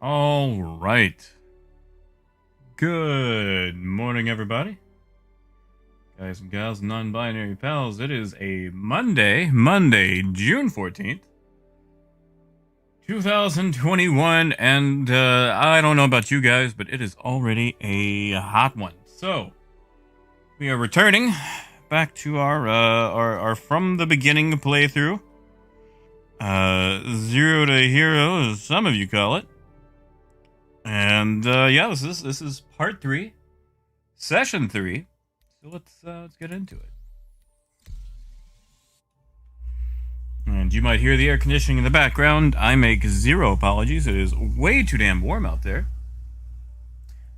All right. Good morning, everybody. Guys and gals, non-binary pals. It is a Monday, June 14th, 2021, and I don't know about you guys, but it is already a hot one. So, we are returning back to our from the beginning playthrough. Zero to hero, as some of you call it. And yeah, this is part 3, session 3. So let's get into it. And you might hear the air conditioning in the background. I make zero apologies. It is way too damn warm out there.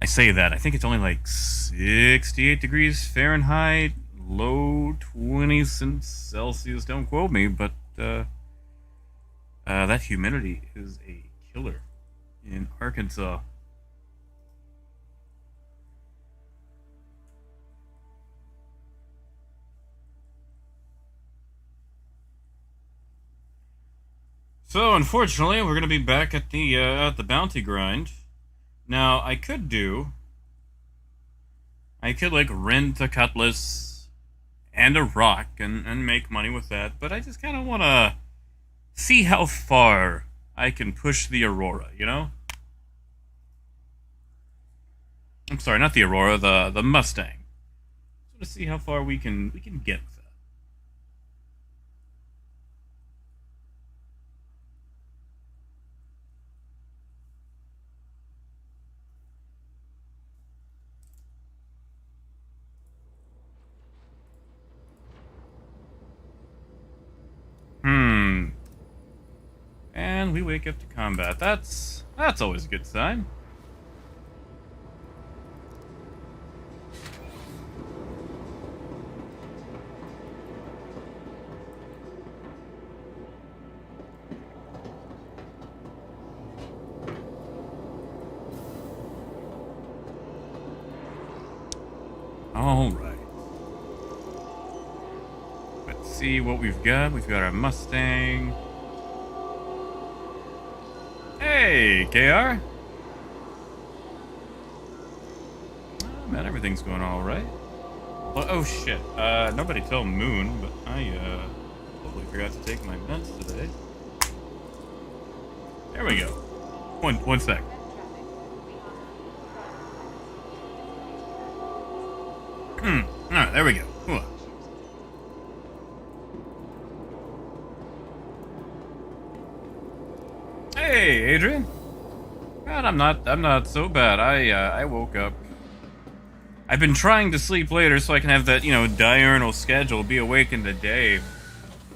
I say that. I think it's only like 68 degrees Fahrenheit, low 20s Celsius. Don't quote me, but that humidity is a killer in Arkansas. So unfortunately, we're gonna be back at the bounty grind. Now I could like rent a Cutlass and a rock and make money with that, but I just kind of want to see how far I can push the Aurora, you know? I'm sorry, not the Aurora, the Mustang. Just want to see how far we can get with that. And we wake up to combat. That's always a good sign. All right. Let's see what we've got. We've got our Mustang. Hey, KR. Oh, man, everything's going all right. Oh shit. Nobody told Moon, but I totally forgot to take my meds today. There we go. One sec. Alright, there we go. Cool. Hey, Adrian. God, I'm not so bad. I woke up. I've been trying to sleep later so I can have that, diurnal schedule, be awake in the day.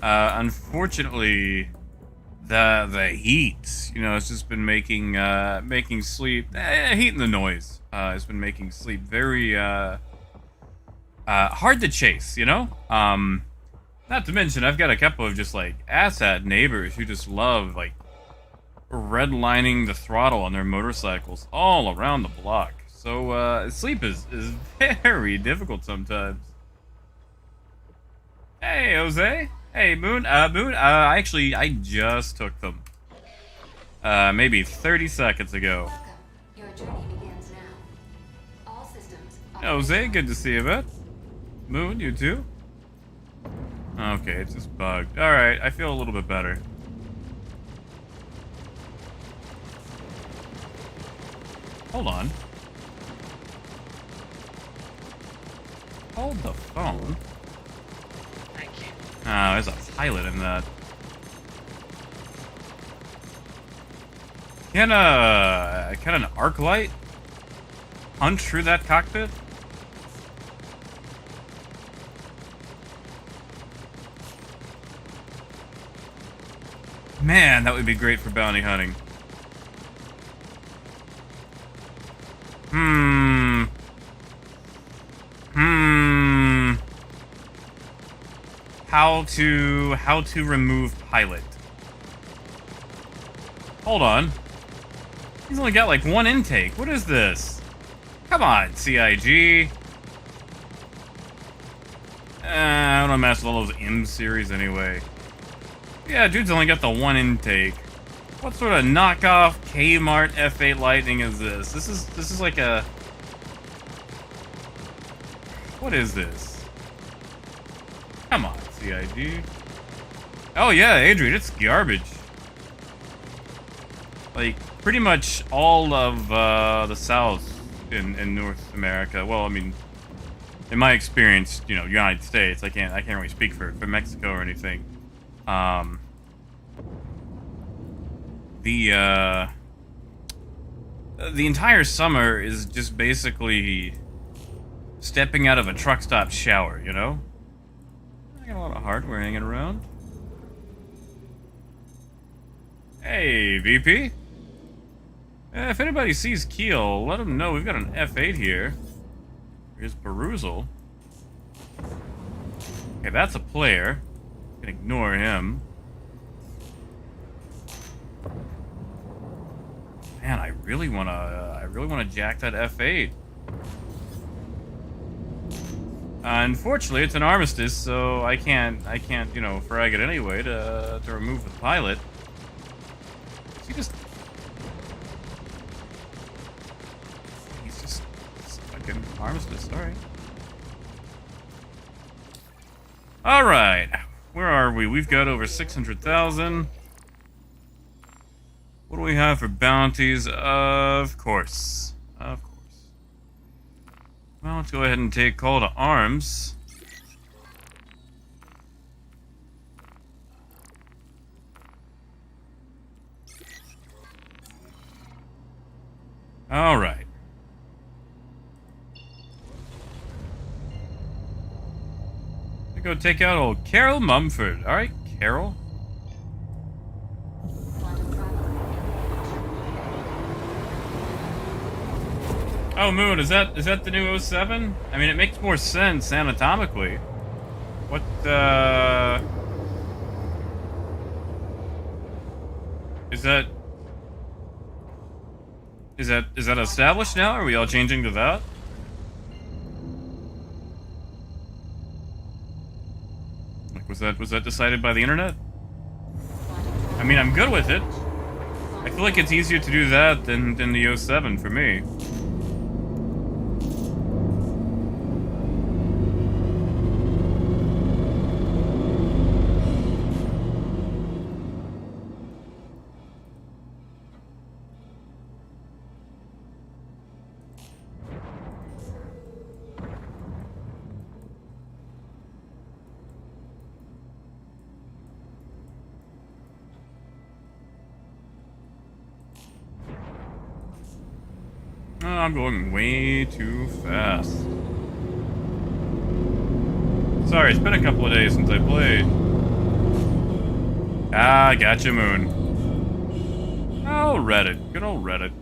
Unfortunately, the heat, it's just been making sleep, heat and the noise, has been making sleep very, hard to chase, Not to mention, I've got a couple of just, asshat neighbors who just love, redlining the throttle on their motorcycles all around the block. So, sleep is very difficult sometimes. Hey, Jose. Hey, Moon. Actually, I just took them. Maybe 30 seconds ago. Your journey begins now. All systems are Jose, good to see you, bud. Moon, you too? Okay, it's just bugged. Alright, I feel a little bit better. Hold on. Hold the phone. Thank you. Oh, there's a pilot in that. Can an arc light punch through that cockpit? Man, that would be great for bounty hunting. How to remove pilot. Hold on. He's only got one intake. What is this? Come on, CIG. I don't mess with all those M series anyway. Yeah, dude's only got the one intake. What sort of knockoff Kmart F8 Lightning is this? This is like a... What is this? Come on, CIG. Oh yeah, Adrian, it's garbage. Like, pretty much all of the South in North America. Well, I mean, in my experience, you know, United States, I can't really speak for Mexico or anything. The entire summer is just basically stepping out of a truck stop shower, you know? I got a lot of hardware hanging around. Hey, VP. If anybody sees Keel, let them know we've got an F8 here. Here's perusal. Okay, that's a player. You can ignore him. Man, I really wanna jack that F8. Unfortunately, it's an armistice, so I can't, you know, frag it anyway to remove the pilot. He's just fucking armistice. All right. Where are we? We've got over 600,000. What do we have for bounties? Of course. Well, let's go ahead and take call to arms. All right. I go take out old Carol Mumford. All right, Carol. Oh, Moon, is that the new 07? I mean, it makes more sense anatomically. What, Is that established now? Are we all changing to that? Like, was that decided by the internet? I mean, I'm good with it. I feel like it's easier to do that than the 07 for me. Oh, I'm going way too fast. Sorry, it's been a couple of days since I played. Ah, gotcha, Moon. Oh, Reddit. Good old Reddit.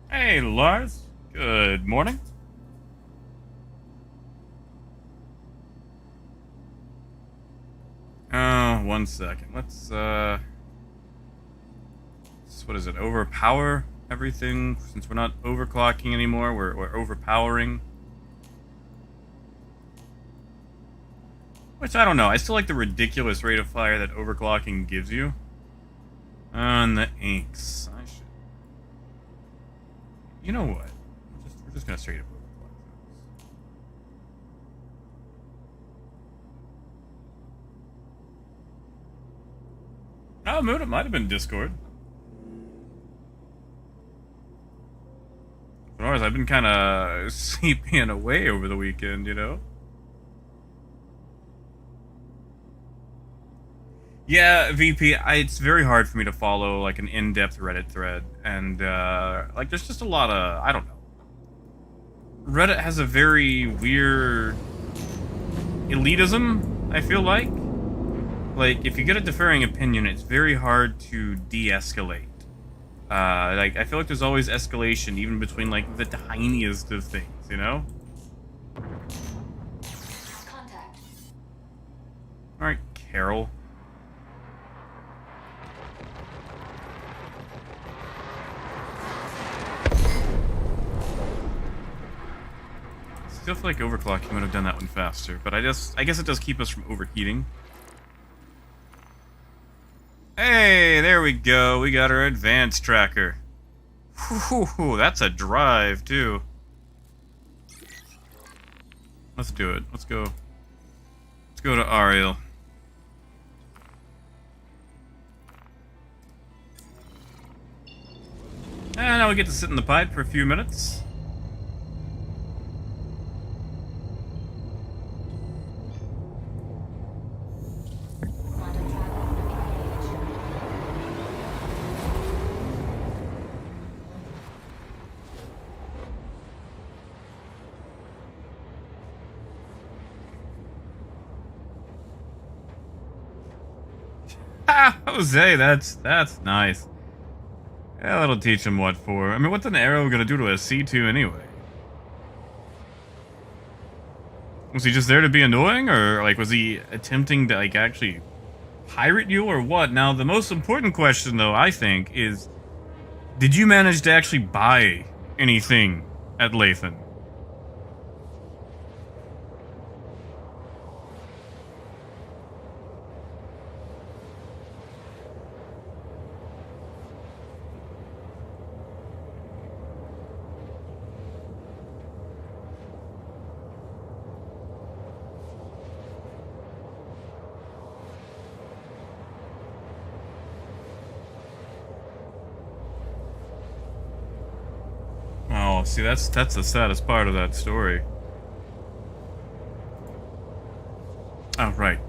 Hey, Lars. Good morning. One second. Let's, what is it? Overpower everything? Since we're not overclocking anymore, we're overpowering. Which, I don't know. I still like the ridiculous rate of fire that overclocking gives you. And the inks. I should... You know what? We're just gonna straight up overclock those. Oh, Moon, it might have been Discord. But otherwise, I've been kind of sleeping away over the weekend, you know? Yeah, VP, it's very hard for me to follow, like, an in-depth Reddit thread. And, like, there's just a lot of... I don't know. Reddit has a very weird... elitism, I feel like. Like, if you get a differing opinion, it's very hard to de-escalate. Like, I feel like there's always escalation, even between, like, the tiniest of things, you know? Contact. Alright, Carol. Still feel like overclocking would have done that one faster, but I guess it does keep us from overheating. Hey, there we go. We got our advanced tracker. Whew, that's a drive too. Let's do it. Let's go. Let's go to Ariel. And now we get to sit in the pipe for a few minutes. Quantum travel engaged. Ah, Jose, that's nice. Yeah, that'll teach him what for. I mean, what's an arrow gonna do to a C2 anyway? Was he just there to be annoying, or like was he attempting to like actually pirate you, or what? Now, the most important question, though, I think, is: did you manage to actually buy anything at Lathan? Oh, see, that's the saddest part of that story. Oh, right.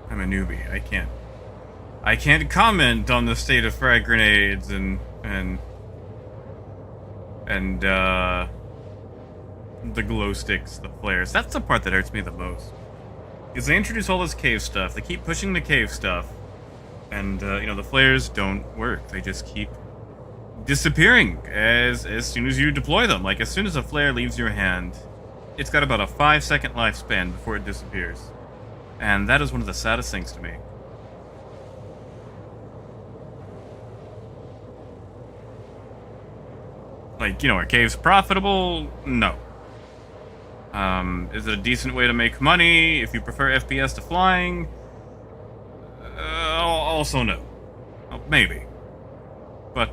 I'm a newbie. I can't comment on the state of frag grenades and the glow sticks, the flares. That's the part that hurts me the most. Is they introduce all this cave stuff. They keep pushing the cave stuff, and you know, the flares don't work. They just keep disappearing as soon as you deploy them. Like, as soon as a flare leaves your hand, it's got about a 5-second lifespan before it disappears. And that is one of the saddest things to me. Like, you know, are caves profitable? No. Is it a decent way to make money if you prefer FPS to flying? Also no. Well, maybe. But,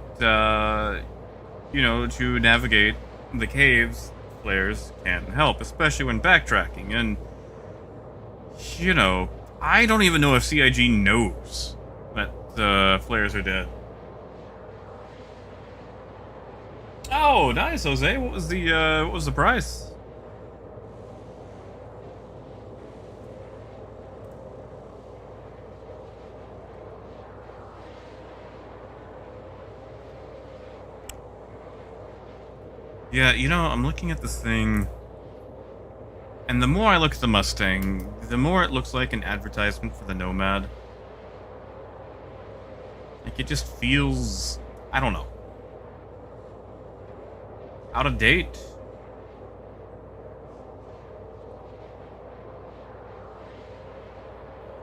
you know, to navigate the caves, flares can help, especially when backtracking. And, you know, I don't even know if CIG knows that the flares are dead. Oh, nice, Jose. What was the price? Yeah, you know, I'm looking at this thing, and the more I look at the Mustang, the more it looks like an advertisement for the Nomad. Like, it just feels, I don't know, out of date.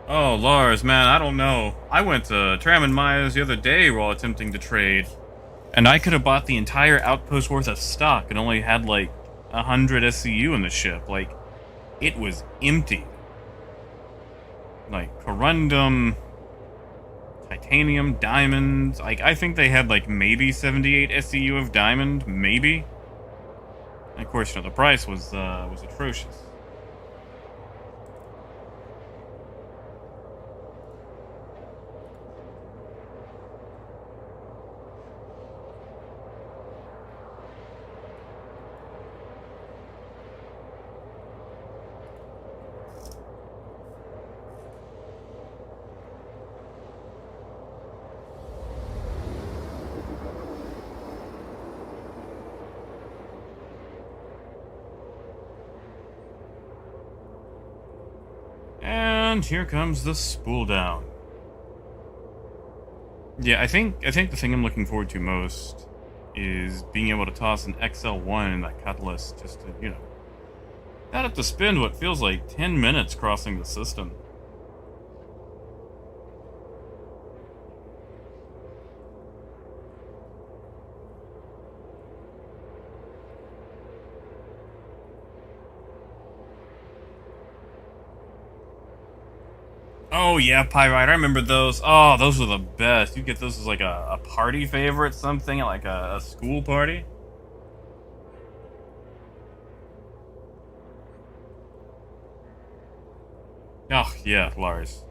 Oh, Lars, man, I don't know. I went to Tram and Maya's the other day while attempting to trade, and I could have bought the entire outpost worth of stock and only had like 100 SCU in the ship. Like, it was empty. Like, corundum, titanium, diamonds. Like, I think they had like maybe 78 SCU of diamond, maybe. And of course, you know, the price was atrocious. And here comes the spool down. Yeah, I think the thing I'm looking forward to most is being able to toss an XL1 in that Cutlass just to, you know, not have to spend what feels like 10 minutes crossing the system. Oh yeah, Pyrite. I remember those. Oh, those were the best. You get those as like a party favorite, something like a school party. Oh yeah, Lars.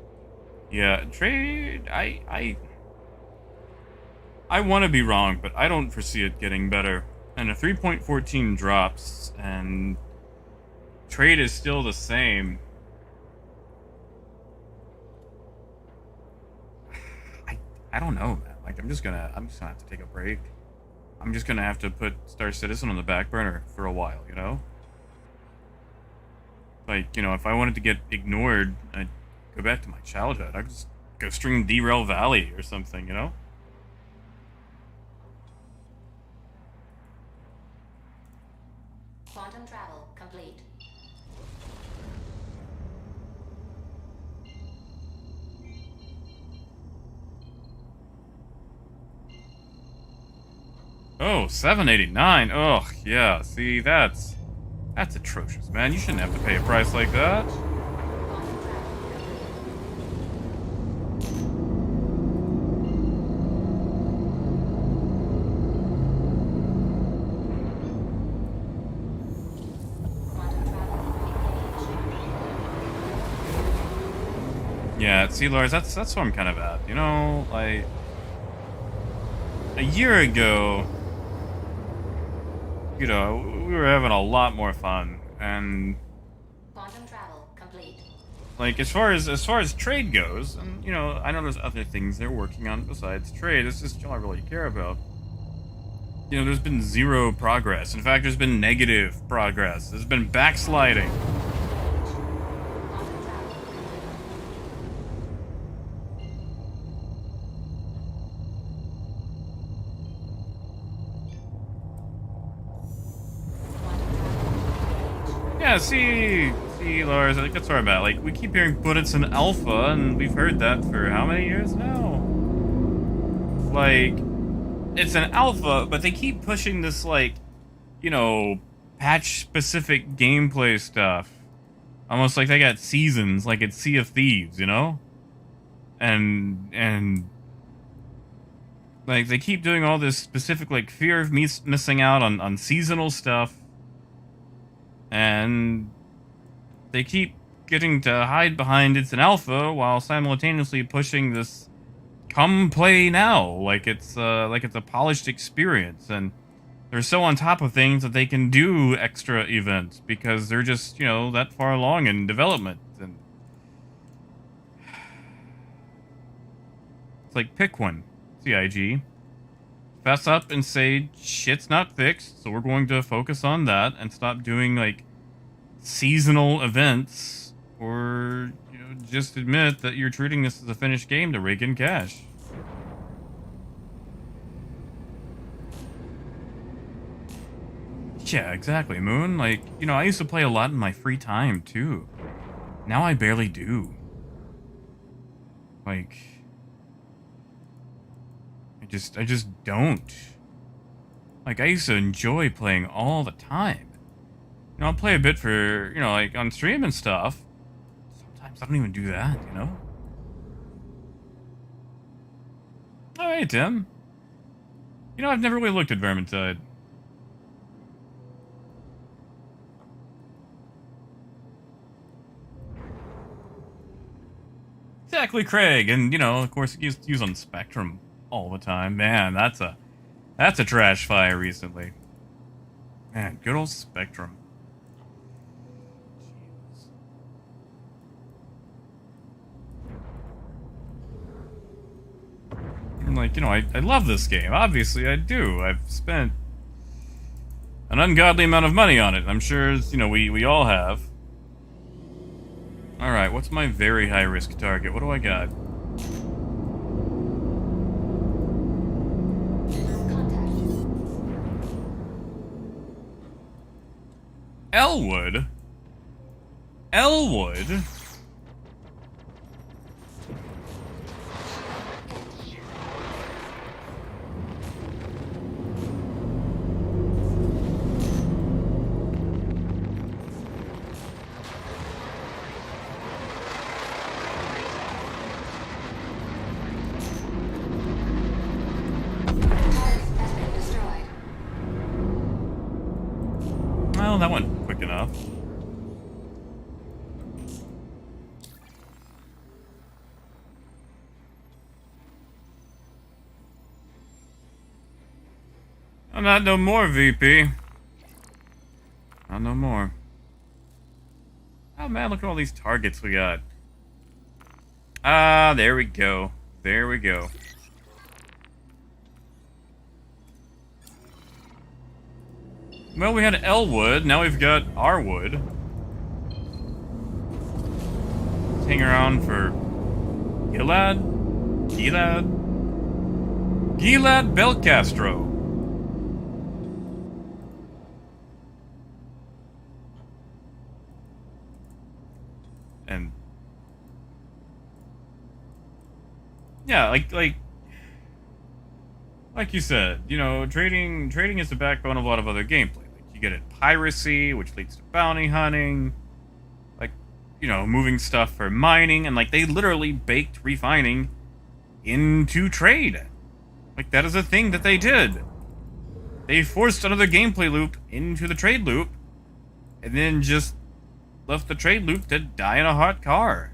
Yeah, trade. I want to be wrong, but I don't foresee it getting better. And a 3.14 drops, and trade is still the same. I don't know, man. Like I'm just gonna have to take a break. I'm just gonna have to put Star Citizen on the back burner for a while, you know? Like, you know, if I wanted to get ignored, I'd go back to my childhood. I'd just go stream Derail Valley or something, you know? Quantum travel complete. Oh, 789. Oh, yeah. See, that's atrocious, man. You shouldn't have to pay a price like that. Quantum travel Quantum travel engaged. Yeah, see, Lars, that's where I'm kind of at. You know, like a year ago, you know, we were having a lot more fun, and Quantum travel complete. like as far as trade goes, and you know, I know there's other things they're working on besides trade. It's just all I really care about. You know, there's been zero progress. In fact, there's been negative progress. There's been backsliding. Quantum travel. Quantum travel engaged. Yeah, see, Lars, I think that's where I'm at. Like, we keep hearing, but it's an alpha, and we've heard that for how many years now? Like, it's an alpha, but they keep pushing this, like, you know, patch-specific gameplay stuff. Almost like they got seasons, like it's Sea of Thieves, you know? And like, they keep doing all this specific, like, fear of missing out on seasonal stuff. And they keep getting to hide behind it's an alpha while simultaneously pushing this come play now like it's a polished experience, and they're so on top of things that they can do extra events because they're just, you know, that far along in development. And it's like, pick one, CIG. Fess up and say shit's not fixed, so we're going to focus on that and stop doing like seasonal events, or you know, just admit that you're treating this as a finished game to rake in cash. Yeah, exactly, Moon. Like, you know, I used to play a lot in my free time too. Now I barely do. Like, I just don't. Like, I used to enjoy playing all the time. You know, I'll play a bit for, you know, like on stream and stuff. Sometimes I don't even do that, you know? Oh, hey, Tim. You know, I've never really looked at Vermintide. Exactly, Craig. And, you know, of course, he used on Spectrum all the time. Man, that's a trash fire recently. Man, good old Spectrum. Jesus. And like, you know, I love this game. Obviously, I do. I've spent an ungodly amount of money on it. I'm sure, you know, we all have. Alright, what's my very high-risk target? What do I got? Elwood? Elwood? Well, that went quick enough. I'm not no more, VP. Not no more. Oh man, look at all these targets we got. Ah, there we go. There we go. Well, we had Elwood, now we've got Arwood. Let's hang around for Gilad Belcastro. And yeah, like you said, you know, trading is the backbone of a lot of other gameplay. Like you get it piracy, which leads to bounty hunting, like, you know, moving stuff for mining, and like they literally baked refining into trade. Like that is a thing that they did. They forced another gameplay loop into the trade loop, and then just left the trade loop to die in a hot car.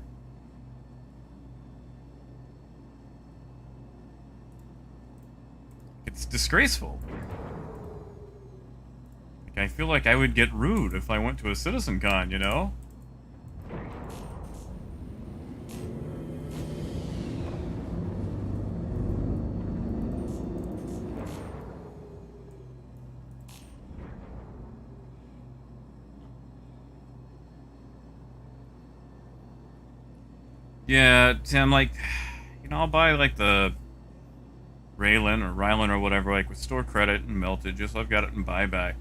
It's disgraceful. Like, I feel like I would get rude if I went to a citizen con, you know? Yeah, Tim, like, you know, I'll buy, like, the Rylan or whatever, like, with store credit and melted, just so I've got it in buyback.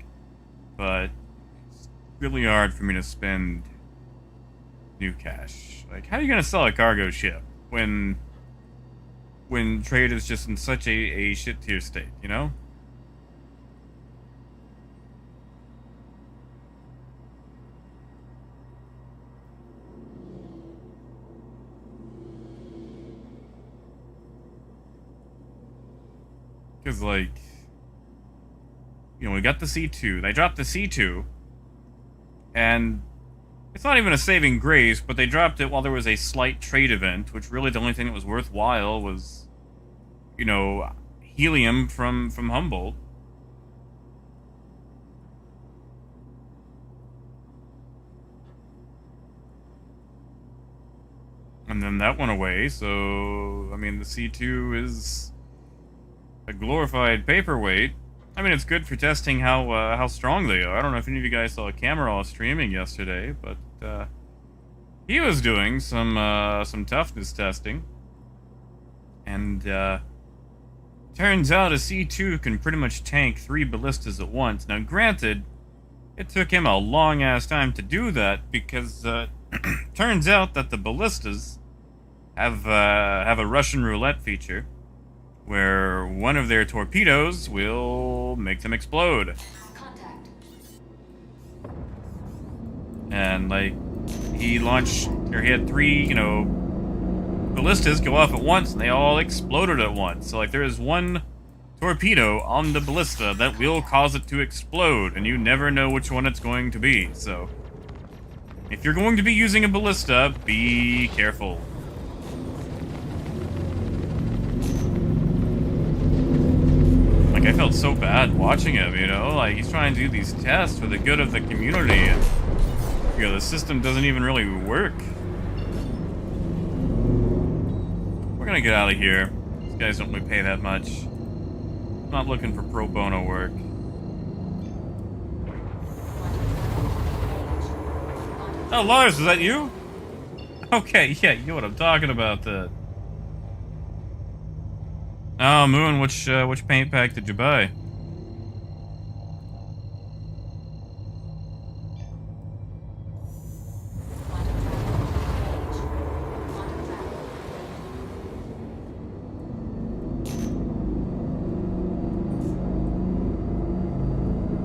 But it's really hard for me to spend new cash. Like, how are you gonna sell a cargo ship when trade is just in such a shit tier state, you know? Because, like, you know, we got the C2. They dropped the C2. And it's not even a saving grace, but they dropped it while there was a slight trade event, which really the only thing that was worthwhile was, you know, helium from Humboldt. And then that went away, so, I mean, the C2 is a glorified paperweight. I mean, it's good for testing how strong they are. I don't know if any of you guys saw Camera streaming yesterday, but he was doing some toughness testing, and turns out a C2 can pretty much tank 3 ballistas at once. Now, granted, it took him a long ass time to do that because turns out that the ballistas have a Russian roulette feature, where one of their torpedoes will make them explode. Contact. And, like, he had 3, you know, ballistas go off at once, and they all exploded at once. So, like, there is one torpedo on the ballista that will cause it to explode, and you never know which one it's going to be. So, if you're going to be using a ballista, be careful. Like, I felt so bad watching him, you know? Like, he's trying to do these tests for the good of the community, and, you know, the system doesn't even really work. We're gonna get out of here. These guys don't really pay that much. I'm not looking for pro bono work. Oh, Lars, is that you? Okay, yeah, you know what I'm talking about, Oh, Moon, which paint pack did you buy?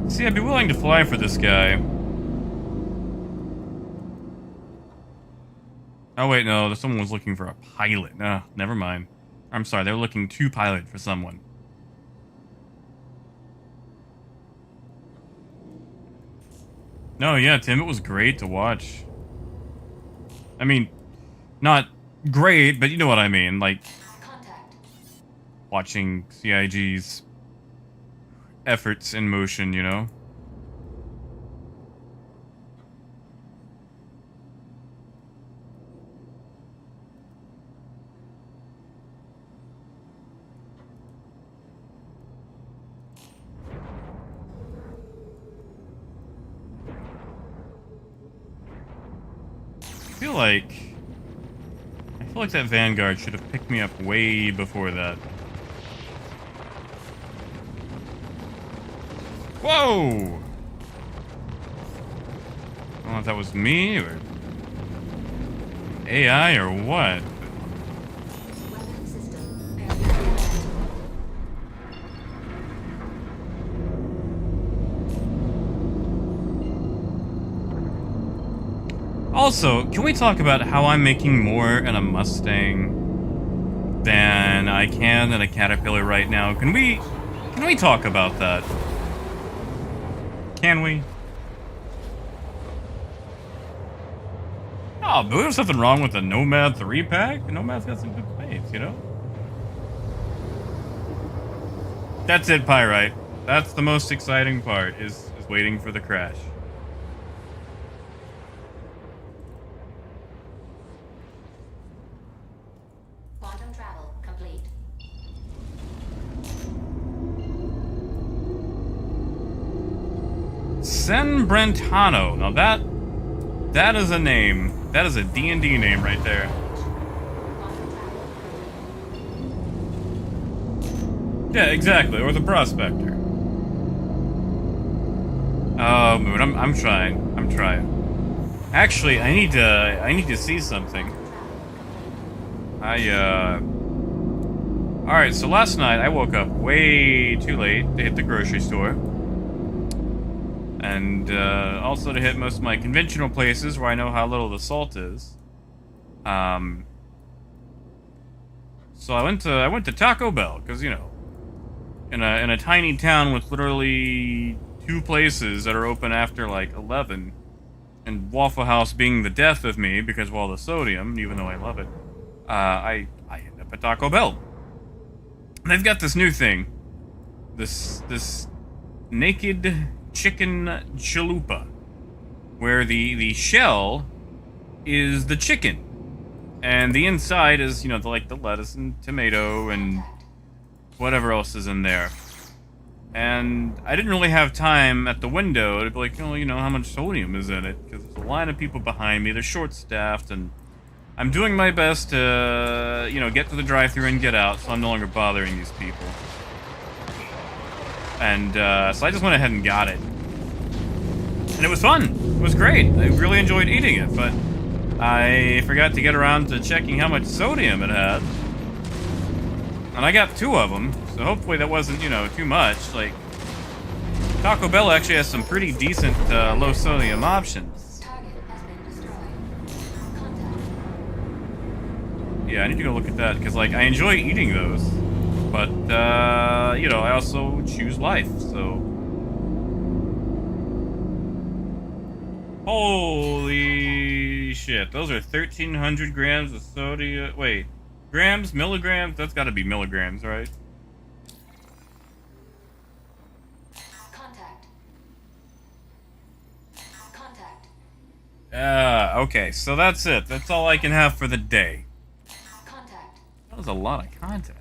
See, I'd be willing to fly for this guy. Oh, wait, no, someone was looking for a pilot. No, never mind. I'm sorry, they were looking to pilot for someone. No, yeah, Tim, it was great to watch. I mean, not great, but you know what I mean. Like, Contact. watching CIG's efforts in motion, you know? I feel like that Vanguard should have picked me up way before that. Whoa! I don't know if that was me or AI or what. Weapon system. Also, can we talk about how I'm making more in a Mustang than I can in a Caterpillar right now? Can we talk about that? Can we? Oh, but there's something wrong with the Nomad 3-pack. The Nomad's got some good plates, you know? That's it, Pyrite. That's the most exciting part, is waiting for the crash. Quantum travel complete. San Brentano. Now that is a name. That is a D&D name right there. Quantum travel complete. Yeah, exactly. Or the Prospector. Oh, Moon, I'm trying. I'm trying. Actually, I need to see something. Alright, so last night I woke up way too late to hit the grocery store. And also to hit most of my conventional places where I know how little the salt is. So I went to Taco Bell because, you know, in a tiny town with literally 2 places that are open after like 11, and Waffle House being the death of me because of all the sodium, even though I love it. I end up at Taco Bell. And they've got this new thing, this naked chicken chalupa, where the shell is the chicken, and the inside is, you know, like the lettuce and tomato and whatever else is in there. And I didn't really have time at the window to be like, oh, you know, how much sodium is in it, because there's a line of people behind me, they're short-staffed, and I'm doing my best to, you know, get to the drive-thru and get out, so I'm no longer bothering these people. And so I just went ahead and got it. And it was fun. It was great. I really enjoyed eating it, but I forgot to get around to checking how much sodium it had. And I got 2 of them, so hopefully that wasn't, you know, too much. Like, Taco Bell actually has some pretty decent low sodium options. Target has been destroyed. Contact. Yeah, I need to go look at that, because, like, I enjoy eating those. But, you know, I also choose life, so... Holy shit, those are 1,300 grams of sodium... Wait, grams? Milligrams? That's gotta be milligrams, right? Contact. Contact. Okay, so that's it. That's all I can have for the day. Contact. That was a lot of contacts.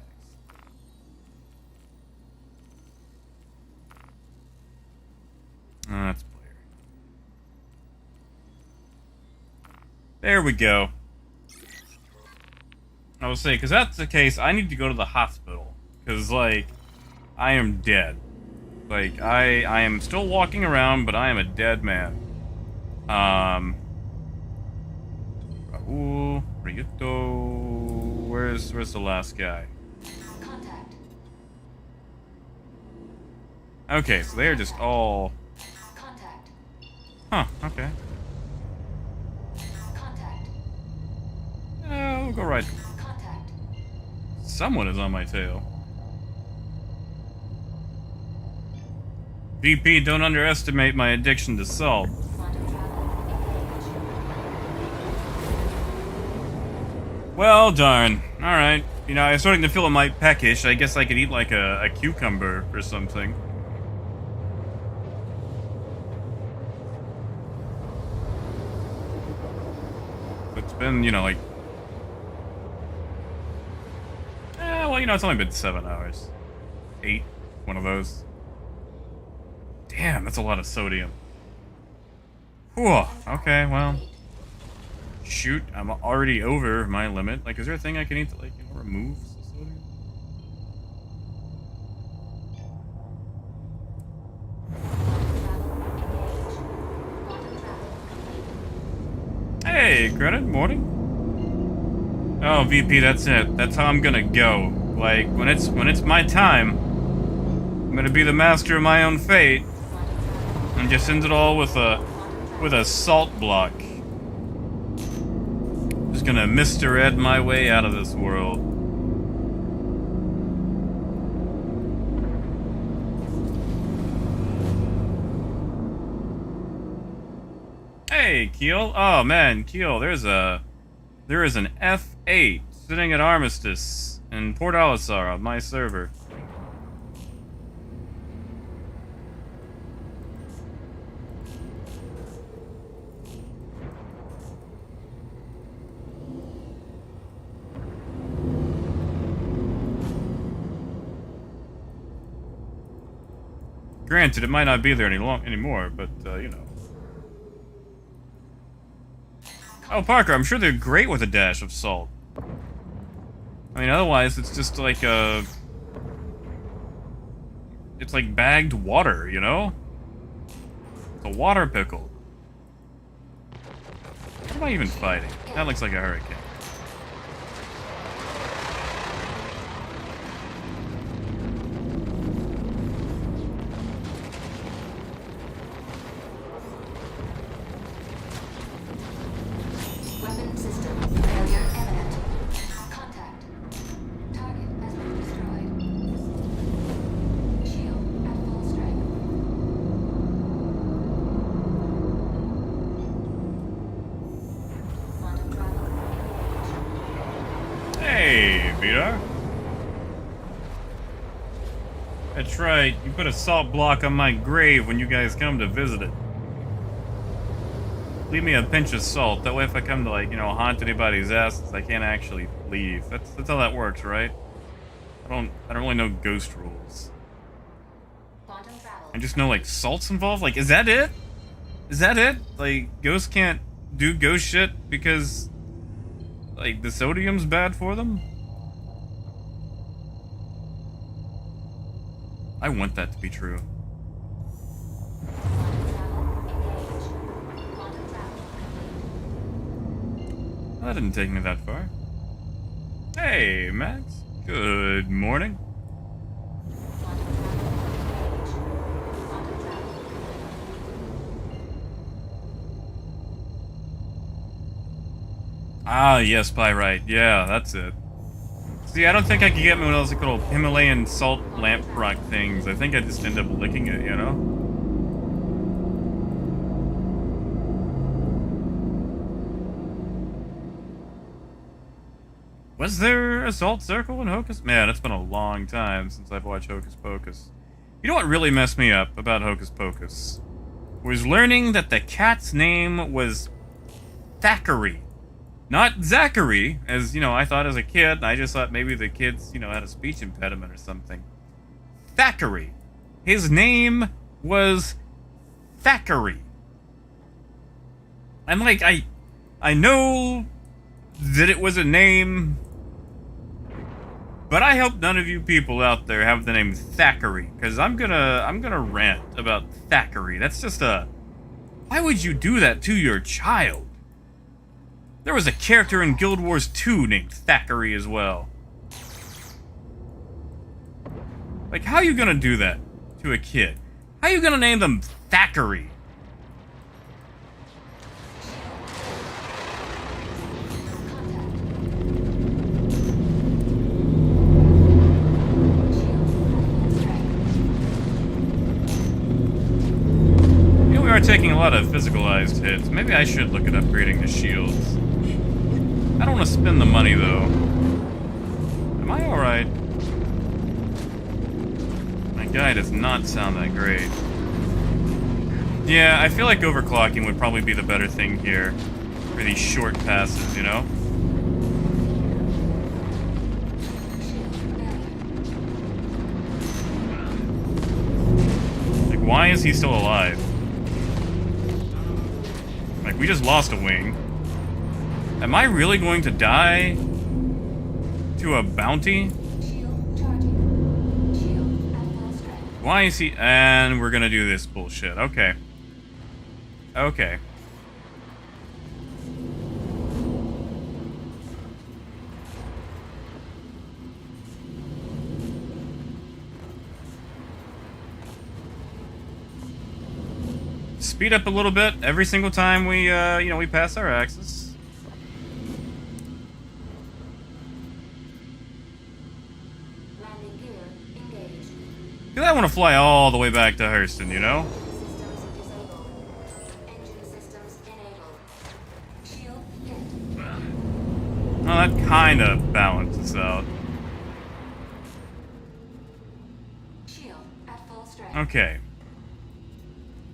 That's Blair. There we go. I will say, because that's the case, I need to go to the hospital. Because, like, I am dead. Like, I am still walking around, but I am a dead man. Raul, Ryuto, where's the last guy? Contact. Okay, so they're just all... Contact. Huh, okay. Contact. We'll go right. Contact. Someone is on my tail. VP, don't underestimate my addiction to salt. Quantum Well, darn. Alright. You know, I'm starting to feel it might peckish. I guess I could eat like a cucumber or something. It's been, you know, like... well, you know, it's only been 7 hours. 8. One of those. Damn, that's a lot of sodium. Whew. Okay, well... Shoot, I'm already over my limit. Like, is there a thing I can eat that, like, you know, removes the sodium? Hey, credit, morning. Oh, VP, that's it. That's how I'm gonna go. Like, when it's my time, I'm gonna be the master of my own fate, and just end it all with a salt block. Just gonna Mr. Ed my way out of this world. Hey, Keel. Oh man, Keel, there is an F8 sitting at Armistice in Port Alisar on my server. Granted, it might not be there anymore, but you know. Oh, Parker, I'm sure they're great with a dash of salt. I mean, otherwise it's just like it's like bagged water, you know? It's a water pickle. What am I even fighting? That looks like a hurricane. Weapon system failure imminent. Contact. Target has been destroyed. Shield at full strength. Quantum travel engaged. Hey, Vidar. That's right, you put a salt block on my grave when you guys come to visit it. Leave me a pinch of salt, that way if I come to, like, you know, haunt anybody's asses, I can't actually leave. That's how that works, right? I don't really know ghost rules. Quantum travel. I just know, like, salt's involved? Like, is that it? Is that it? Like, ghosts can't do ghost shit because, like, the sodium's bad for them? I want that to be true. Quantum travel engaged. Quantum travel complete. That didn't take me that far. Hey, Max. Good morning. Quantum travel engaged. Quantum travel complete. Ah, yes, Pyrite. Yeah, that's it. See, I don't think I could get me one of those little Himalayan salt lamp rock things. I think I just end up licking it, you know? Was there a salt circle in Hocus? Man, it's been a long time since I've watched Hocus Pocus. You know what really messed me up about Hocus Pocus? Was learning that the cat's name was Thackeray. Not Zachary, as, you know, I thought as a kid. I just thought maybe the kids, you know, had a speech impediment or something. Thackeray. His name was Thackeray. And, like, I know that it was a name, but I hope none of you people out there have the name Thackeray, because I'm gonna rant about Thackeray. That's just why would you do that to your child? There was a character in Guild Wars 2 named Thackeray as well. Like, how are you gonna do that to a kid? How are you gonna name them Thackeray? You know, we are taking a lot of physicalized hits. Maybe I should look at upgrading the shields. I don't want to spend the money, though. Am I alright? My guy does not sound that great. Yeah, I feel like overclocking would probably be the better thing here. For these short passes, you know? Like, why is he still alive? Like, we just lost a wing. Am I really going to die to a bounty? Shield charging. Shield at full strength. Why is he... And we're gonna do this bullshit. Okay. Okay. Speed up a little bit every single time we, we pass our axis. Landing gear engaged. Because I want to fly all the way back to Hurston, you know? Systems disabled. Engine systems enabled. Shield hit. Well, that kind of balances out. Shield at full strength. Okay.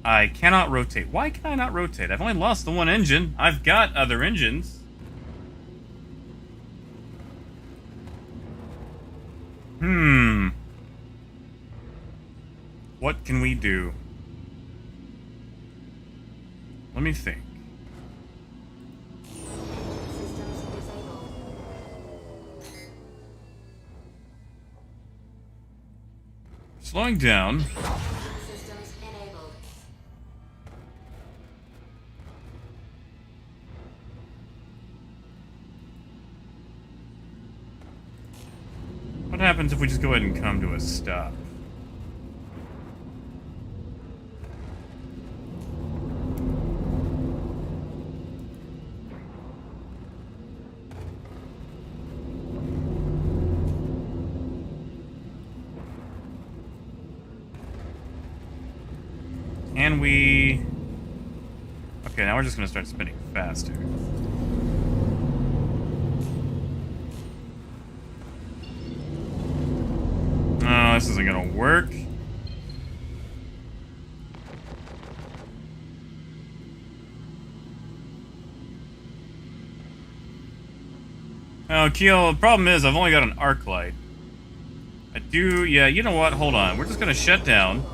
I cannot rotate. Why can I not rotate? I've only lost the one engine. I've got other engines. What can we do? Let me think. Engine systems disabled. Slowing down. Engine systems enabled. What happens if we just go ahead and come to a stop? Can we... Okay, now we're just gonna start spinning faster. Oh, this isn't gonna work. Oh, Keel, the problem is I've only got an arc light. I do... Yeah, you know what? Hold on. We're just gonna shut down.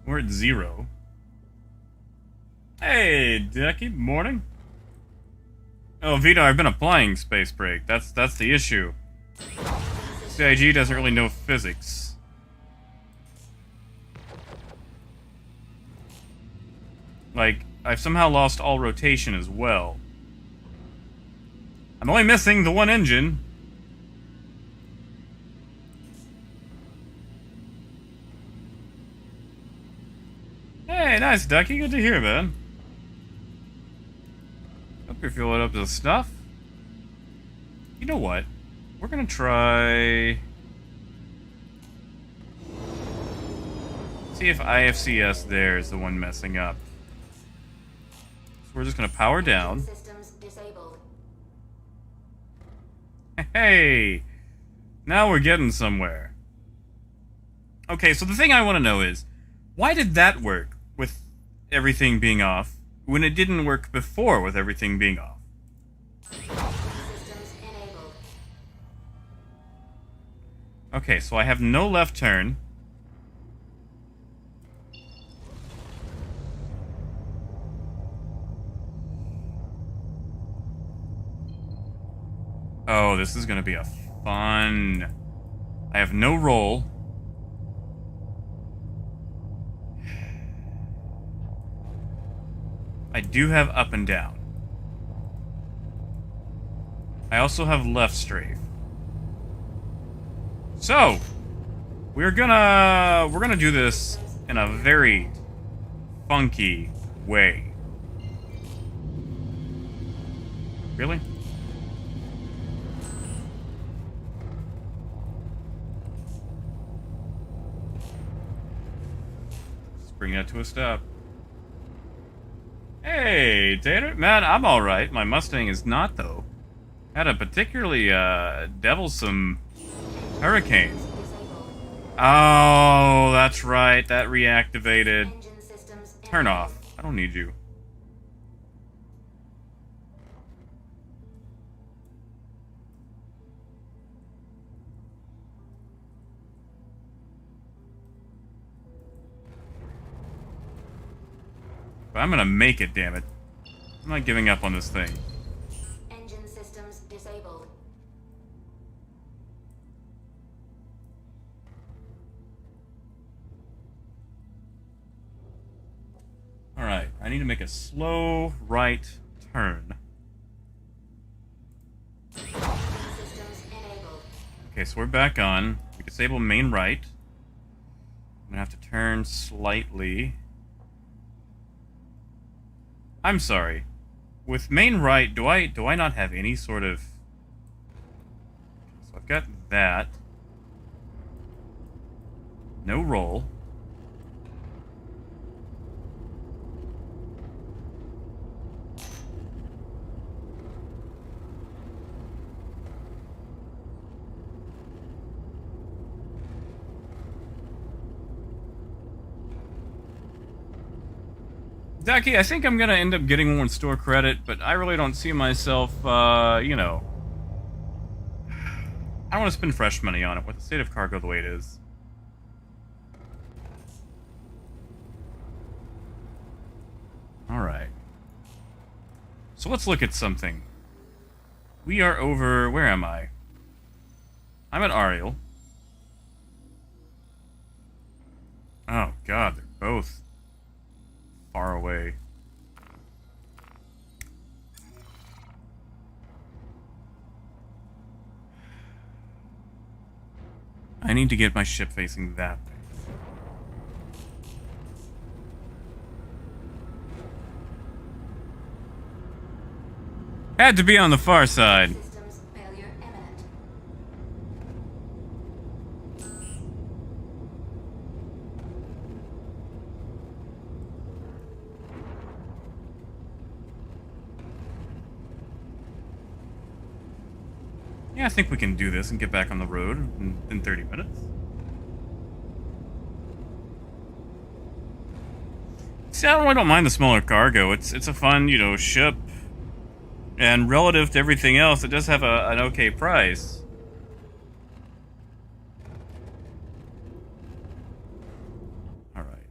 We're at 0. Hey, Ducky, morning. Oh, Vito, I've been applying space brake. That's the issue. CIG doesn't really know physics. Like, I've somehow lost all rotation as well. I'm only missing the one engine. Hey, nice, Ducky. Good to hear, man. Hope you're feeling up to the stuff. You know what? We're gonna try... See if IFCS there is the one messing up. So we're just gonna power down. Systems disabled. Hey! Now we're getting somewhere. Okay, so the thing I want to know is, why did that work with everything being off when it didn't work before with everything being off? Systems enabled. Okay, so I have no left turn. Oh, this is gonna be a fun... I have no roll. I do have up and down. I also have left strafe. So, we're gonna do this in a very funky way. Really? Let's bring that to a stop. Hey, Hey, Tater. Man, I'm alright. My Mustang is not, though. Had a particularly, devilsome hurricane. Oh, that's right. That reactivated. Engine systems Turn off. I don't need you. But I'm gonna make it, damn it. I'm not giving up on this thing. Engine systems disabled. Alright, I need to make a slow right turn. Systems enabled. Okay, so we're back on. We disable main right. I'm gonna have to turn slightly. I'm sorry. With main right, do I not have any sort of... So I've got that. No roll. Ducky, I think I'm gonna end up getting one store credit, but I really don't see myself, you know... I don't want to spend fresh money on it with the state of cargo the way it is. Alright. So let's look at something. We are over... Where am I? I'm at Ariel. Oh, God, they're both far away. I need to get my ship facing that way. Had to be on the far side. Systems failure imminent. Yeah, I think we can do this and get back on the road in 30 minutes. See, I really don't mind the smaller cargo. It's a fun, you know, ship. And relative to everything else, it does have an okay price. Alright.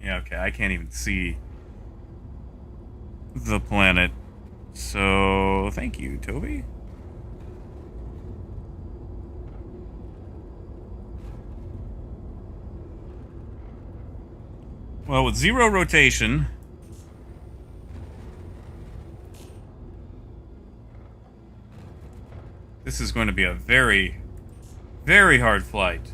Yeah, okay, I can't even see the planet. So, thank you, Toby. Well, with 0 rotation... This is going to be a very, very hard flight.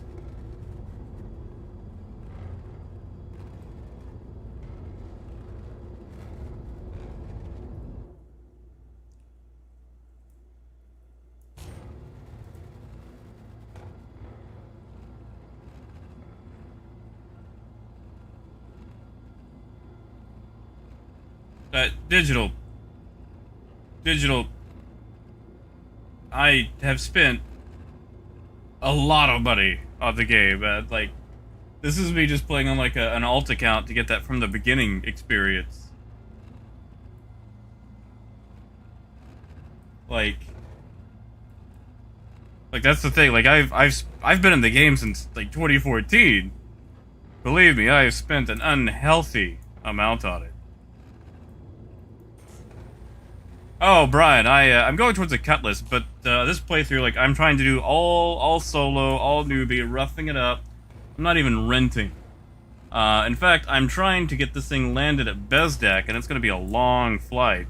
Digital. I have spent a lot of money on the game. Like, this is me just playing on like an alt account to get that from the beginning experience. Like that's the thing. Like I've been in the game since like 2014. Believe me, I have spent an unhealthy amount on it. Oh, Brian, I'm going towards a Cutlass, but this playthrough, like, I'm trying to do all solo, all newbie, roughing it up. I'm not even renting. In fact, I'm trying to get this thing landed at Bezdak, and it's going to be a long flight.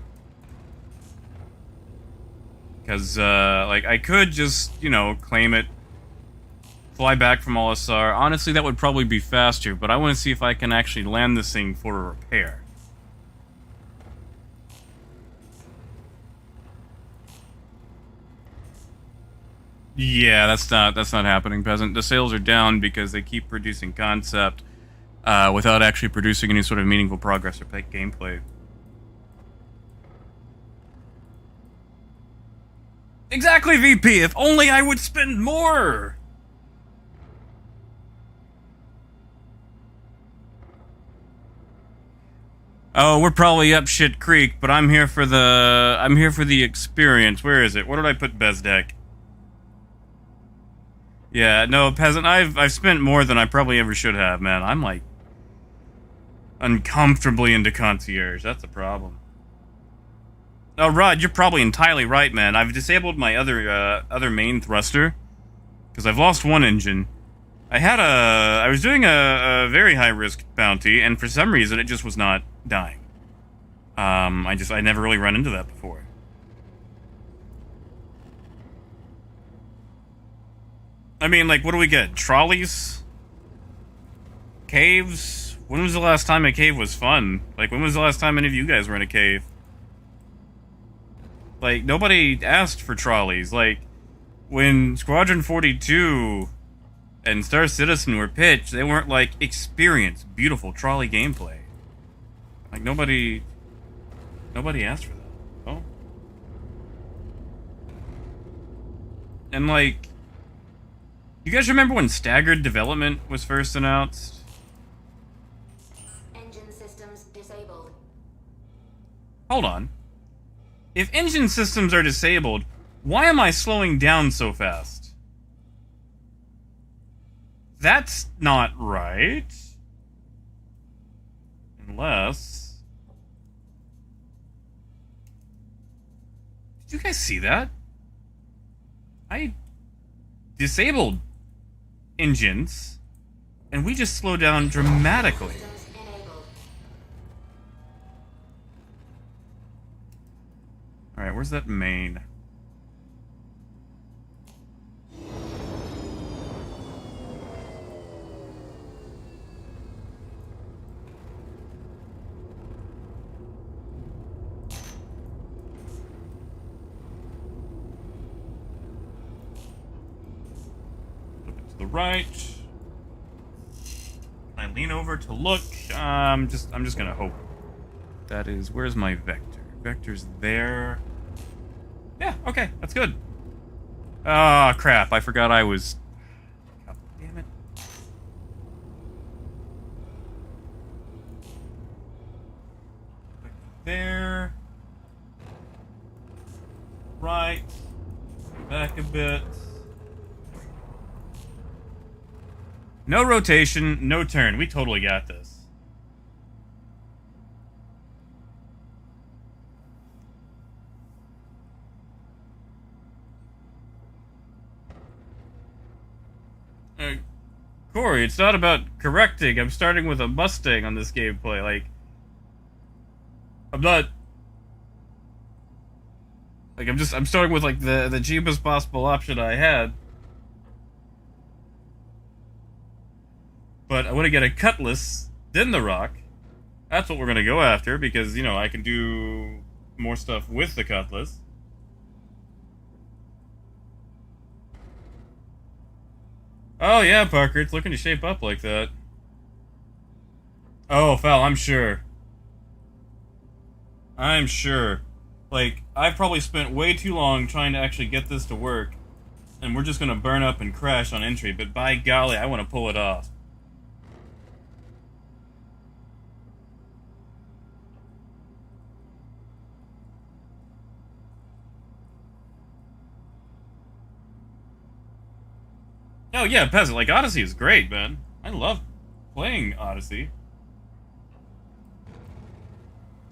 Because, like, I could just, you know, claim it, fly back from LSR. Honestly, that would probably be faster, but I want to see if I can actually land this thing for a repair. Yeah, that's not happening, Peasant. The sales are down because they keep producing concept without actually producing any sort of meaningful progress or gameplay. Exactly, VP. If only I would spend more. Oh, we're probably up shit creek, but I'm here for the experience. Where is it? Where did I put Bezdek? Yeah, no, peasant. I've spent more than I probably ever should have, man. I'm like uncomfortably into concierge. That's a problem. Oh, Rod, you're probably entirely right, man. I've disabled my other main thruster because I've lost one engine. I was doing a very high risk bounty, and for some reason it just was not dying. I never really run into that before. I mean, like, what do we get? Trolleys? Caves? When was the last time a cave was fun? Like, when was the last time any of you guys were in a cave? Like, nobody asked for trolleys. Like, when Squadron 42 and Star Citizen were pitched, they weren't like, experience beautiful trolley gameplay. Like, nobody asked for that. Oh. And like, you guys remember when staggered development was first announced? Engine systems disabled. Hold on. If engine systems are disabled, why am I slowing down so fast? That's not right. Unless... Did you guys see that? I disabled engines, and we just slowed down dramatically. Systems enabled. Alright, where's that main? The right. I lean over to look. I'm just gonna hope. That is, where's my vector? Vector's there. Yeah, okay, that's good. Ah, crap! I forgot I was. God damn it! There. Right. Back a bit. No rotation, no turn. We totally got this. Corey, it's not about correcting. I'm starting with a Mustang on this gameplay. Like, I'm starting with, like, the cheapest possible option I had. But I want to get a Cutlass, then the Rock. That's what we're going to go after, because, you know, I can do more stuff with the Cutlass. Oh, yeah, Parker, it's looking to shape up like that. Oh, Fal, I'm sure. I'm sure. Like, I've probably spent way too long trying to actually get this to work, and we're just going to burn up and crash on entry, but by golly, I want to pull it off. Oh yeah, Peasant, like, Odyssey is great, man. I love playing Odyssey.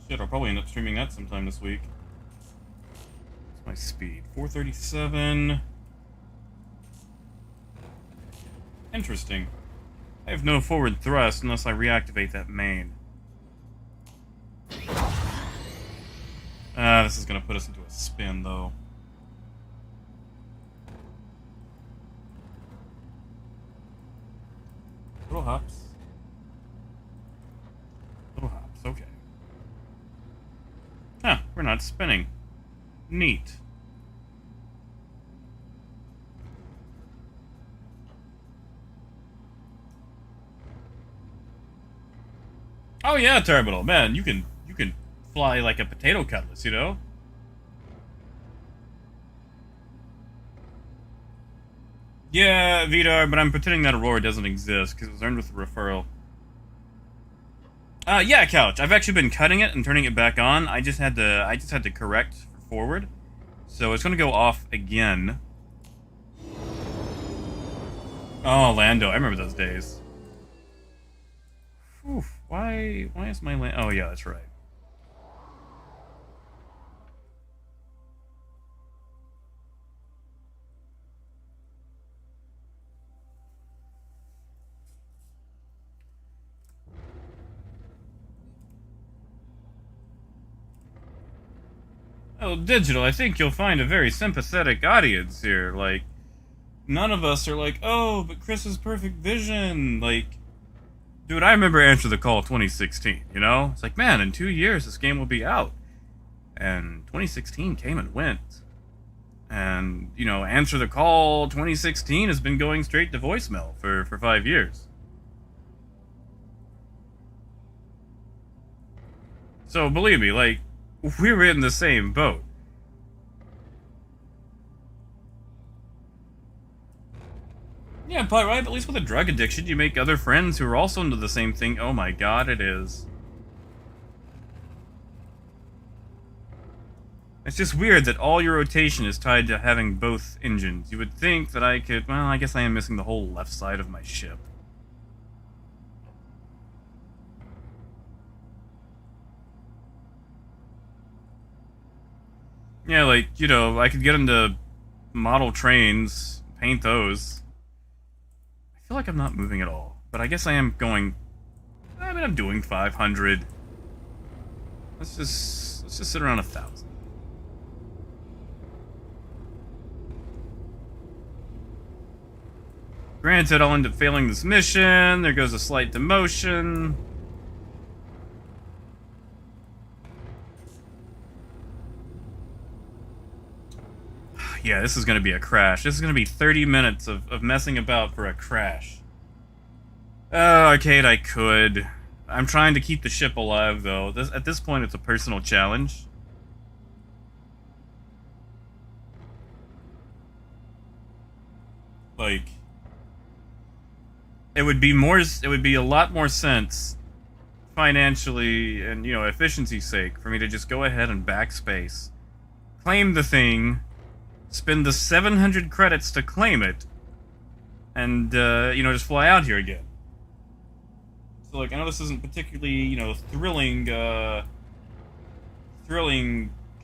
Shit, I'll probably end up streaming that sometime this week. What's my speed? 437. Interesting. I have no forward thrust unless I reactivate that main. This is gonna put us into a spin, though. Little hops. Little hops, okay. Huh, we're not spinning. Neat. Oh yeah, Terminal, man, you can fly like a potato cutlass, you know? Yeah, Vidar, but I'm pretending that Aurora doesn't exist because it was earned with a referral. Yeah, Couch. I've actually been cutting it and turning it back on. I just had to correct forward, so it's gonna go off again. Oh, Lando, I remember those days. Whew, why is my land? Oh yeah, that's right. Oh, Digital, I think you'll find a very sympathetic audience here. Like, none of us are like, oh, but Chris's perfect vision. Like, dude, I remember Answer the Call 2016, you know? It's like, man, in 2 years this game will be out. And 2016 came and went. And, you know, Answer the Call 2016 has been going straight to voicemail for 5 years. So, believe me, like, we were in the same boat. Yeah, but right, at least with a drug addiction, you make other friends who are also into the same thing. Oh my god, it is. It's just weird that all your rotation is tied to having both engines. You would think that I could... Well, I guess I am missing the whole left side of my ship. Yeah, like, you know, I could get into model trains, paint those. I feel like I'm not moving at all. But I guess I am going... I mean, I'm doing 500. Let's just sit around 1,000. Granted, I'll end up failing this mission. There goes a slight demotion. Yeah, this is going to be a crash. This is going to be 30 minutes of messing about for a crash. Oh, Arcade, I could. I'm trying to keep the ship alive, though. At this point, it's a personal challenge. Like... It would be a lot more sense financially and, you know, efficiency's sake for me to just go ahead and backspace, claim the thing, spend the 700 credits to claim it, and, you know, just fly out here again. So, like, I know this isn't particularly, you know, thrilling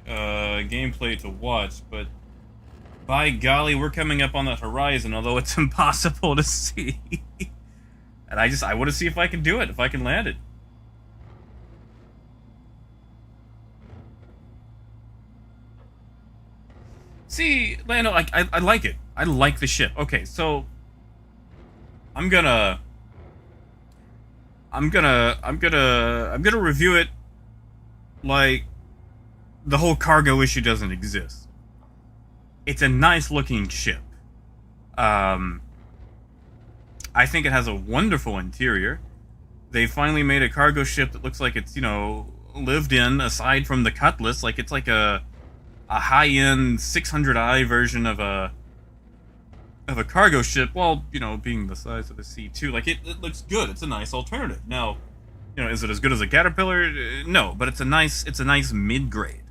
gameplay to watch, but by golly, we're coming up on that horizon, although it's impossible to see. And I want to see if I can do it, if I can land it. See, Lando, I like it. I like the ship. Okay, so I'm gonna review it like the whole cargo issue doesn't exist. It's a nice looking ship. I think it has a wonderful interior. They finally made a cargo ship that looks like it's, you know, lived in, aside from the Cutlass. Like, it's like a high-end 600i version of a cargo ship, while, you know, being the size of a C2. Like, it looks good. It's a nice alternative. Now, you know, is it as good as a Caterpillar? No, but it's a nice mid-grade.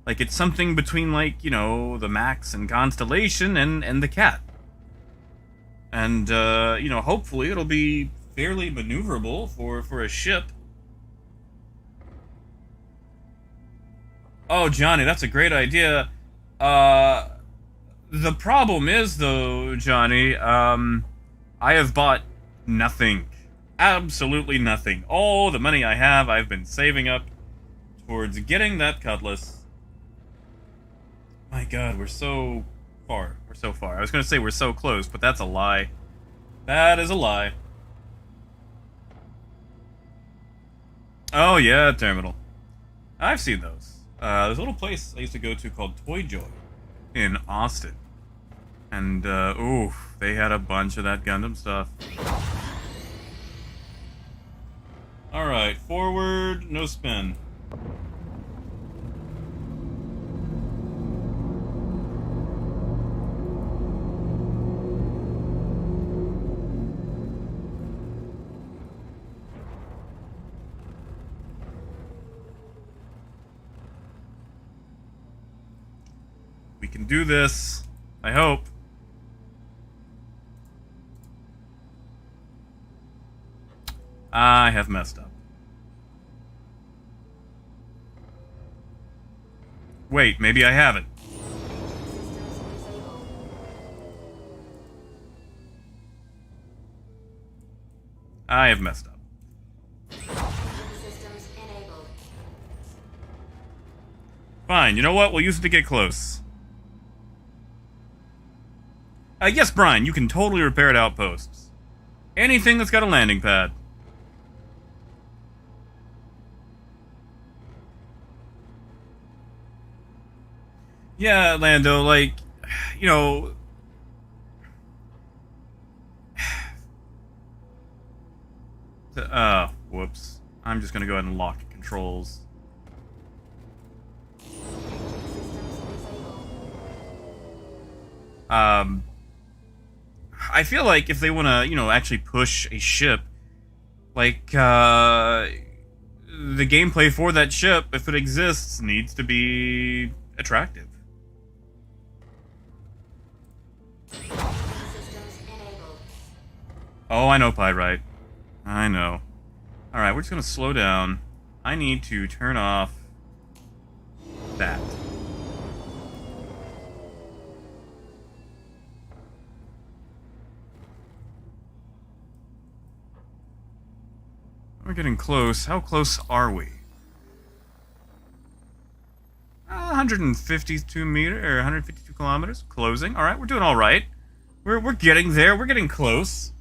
Like, it's something between, like, you know, the Max and Constellation and the Cat. And, you know, hopefully it'll be fairly maneuverable for a ship. Oh, Johnny, that's a great idea. The problem is, though, Johnny, I have bought nothing. Absolutely nothing. All the money I have, I've been saving up towards getting that Cutlass. My god, we're so far. We're so far. I was going to say we're so close, but that's a lie. That is a lie. Oh, yeah, Terminal. I've seen those. There's a little place I used to go to called Toy Joy in Austin. And, ooh, they had a bunch of that Gundam stuff. Alright, forward, no spin. can do this. I hope. I have messed up. Wait, maybe I haven't. Systems disabled. I have messed up. Systems enabled. Fine, you know what? We'll use it to get close. Yes, Brian, you can totally repair at outposts. Anything that's got a landing pad. Yeah, Lando, like, you know... whoops. I'm just gonna go ahead and lock controls. Systems disabled. I feel like if they want to, you know, actually push a ship, like, the gameplay for that ship, if it exists, needs to be attractive. Systems enabled. Oh, I know, Pyrite. I know. Alright, we're just gonna slow down. I need to turn off that. We're getting close. How close are we? 152 meter or 152 kilometers. Closing. All right, we're doing all right. We're getting there. We're getting close.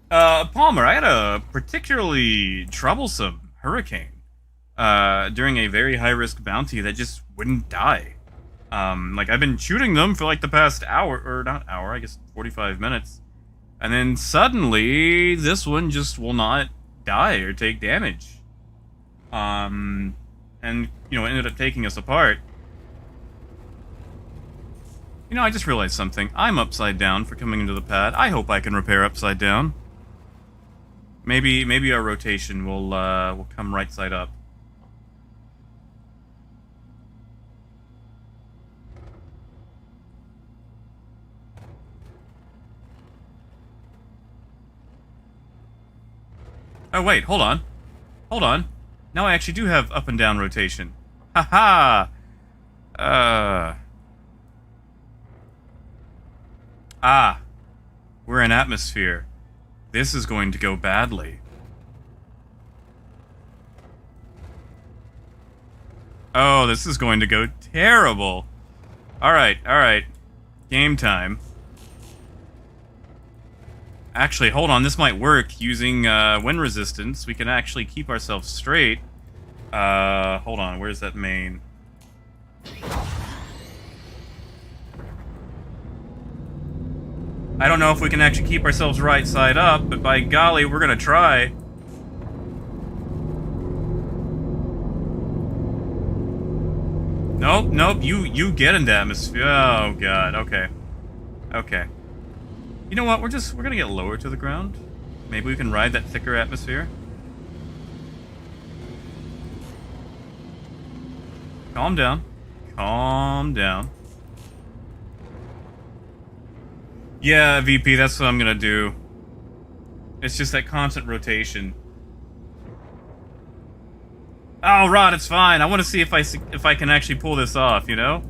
Palmer, I had a particularly troublesome hurricane during a very high risk bounty that just wouldn't die. Like I've been shooting them for like the past hour, or not hour, I guess 45 minutes, and then suddenly this one just will not die or take damage. And you know, it ended up taking us apart. You know, I just realized something. I'm upside down for coming into the pad. I hope I can repair upside down. Maybe our rotation will come right side up. Oh wait, hold on. Hold on. Now I actually do have up and down rotation. Haha. We're in atmosphere. This is going to go badly. Oh, this is going to go terrible. Alright. Game time. Actually, hold on, this might work. Using wind resistance, we can actually keep ourselves straight. Hold on, where's that main? I don't know if we can actually keep ourselves right side up, but by golly, we're gonna try. Nope, you get into atmosphere. Oh god, okay. You know what, we're gonna get lower to the ground. Maybe we can ride that thicker atmosphere. Calm down. Yeah, VP, that's what I'm gonna do. It's just that constant rotation. Oh, Rod, it's fine. I want to see if I can actually pull this off, you know?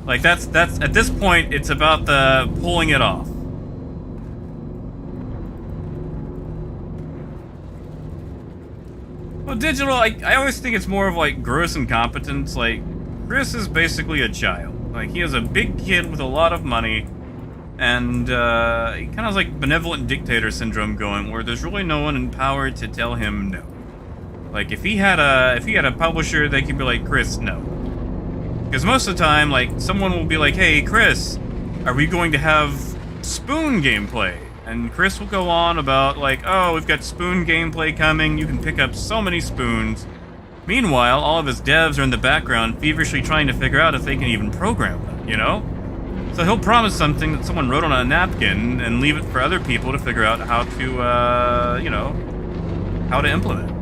Like, that's at this point, it's about the pulling it off. Well, digital, I always think it's more of, like, gross incompetence. Like, Chris is basically a child. Like, he has a big kid with a lot of money, and, he kind of has, like, benevolent dictator syndrome going, where there's really no one in power to tell him no. Like, if he had a publisher, they could be like, Chris, no. Because most of the time, like, someone will be like, hey, Chris, are we going to have spoon gameplay? And Chris will go on about, like, oh, we've got spoon gameplay coming, you can pick up so many spoons. Meanwhile, all of his devs are in the background feverishly trying to figure out if they can even program them, you know? So he'll promise something that someone wrote on a napkin and leave it for other people to figure out how to, you know, how to implement.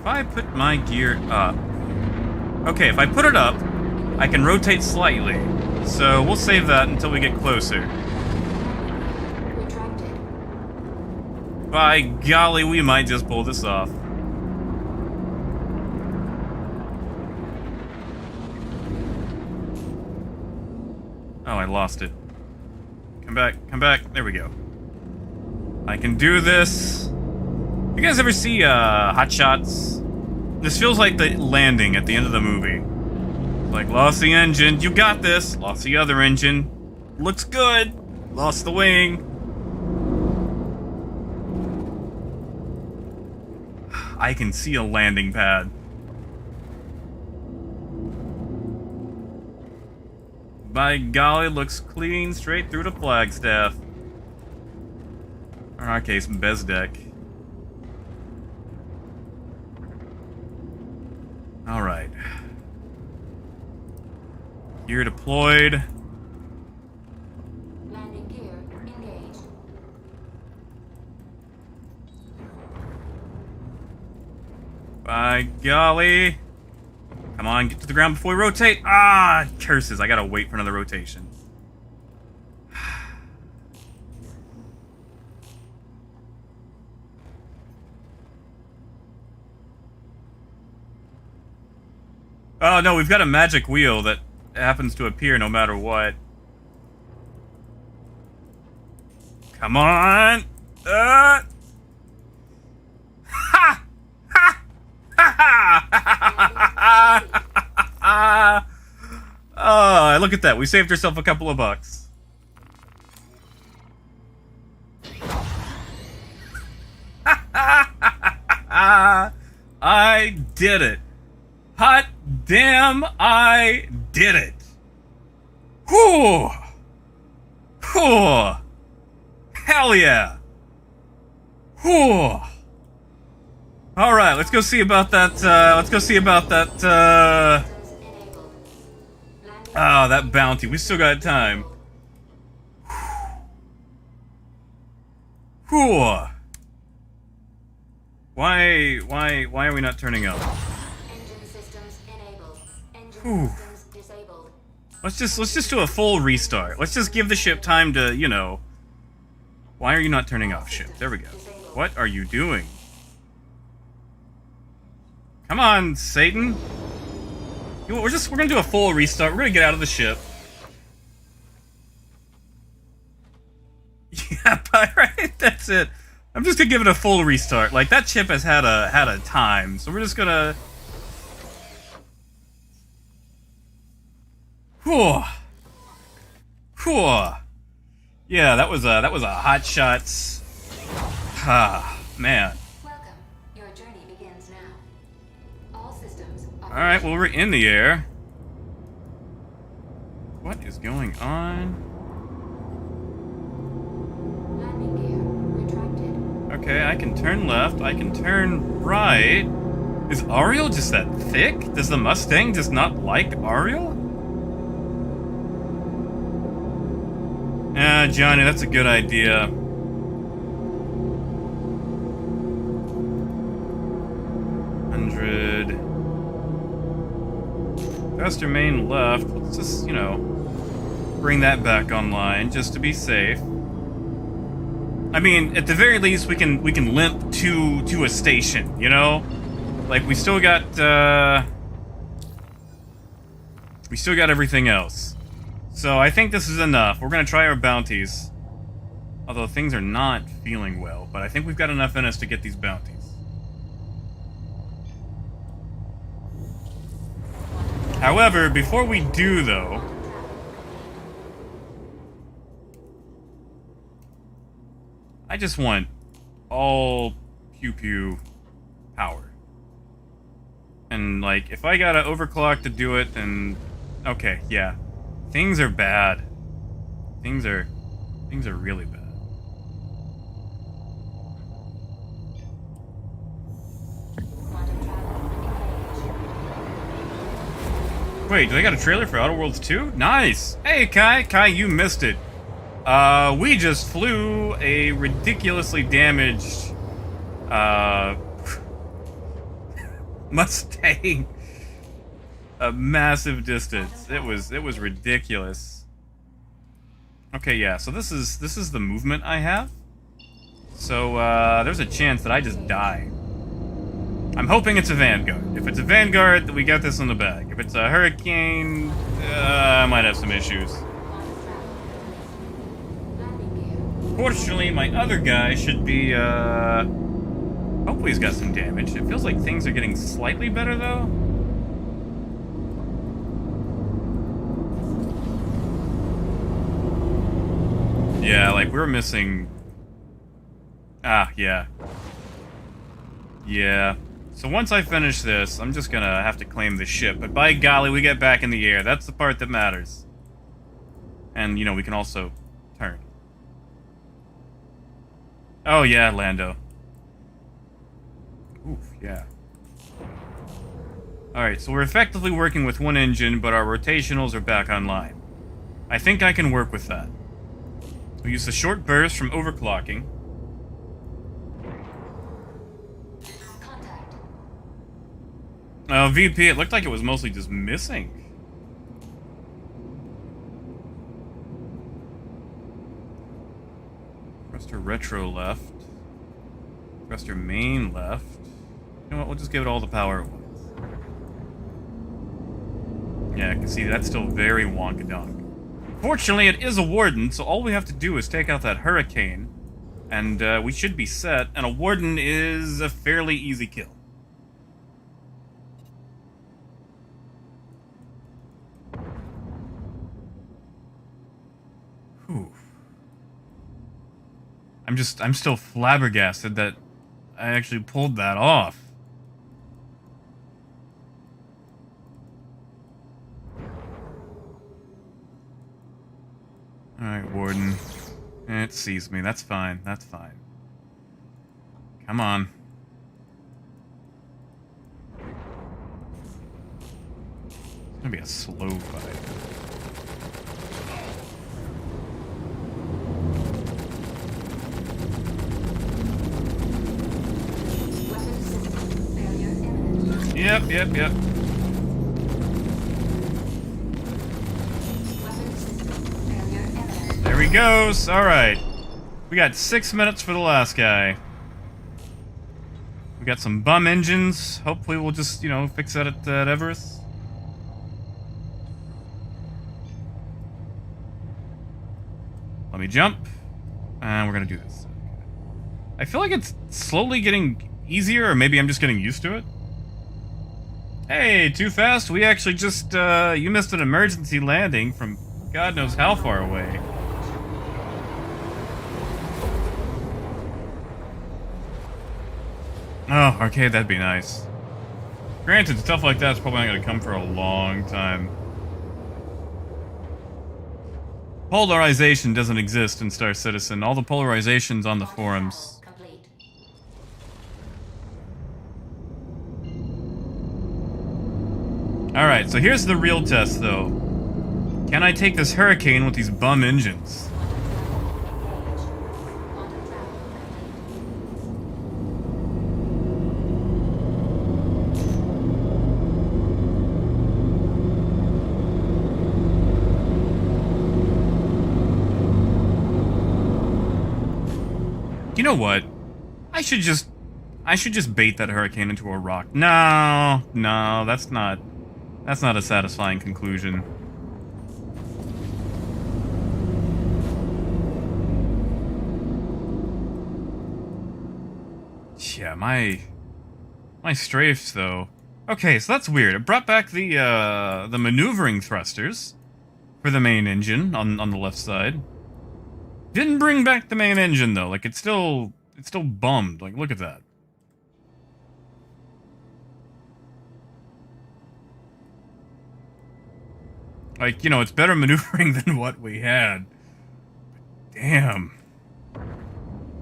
If I put my gear up... Okay, if I put it up, I can rotate slightly. So we'll save that until we get closer. Retracted. By golly, we might just pull this off. Oh, I lost it. Come back, come back. There we go. I can do this. You guys ever see Hot Shots? This feels like the landing at the end of the movie. Like, lost the engine. You got this. Lost the other engine. Looks good. Lost the wing. I can see a landing pad. By golly, looks clean straight through the flagstaff. Or in our case, Bezdek. Alright. Gear deployed. Landing gear engaged. By golly. Come on, get to the ground before we rotate. Ah, curses. I gotta wait for another rotation. Oh no, we've got a magic wheel that happens to appear no matter what. Come on! Ha! Ha! Ha! Ha! Oh, look at that. We saved ourselves a couple of bucks. I did it. Hot damn, I did it. Whew. Whew. Hell yeah. Whew. All right, let's go see about that. That bounty. We still got time. Whew. Why are we not turning up? Engine systems enabled. Engine Whew. systems disabled. Let's just do a full restart. Let's just give the ship time to, you know. Why are you not turning off, ship? There we go. What are you doing? Come on, Satan. You know, we're gonna do a full restart. We're gonna get out of the ship. Yeah, right. That's it. I'm just gonna give it a full restart. Like, that ship has had a time, so we're just gonna. Whew. Whew. Yeah, that was a hot shots. Ah, man. Welcome. Your journey begins now. All systems. All right, well, we're in the air. What is going on? Landing gear retracted. Okay, I can turn left. I can turn right. Is Ariel just that thick? Does the Mustang just not like Ariel? Ah, Johnny, that's a good idea. Faster main left. Let's just, you know, bring that back online just to be safe. I mean, at the very least, we can limp to a station, you know? Like, we still got everything else. So I think this is enough. We're gonna try our bounties. Although things are not feeling well, but I think we've got enough in us to get these bounties. However, before we do, though, I just want all pew-pew power. And, like, if I gotta overclock to do it, then... Okay, yeah. Things are bad. Things are really bad. Wait, do they got a trailer for Outer Worlds 2? Nice! Hey, Kai! Kai, you missed it. We just flew a ridiculously damaged, Mustang a massive distance. It was ridiculous. Okay, yeah. So this is the movement I have. So there's a chance that I just die. I'm hoping it's a Vanguard. If it's a Vanguard, we got this in the bag. If it's a Hurricane, I might have some issues. Fortunately, my other guy should be, hopefully he's got some damage. It feels like things are getting slightly better, though. Yeah, like, we're missing... Ah, yeah. Yeah. So once I finish this, I'm just gonna have to claim the ship. But by golly, we get back in the air. That's the part that matters. And, you know, we can also turn. Oh, yeah, Lando. Oof, yeah. Alright, so we're effectively working with one engine, but our rotationals are back online. I think I can work with that. We use the short burst from overclocking. VP, it looked like it was mostly just missing. Thruster retro left. Thruster main left. You know what, we'll just give it all the power it wants. Yeah, I can see that's still very wonkadonk. Fortunately, it is a Warden, so all we have to do is take out that Hurricane, and we should be set, and a Warden is a fairly easy kill. Whew. I'm still flabbergasted that I actually pulled that off. Alright, Warden. It sees me. That's fine. That's fine. Come on. It's gonna be a slow fight. Yep. There he goes. Alright. We got 6 minutes for the last guy. We got some bum engines. Hopefully we'll just, you know, fix that at Everest. Let me jump. And we're gonna do this. I feel like it's slowly getting easier, or maybe I'm just getting used to it. Hey, too fast? We actually just, you missed an emergency landing from God knows how far away. Oh, arcade, that'd be nice. Granted, stuff like that's probably not gonna come for a long time. Polarization doesn't exist in Star Citizen. All the polarization's on the forums. Alright, so here's the real test, though. Can I take this Hurricane with these bum engines? You know what? I should just bait that Hurricane into a rock. No, that's not a satisfying conclusion. Yeah, my strafes though. Okay, so that's weird. It brought back the maneuvering thrusters for the main engine on the left side. Didn't bring back the main engine though. Like it's still bummed. Like look at that. Like, you know, it's better maneuvering than what we had. Damn.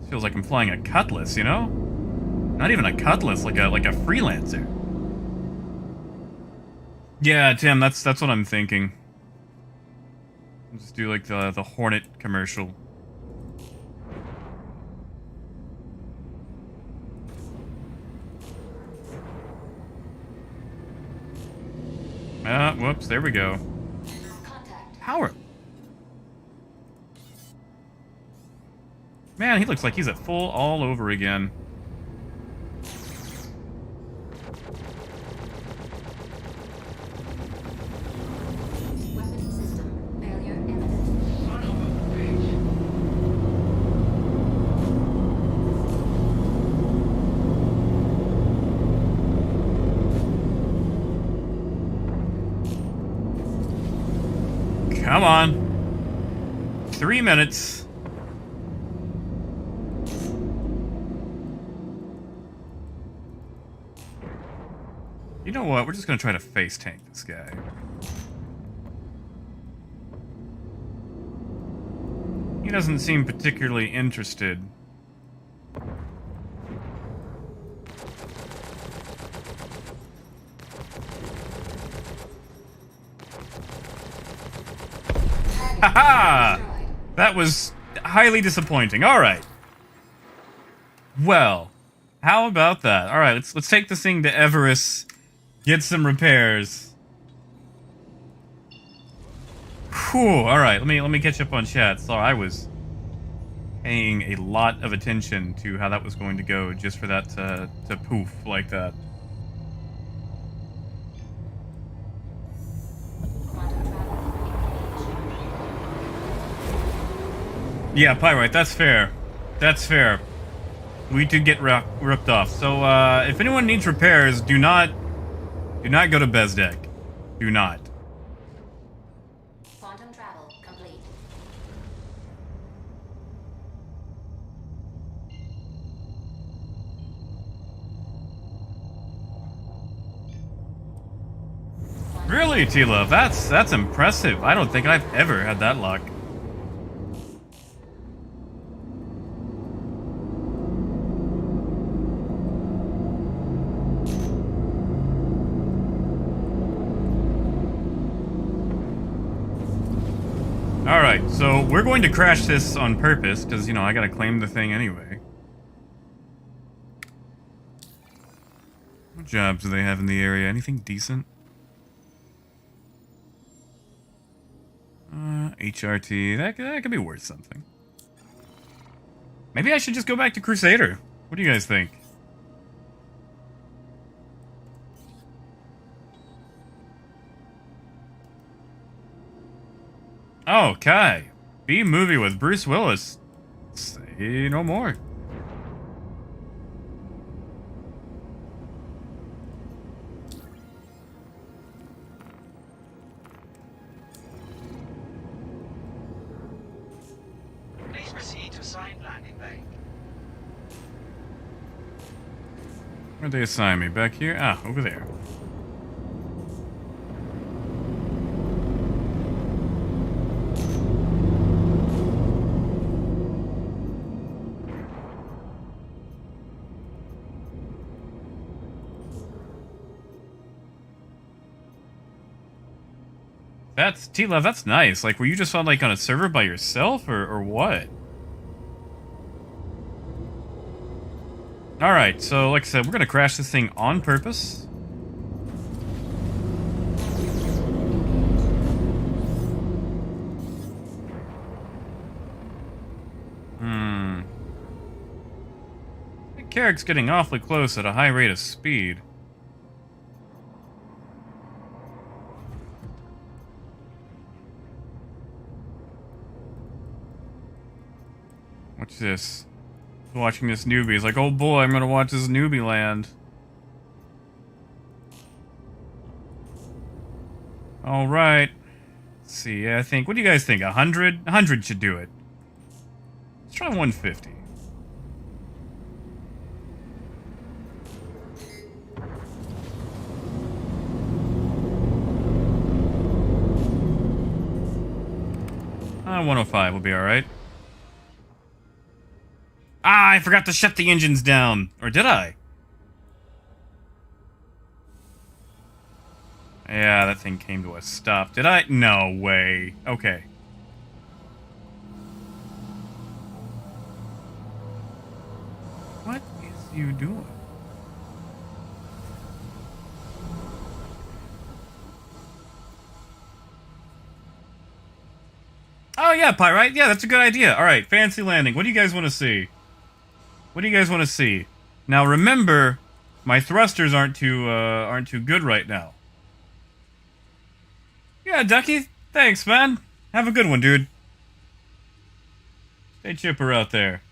Feels like I'm flying a Cutlass, you know? Not even a Cutlass, like a freelancer. Yeah, Tim, that's what I'm thinking. I'll just do like the Hornet commercial. Whoops, there we go. Contact. Power. Man, he looks like he's at full all over again. Weapon system failure imminent. Run over the bridge. Come on. 3 minutes. You know what? We're just gonna try to face tank this guy. He doesn't seem particularly interested. Haha! That was highly disappointing. All right. Well, how about that? All right, let's take this thing to Everest, get some repairs. Whew. All right, let me catch up on chat. Sorry, I was paying a lot of attention to how that was going to go just for that to poof like that. Quantum travel engaged. Yeah, Pyrite, that's fair. That's fair. We did get ripped off. So, if anyone needs repairs, do not go to Bezdek. Do not. Quantum travel complete. Really, T-Love? That's impressive. I don't think I've ever had that luck. Alright, so we're going to crash this on purpose, because, you know, I gotta claim the thing anyway. What jobs do they have in the area? Anything decent? HRT, that could be worth something. Maybe I should just go back to Crusader. What do you guys think? Oh, Kai. B-movie with Bruce Willis. Say no more. Please proceed to assigned landing bay. Where'd they assign me? Back here? Ah, over there. That's T-Love, that's nice. Like, were you just on, like, on a server by yourself, or what? Alright, so, like I said, we're gonna crash this thing on purpose. Carrick's getting awfully close at a high rate of speed. What's this? Watching this newbie. He's like, oh boy, I'm gonna watch this newbie land. Alright. Let's see, I think, what do you guys think? 100? 100 should do it. Let's try 150. Uh, 105 will be alright. Ah, I forgot to shut the engines down. Or did I? Yeah, that thing came to a stop. Did I? No way. Okay. What is you doing? Oh yeah, Pyrite. Yeah, that's a good idea. All right, fancy landing. What do you guys want to see? What do you guys want to see? Now remember, my thrusters aren't too good right now. Yeah, Ducky. Thanks, man. Have a good one, dude. Stay chipper out there.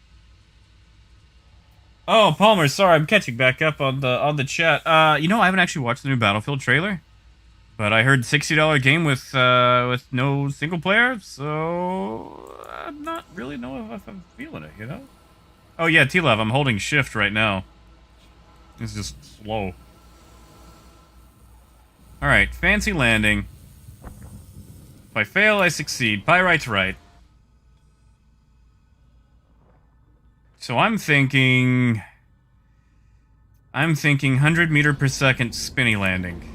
Oh, Palmer, sorry, I'm catching back up on the chat. You know, I haven't actually watched the new Battlefield trailer, but I heard $60 game with no single player, so I'm not really know if I'm feeling it, you know? Oh yeah, T-Love, I'm holding shift right now. It's just slow. Alright, fancy landing. If I fail, I succeed. Pyrite's right. So I'm thinking 100 meter per second spinny landing.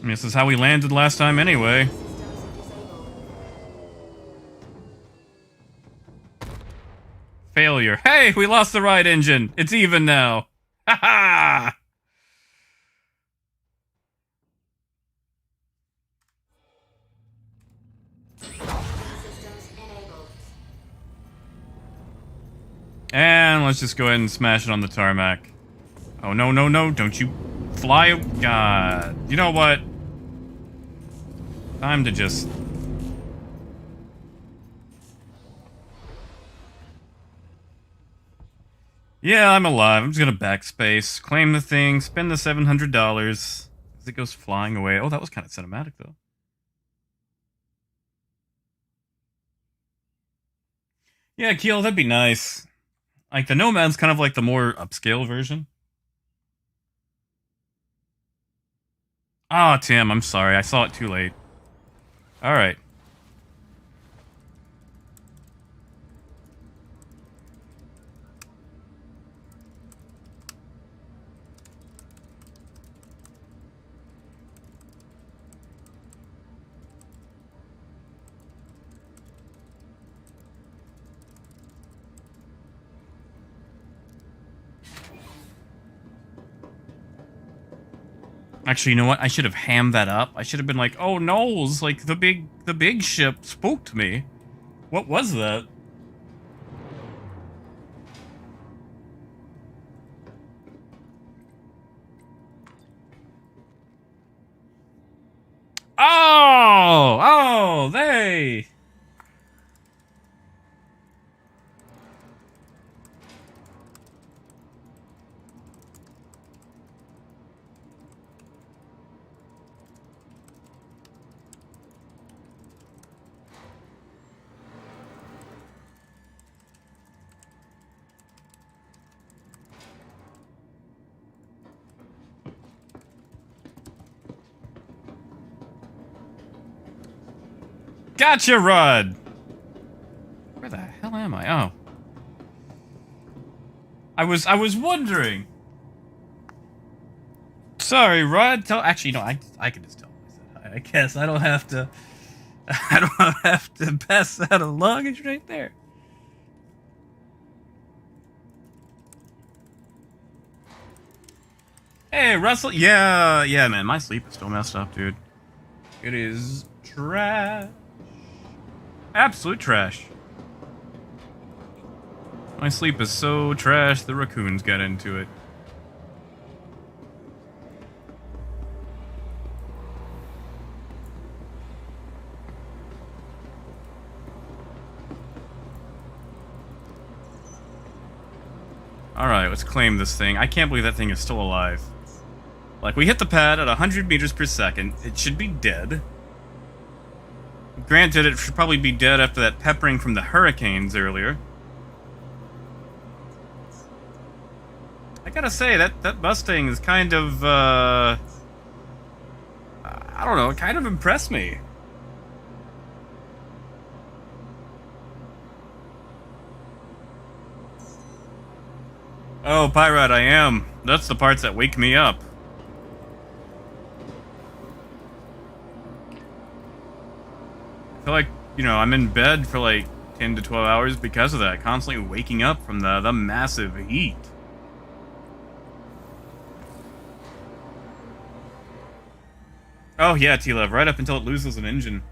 This is how we landed last time anyway. Failure. Hey, we lost the right engine. It's even now. Ha ha! And let's just go ahead and smash it on the tarmac. Oh, no, no, no. Don't you fly. God. You know what? Time to just... Yeah, I'm alive. I'm just gonna backspace, claim the thing, spend the $700 as it goes flying away. Oh, that was kind of cinematic, though. Yeah, Keel, that'd be nice. Like, the Nomad's kind of like the more upscale version. Ah, Tim, I'm sorry. I saw it too late. Alright. Actually, you know what? I should have hammed that up. I should have been like, "Oh no, it's like the big ship spooked me." What was that? Oh, oh, they. Gotcha, Rod! Where the hell am I? Oh. I was wondering. Sorry, Rod. Actually, no, I can just tell him I said hi. I guess I don't have to... I don't have to pass that along. It's right there. Hey, Russell. Yeah, man. My sleep is still messed up, dude. It is trash. Absolute trash. My sleep is so trash, the raccoons got into it. Alright, let's claim this thing. I can't believe that thing is still alive. Like, we hit the pad at 100 meters per second. It should be dead. Granted, it should probably be dead after that peppering from the hurricanes earlier. I gotta say, that Mustang is kind of, I don't know, it kind of impressed me. Oh, Pirate, I am. That's the parts that wake me up. feel like, I'm in bed for like 10 to 12 hours because of that. Constantly waking up from the massive heat. Oh yeah, T-Love, right up until it loses an engine.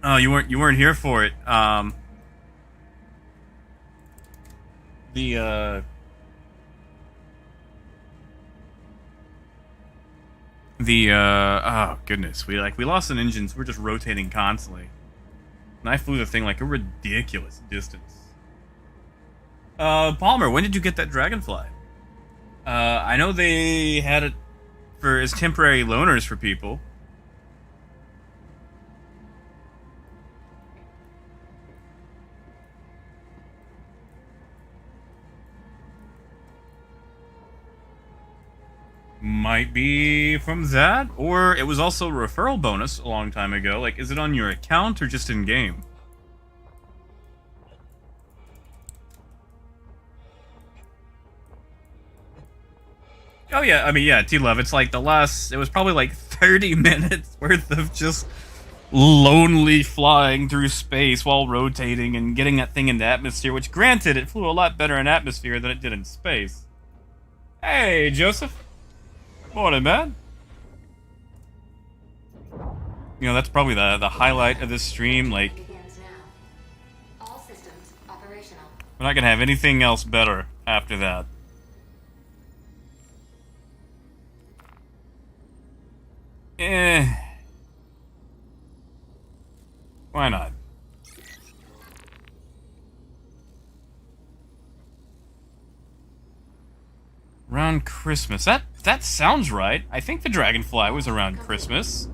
Oh, you weren't here for it. Oh goodness, we lost an engine, so we're just rotating constantly. And I flew the thing like a ridiculous distance. Palmer, when did you get that dragonfly? I know they had it as temporary loaners for people. Might be from that, or it was also a referral bonus a long time ago. Like, is it on your account or just in game? Oh yeah, I mean, yeah, T-Love, it's like it was probably like 30 minutes worth of just lonely flying through space while rotating and getting that thing into atmosphere, which granted, it flew a lot better in atmosphere than it did in space. Hey, Joseph. Morning, man. That's probably the highlight of this stream, like, Begins now. All systems operational. we're not gonna have anything else better after that. Why not? Around Christmas. That sounds right. I think the Dragonfly was around Christmas.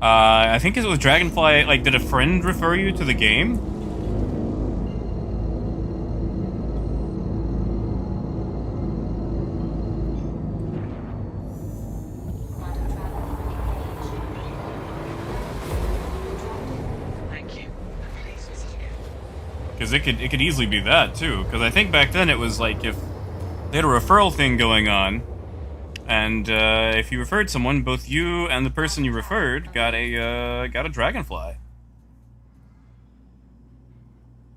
I think it was Dragonfly, like, did a friend refer you to the game? Thank you. And please visit again. Because it could easily be that, too. Because I think back then it was like if they had a referral thing going on, and if you referred someone, both you and the person you referred got a dragonfly.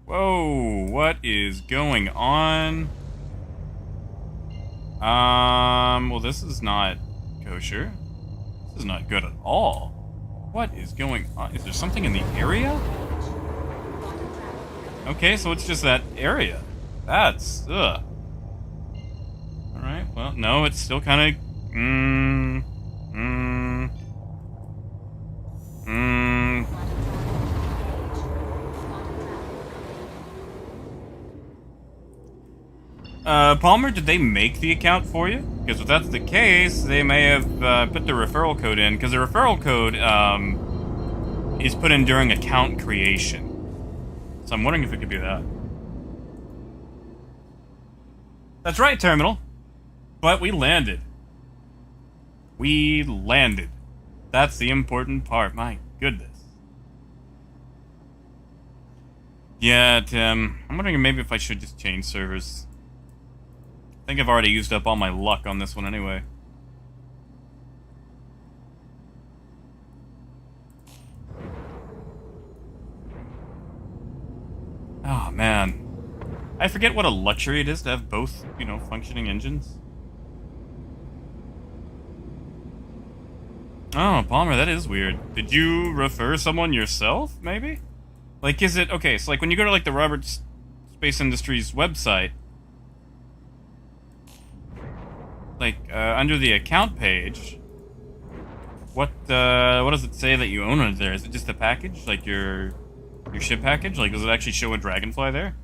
Whoa, what is going on? Well, this is not kosher. This is not good at all. What is going on? Is there something in the area? Okay, so it's just that area. That's, ugh. Alright, well, no, it's still kind of... Palmer, did they make the account for you? Because if that's the case, they may have put the referral code in, because the referral code is put in during account creation. So I'm wondering if it could be that. That's right, Terminal. But we landed. We landed. That's the important part. My goodness. Yeah, Tim. I'm wondering maybe if I should just change servers. I think I've already used up all my luck on this one anyway. Oh, man. I forget what a luxury it is to have both, functioning engines. Oh, Palmer, that is weird. Did you refer someone yourself, maybe? Like, is it... Okay, so, like, when you go to, like, the Roberts Space Industries website, like, under the account page, what does it say that you own it there? Is it just a package? Like, your ship package? Like, does it actually show a Dragonfly there?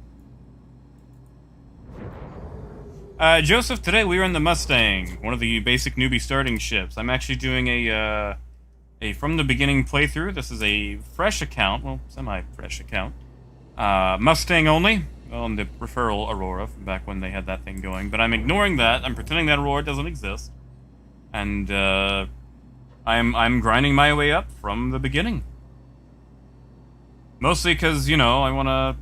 Joseph, today we are in the Mustang, one of the basic newbie starting ships. I'm actually doing a from the beginning playthrough. This is a fresh account, well, semi-fresh account. Mustang only, on the referral Aurora from back when they had that thing going. But I'm ignoring that. I'm pretending that Aurora doesn't exist, and I'm grinding my way up from the beginning. Mostly because I want to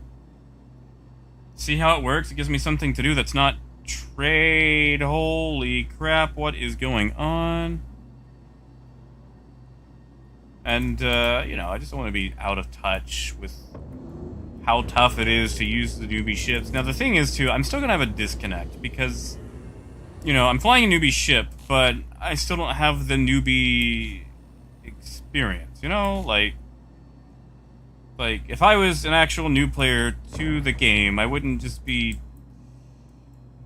see how it works. It gives me something to do that's not trade. Holy crap, what is going on? and I just don't want to be out of touch with how tough it is to use the newbie ships. Now, the thing is, too, I'm still gonna have a disconnect because, I'm flying a newbie ship, but I still don't have the newbie experience. Like if I was an actual new player to the game, I wouldn't just be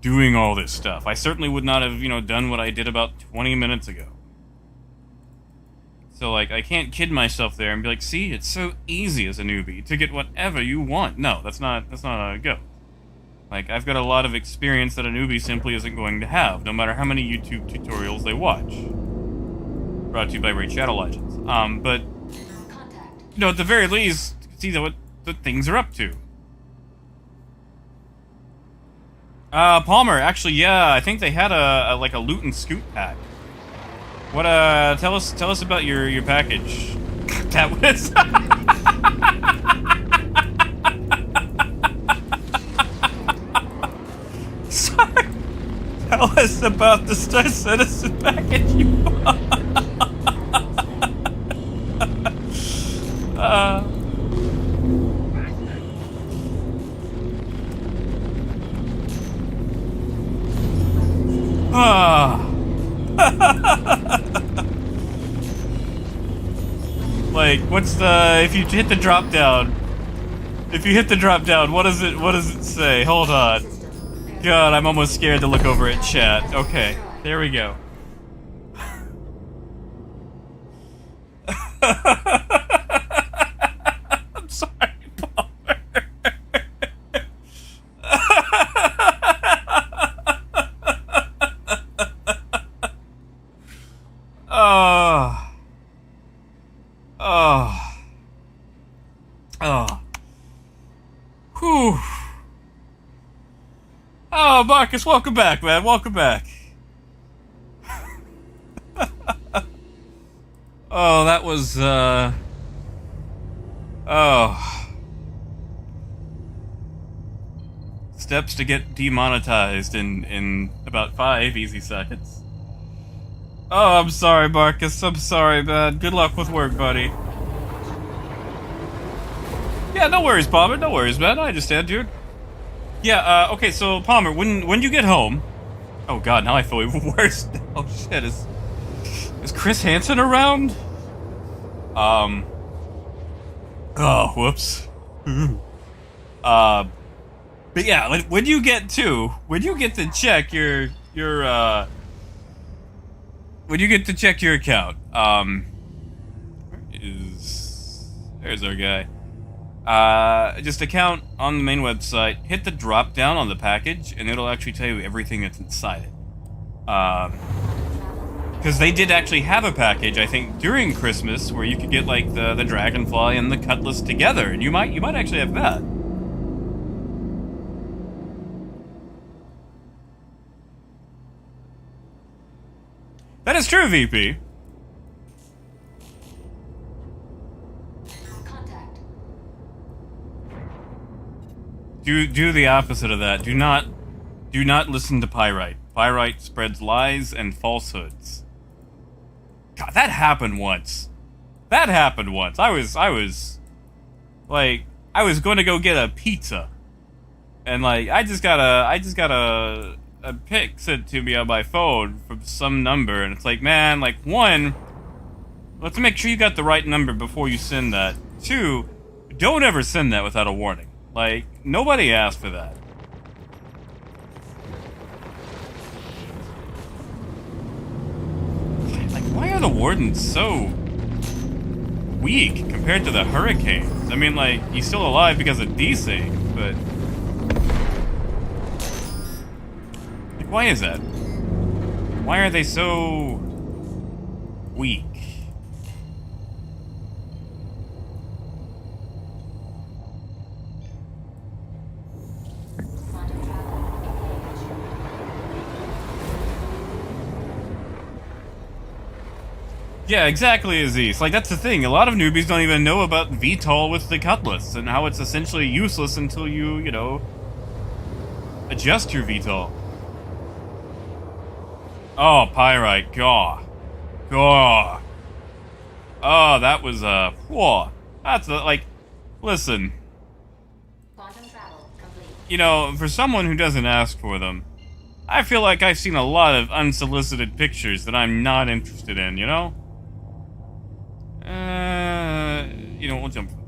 doing all this stuff. I certainly would not have, done what I did about 20 minutes ago. So, like, I can't kid myself there and be like, see, it's so easy as a newbie to get whatever you want. No, that's not how it goes. Like, I've got a lot of experience that a newbie simply isn't going to have, no matter how many YouTube tutorials they watch. Brought to you by Raid Shadow Legends. But, Contact. at the very least, see what the things are up to. Palmer, actually, yeah, I think they had a loot and scoot pack. What, tell us about your package. That was... Sorry. Tell us about the Star Citizen package you bought. Like, what's the... If you hit the drop down... what does it say? Hold on. God, I'm almost scared to look over at chat. Okay, there we go. I'm sorry, Palmer. Whew. Oh, Marcus, welcome back, man. Welcome back. Oh, that was, steps to get demonetized in about 5 easy seconds. Oh, I'm sorry, Marcus. I'm sorry, man. Good luck with work, buddy. Yeah, no worries, Palmer. No worries, man. I understand, dude. Yeah, okay, so, Palmer, when you get home... Oh, God, now I feel even worse. Oh, shit, is Chris Hansen around? Oh, whoops. But yeah, when you get to check your account, there's our guy. Just account on the main website, hit the drop down on the package, and it'll actually tell you everything that's inside it. Because they did actually have a package, I think, during Christmas, where you could get, like, the Dragonfly and the Cutlass together, and you might actually have that. That is true, VP. Contact. Do the opposite of that. Do not listen to Pyrite. Pyrite spreads lies and falsehoods. God, that happened once. I was going to go get a pizza, and like I just got a pic sent to me on my phone from some number, and it's like, man, like, one, let's make sure you got the right number before you send that. 2, don't ever send that without a warning. Like, nobody asked for that. Like, why are the wardens so weak compared to the hurricanes? I mean, like, he's still alive because of desync, but... Like, why is that? Why are they so... weak? Quantum travel engaged. Yeah, exactly, Aziz. Like, that's the thing. A lot of newbies don't even know about VTOL with the Cutlass and how it's essentially useless until you, adjust your VTOL. Oh, Pyrite. Gaw. Gaw. Oh, that was, whoa. That's, like, listen, Quantum travel complete. you know, for someone who doesn't ask for them, I feel like I've seen a lot of unsolicited pictures that I'm not interested in, you know? You know, we'll jump from there.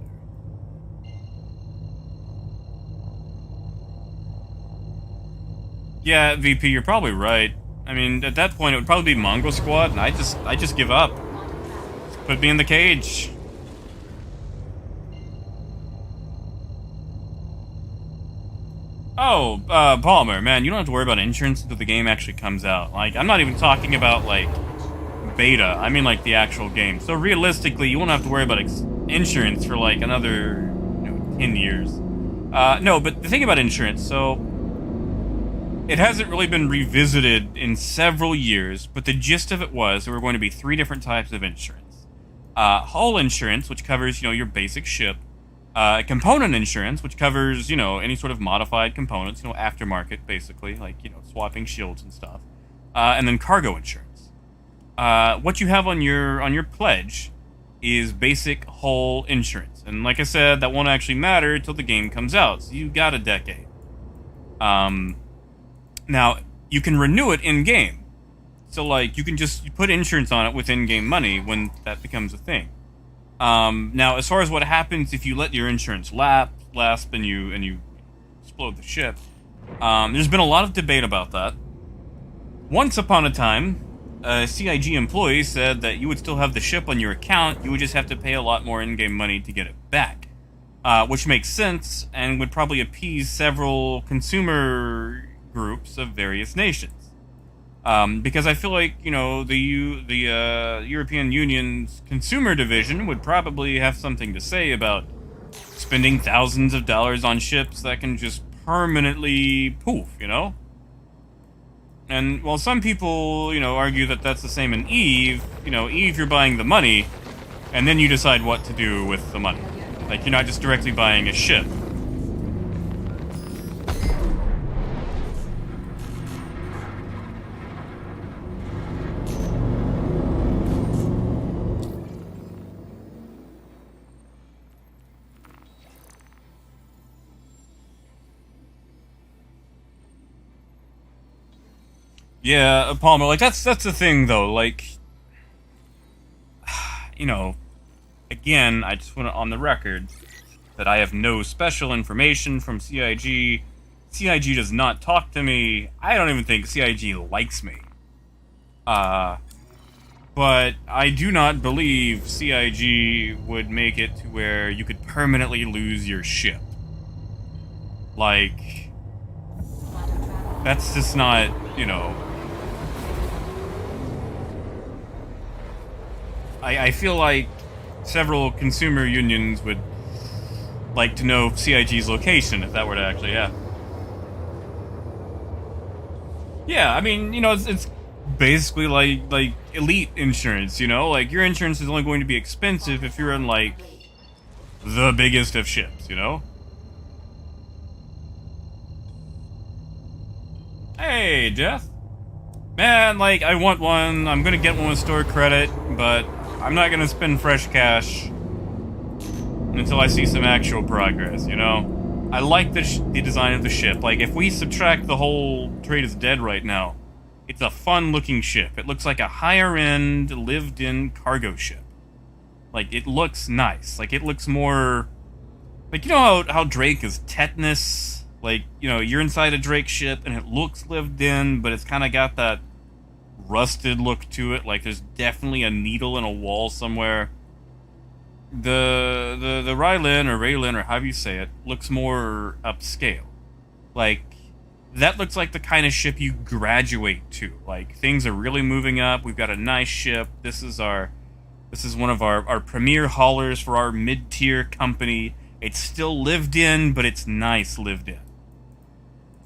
Yeah, VP, you're probably right. I mean, at that point, it would probably be Mongo Squad, and I just give up. Quantum travel. Put me in the cage. Oh, Palmer, man, you don't have to worry about insurance until the game actually comes out. Like, I'm not even talking about, like, beta. I mean, like, the actual game. So, realistically, you won't have to worry about insurance for, like, another, 10 years. No, but the thing about insurance, so... it hasn't really been revisited in several years, but the gist of it was there were going to be 3 different types of insurance. Hull insurance, which covers, your basic ship. Component insurance, which covers, any sort of modified components, aftermarket, basically, like, swapping shields and stuff. And then cargo insurance. What you have on your pledge is basic hull insurance. And like I said, that won't actually matter until the game comes out, so you got a decade. Now, you can renew it in-game. So, like, you can just put insurance on it with in-game money when that becomes a thing. Now, as far as what happens if you let your insurance lapse and you explode the ship, there's been a lot of debate about that. Once upon a time, a CIG employee said that you would still have the ship on your account, you would just have to pay a lot more in-game money to get it back. Which makes sense, and would probably appease several consumer groups of various nations. Because I feel like, the European Union's consumer division would probably have something to say about spending thousands of dollars on ships that can just permanently poof, And while some people, argue that that's the same in Eve, Eve, you're buying the money, and then you decide what to do with the money. Like, you're not just directly buying a ship. Yeah, Palmer, like, that's the thing, though, like, again, I just want it on the record that I have no special information from CIG. CIG does not talk to me. I don't even think CIG likes me. But I do not believe CIG would make it to where you could permanently lose your ship. Like, that's just not, I feel like several consumer unions would like to know CIG's location if that were to actually happen. Yeah, I mean, it's basically like elite insurance, like your insurance is only going to be expensive if you're in like the biggest of ships, Hey, Jeff. Man, like, I want one. I'm gonna get one with store credit, but I'm not gonna spend fresh cash until I see some actual progress, I like the design of the ship. Like, if we subtract the whole trade is dead right now, it's a fun-looking ship. It looks like a higher-end, lived-in cargo ship. Like, it looks nice. Like, it looks more... Like, how Drake is tetanus? Like, you're inside a Drake ship, and it looks lived in, but it's kind of got that rusted look to it. Like, there's definitely a needle in a wall somewhere. The Rylin, or Raylin, or however you say it, looks more upscale. Like, that looks like the kind of ship you graduate to. Like, things are really moving up. We've got a nice ship. This is one of our premier haulers for our mid-tier company. It's still lived in, but it's nice lived in.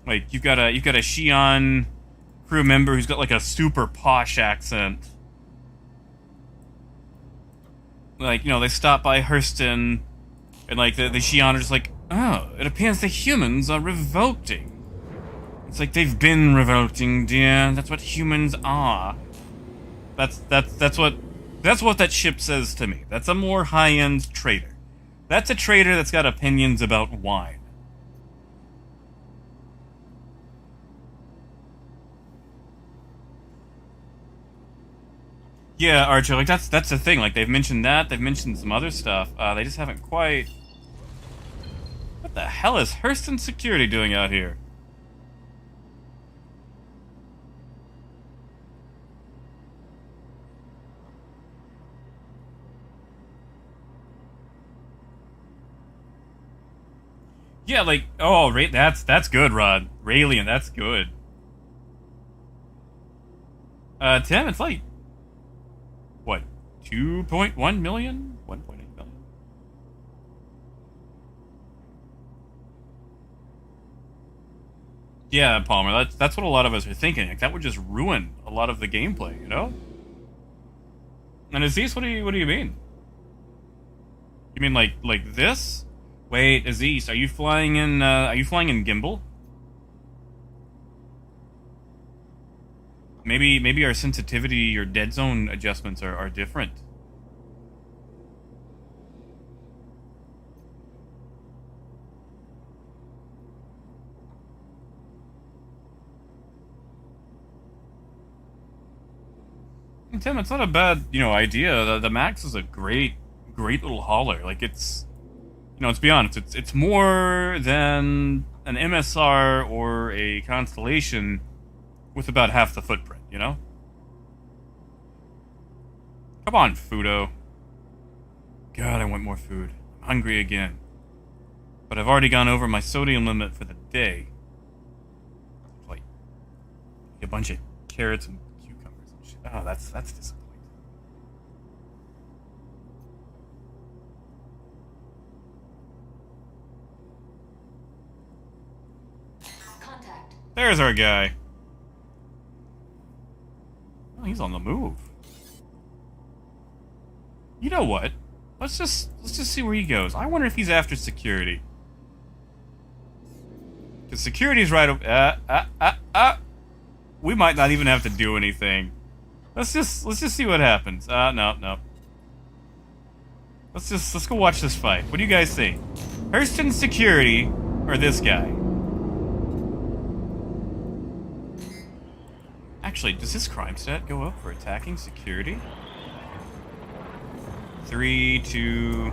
Like, you've got a Xi'an crew member who's got like a super posh accent. Like, they stop by Hurston, and like the Xi'an are just like, oh, it appears the humans are revolting. It's like they've been revolting, dear. That's what humans are. That's what That's what that ship says to me. That's a more high-end trader. That's a trader that's got opinions about wine. Yeah, Archer, like that's the thing. Like they've mentioned that, they've mentioned some other stuff. They just haven't quite. What the hell is Hurston Security doing out here? Yeah, like that's good, Rod. Raelian, that's good. Tim, it's like what, 2.1 million? 1.8 million? Yeah, Palmer, that's what a lot of us are thinking. Like, that would just ruin a lot of the gameplay, you know? And Aziz, what do you mean? You mean like this? Wait, Aziz, are you flying in gimbal? Maybe our sensitivity or dead zone adjustments are different. And Tim, it's not a bad, idea. The Max is a great little hauler. Like, it's, let's be honest, it's more than an MSR or a Constellation with about half the footprint, you know? Come on, Fudo. God, I want more food. I'm hungry again. But I've already gone over my sodium limit for the day. Like, a bunch of carrots and cucumbers and shit. Oh, that's disappointing. Contact. There's our guy. Oh, he's on the move. You know what? Let's just see where he goes. I wonder if he's after security. Because security's right over. We might not even have to do anything. Let's just see what happens. No. Let's go watch this fight. What do you guys think? Hurston Security or this guy? Actually, does his crime stat go up for attacking security? 3, 2.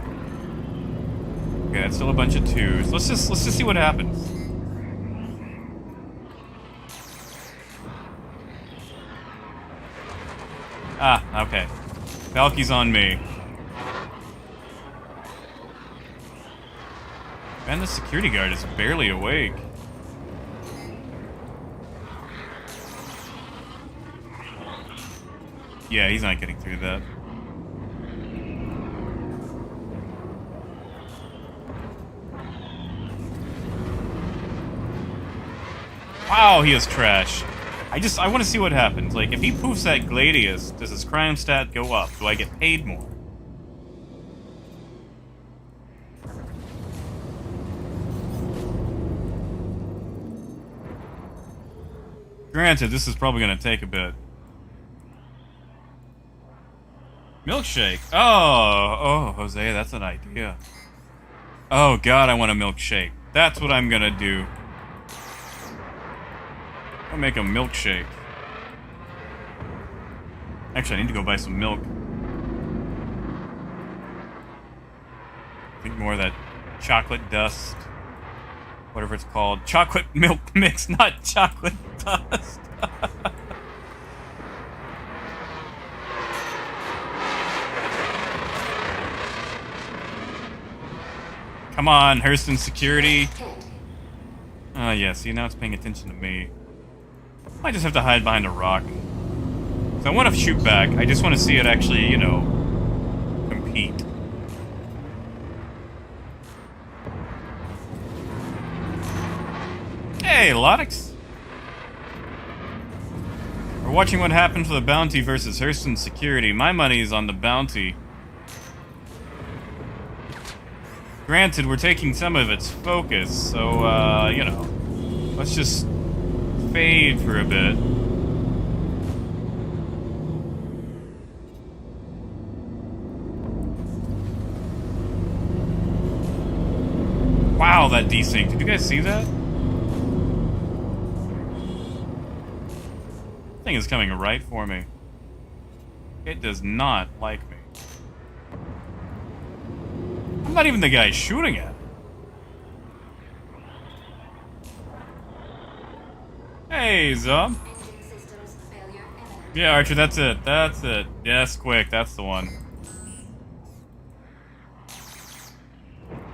Okay, that's still a bunch of 2s. Let's just see what happens. Ah, okay. Valky's on me. Man, the security guard is barely awake. Yeah, he's not getting through that. Wow, he is trash. I want to see what happens. Like, if he poofs that Gladius, does his crime stat go up? Do I get paid more? Granted, this is probably going to take a bit. Milkshake. Oh, Jose, that's an idea. Oh, God, I want a milkshake. That's what I'm gonna do. I'll make a milkshake. Actually, I need to go buy some milk. I think more of that chocolate dust. Whatever it's called. Chocolate milk mix, not chocolate dust. Come on, Hurston Security. Yeah, see, now it's paying attention to me. I just have to hide behind a rock. So I want to shoot back. I just want to see it actually, compete. Hey, Lodix. We're watching what happened to the bounty versus Hurston Security. My money's on the bounty. Granted, we're taking some of its focus, so, let's just fade for a bit. Ow, that desynced. Did you guys see that? Thing is coming right for me. It does not like me. I'm not even the guy shooting at it. Hey, Zom. Engine systems failure imminent. Yeah, Archer, that's it. That's it. Yes, quick, that's the one.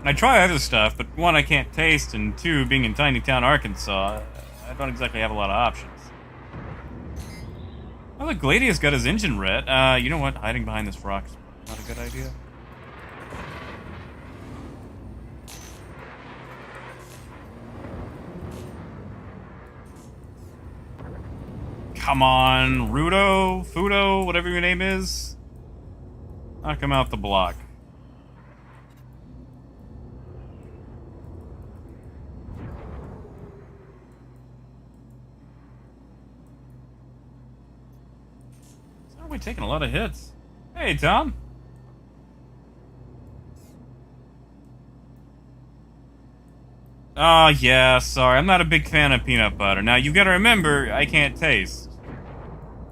I try other stuff, but one, I can't taste, and two, being in tiny town Arkansas, I don't exactly have a lot of options. Oh, the Gladius got his engine red. You know what? Hiding behind this rock is not a good idea. Come on, Rudo, Fudo, whatever your name is. Knock him out the block. We're taking a lot of hits. Hey, Tom. Oh, yeah, sorry. I'm not a big fan of peanut butter. Now, you gotta remember, I can't taste.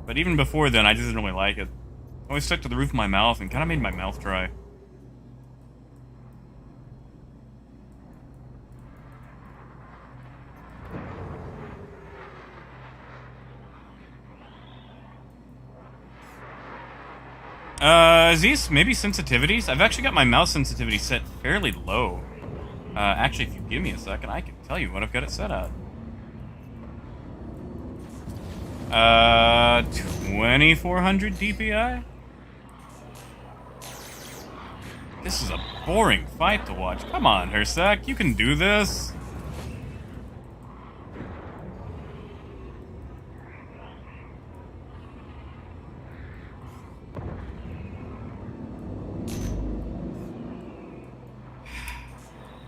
But even before then, I just didn't really like it. I always stuck to the roof of my mouth and kind of made my mouth dry. Is these maybe sensitivities? I've actually got my mouse sensitivity set fairly low. Actually, if you give me a second, I can tell you what I've got it set at. 2400 DPI? This is a boring fight to watch. Come on, Hersak, you can do this.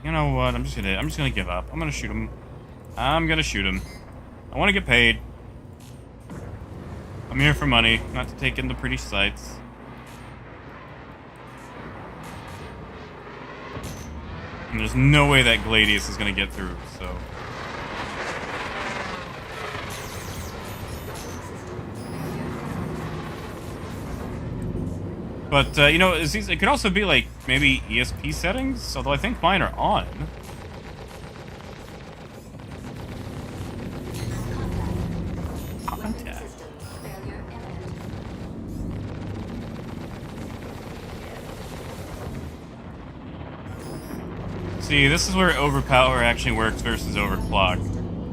You know what? I'm just gonna give up. I'm gonna shoot him. I'm gonna shoot him. I want to get paid. I'm here for money, not to take in the pretty sights. And there's no way that Gladius is gonna get through, so. But, you know, it could also be, like, maybe ESP settings, although I think mine are on. Contact. System failure imminent. See, this is where overpower actually works versus overclock.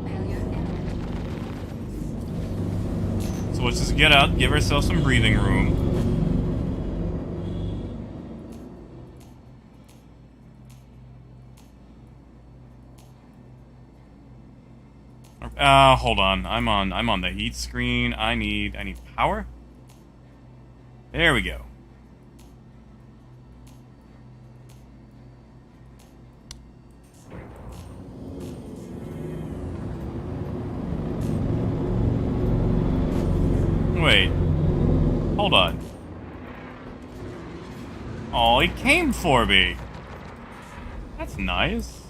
Failure imminent. So let's just get out, give ourselves some breathing room. Hold on. I'm on the heat screen. I need power. There we go. Wait. Hold on. Oh, he came for me. That's nice.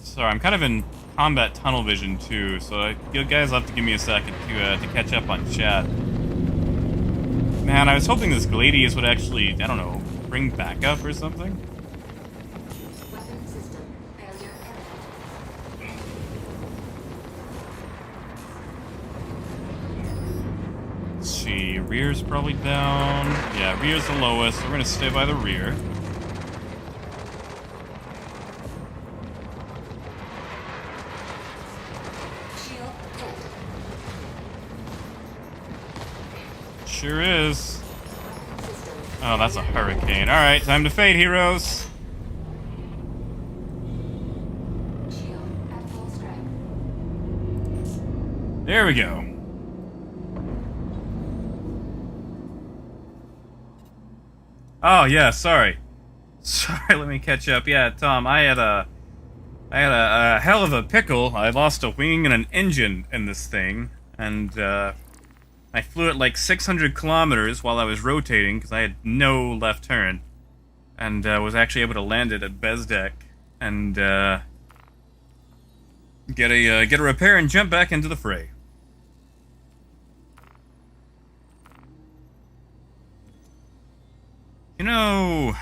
Sorry, I'm kind of in combat tunnel vision too, so you guys will have to give me a second to catch up on chat. Man, I was hoping this Gladius would actually, I don't know, bring backup or something. Weapon system failure imminent. Let's see, rear's probably down. Yeah, rear's the lowest, so we're gonna stay by the rear. Shield hit. Sure is. Weapon system. Oh, that's a hurricane. Alright, time to fade, heroes. Shield at full strength. There we go. Oh, yeah, sorry. Sorry, let me catch up. Yeah, Tom, I had a hell of a pickle. I lost a wing and an engine in this thing. and I flew at like 600 kilometers while I was rotating because I had no left turn, and was actually able to land it at Bezdek and get a repair and jump back into the fray. You know,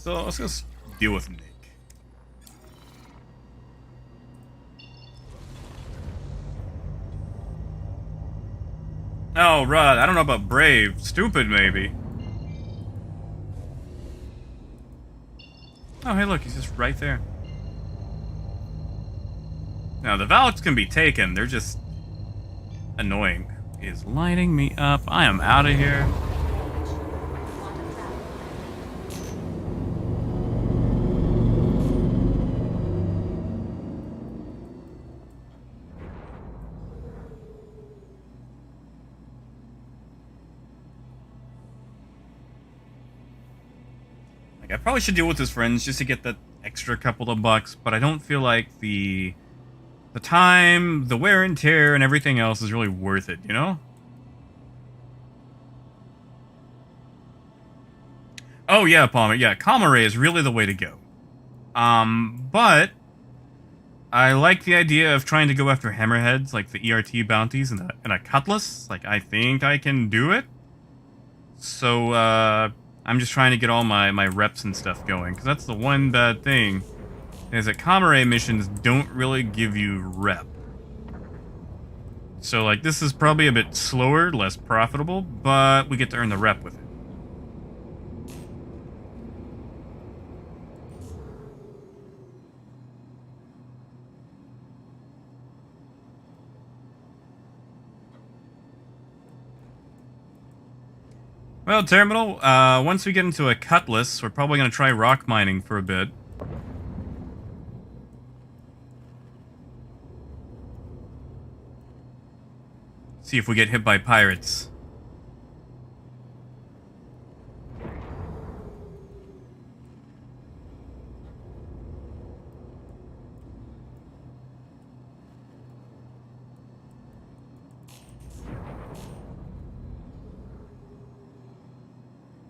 let's just deal with Nick. Oh, Rod, I don't know about brave. Stupid, maybe. Oh, hey, look, he's just right there. Now, the Valks can be taken. They're just annoying. Is lighting me up. I am out of here. Like, I probably should deal with his friends just to get that extra couple of bucks, but I don't feel like the time, the wear and tear, and everything else is really worth it, you know? Oh, yeah, Palmer. Yeah, Comare is really the way to go. But I like the idea of trying to go after hammerheads, like the ERT bounties and a Cutlass. Like, I think I can do it. So, I'm just trying to get all my reps and stuff going, because that's the one bad thing. Is that Comare missions don't really give you rep. So, like, this is probably a bit slower, less profitable, but we get to earn the rep with it. Well, Terminal, once we get into a Cutlass, we're probably going to try rock mining for a bit. See if we get hit by pirates.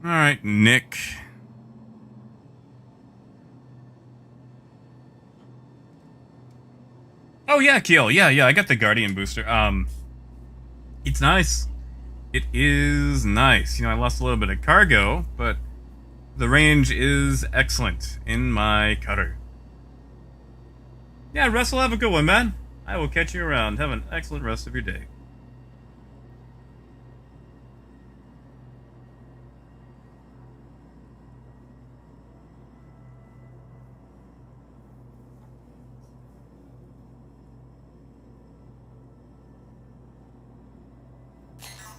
Alright, Nick. Oh yeah, Keel. Yeah, I got the Guardian booster. It's nice. It is nice. You know, I lost a little bit of cargo, but the range is excellent in my cutter. Yeah, Russell, have a good one, man. I will catch you around. Have an excellent rest of your day.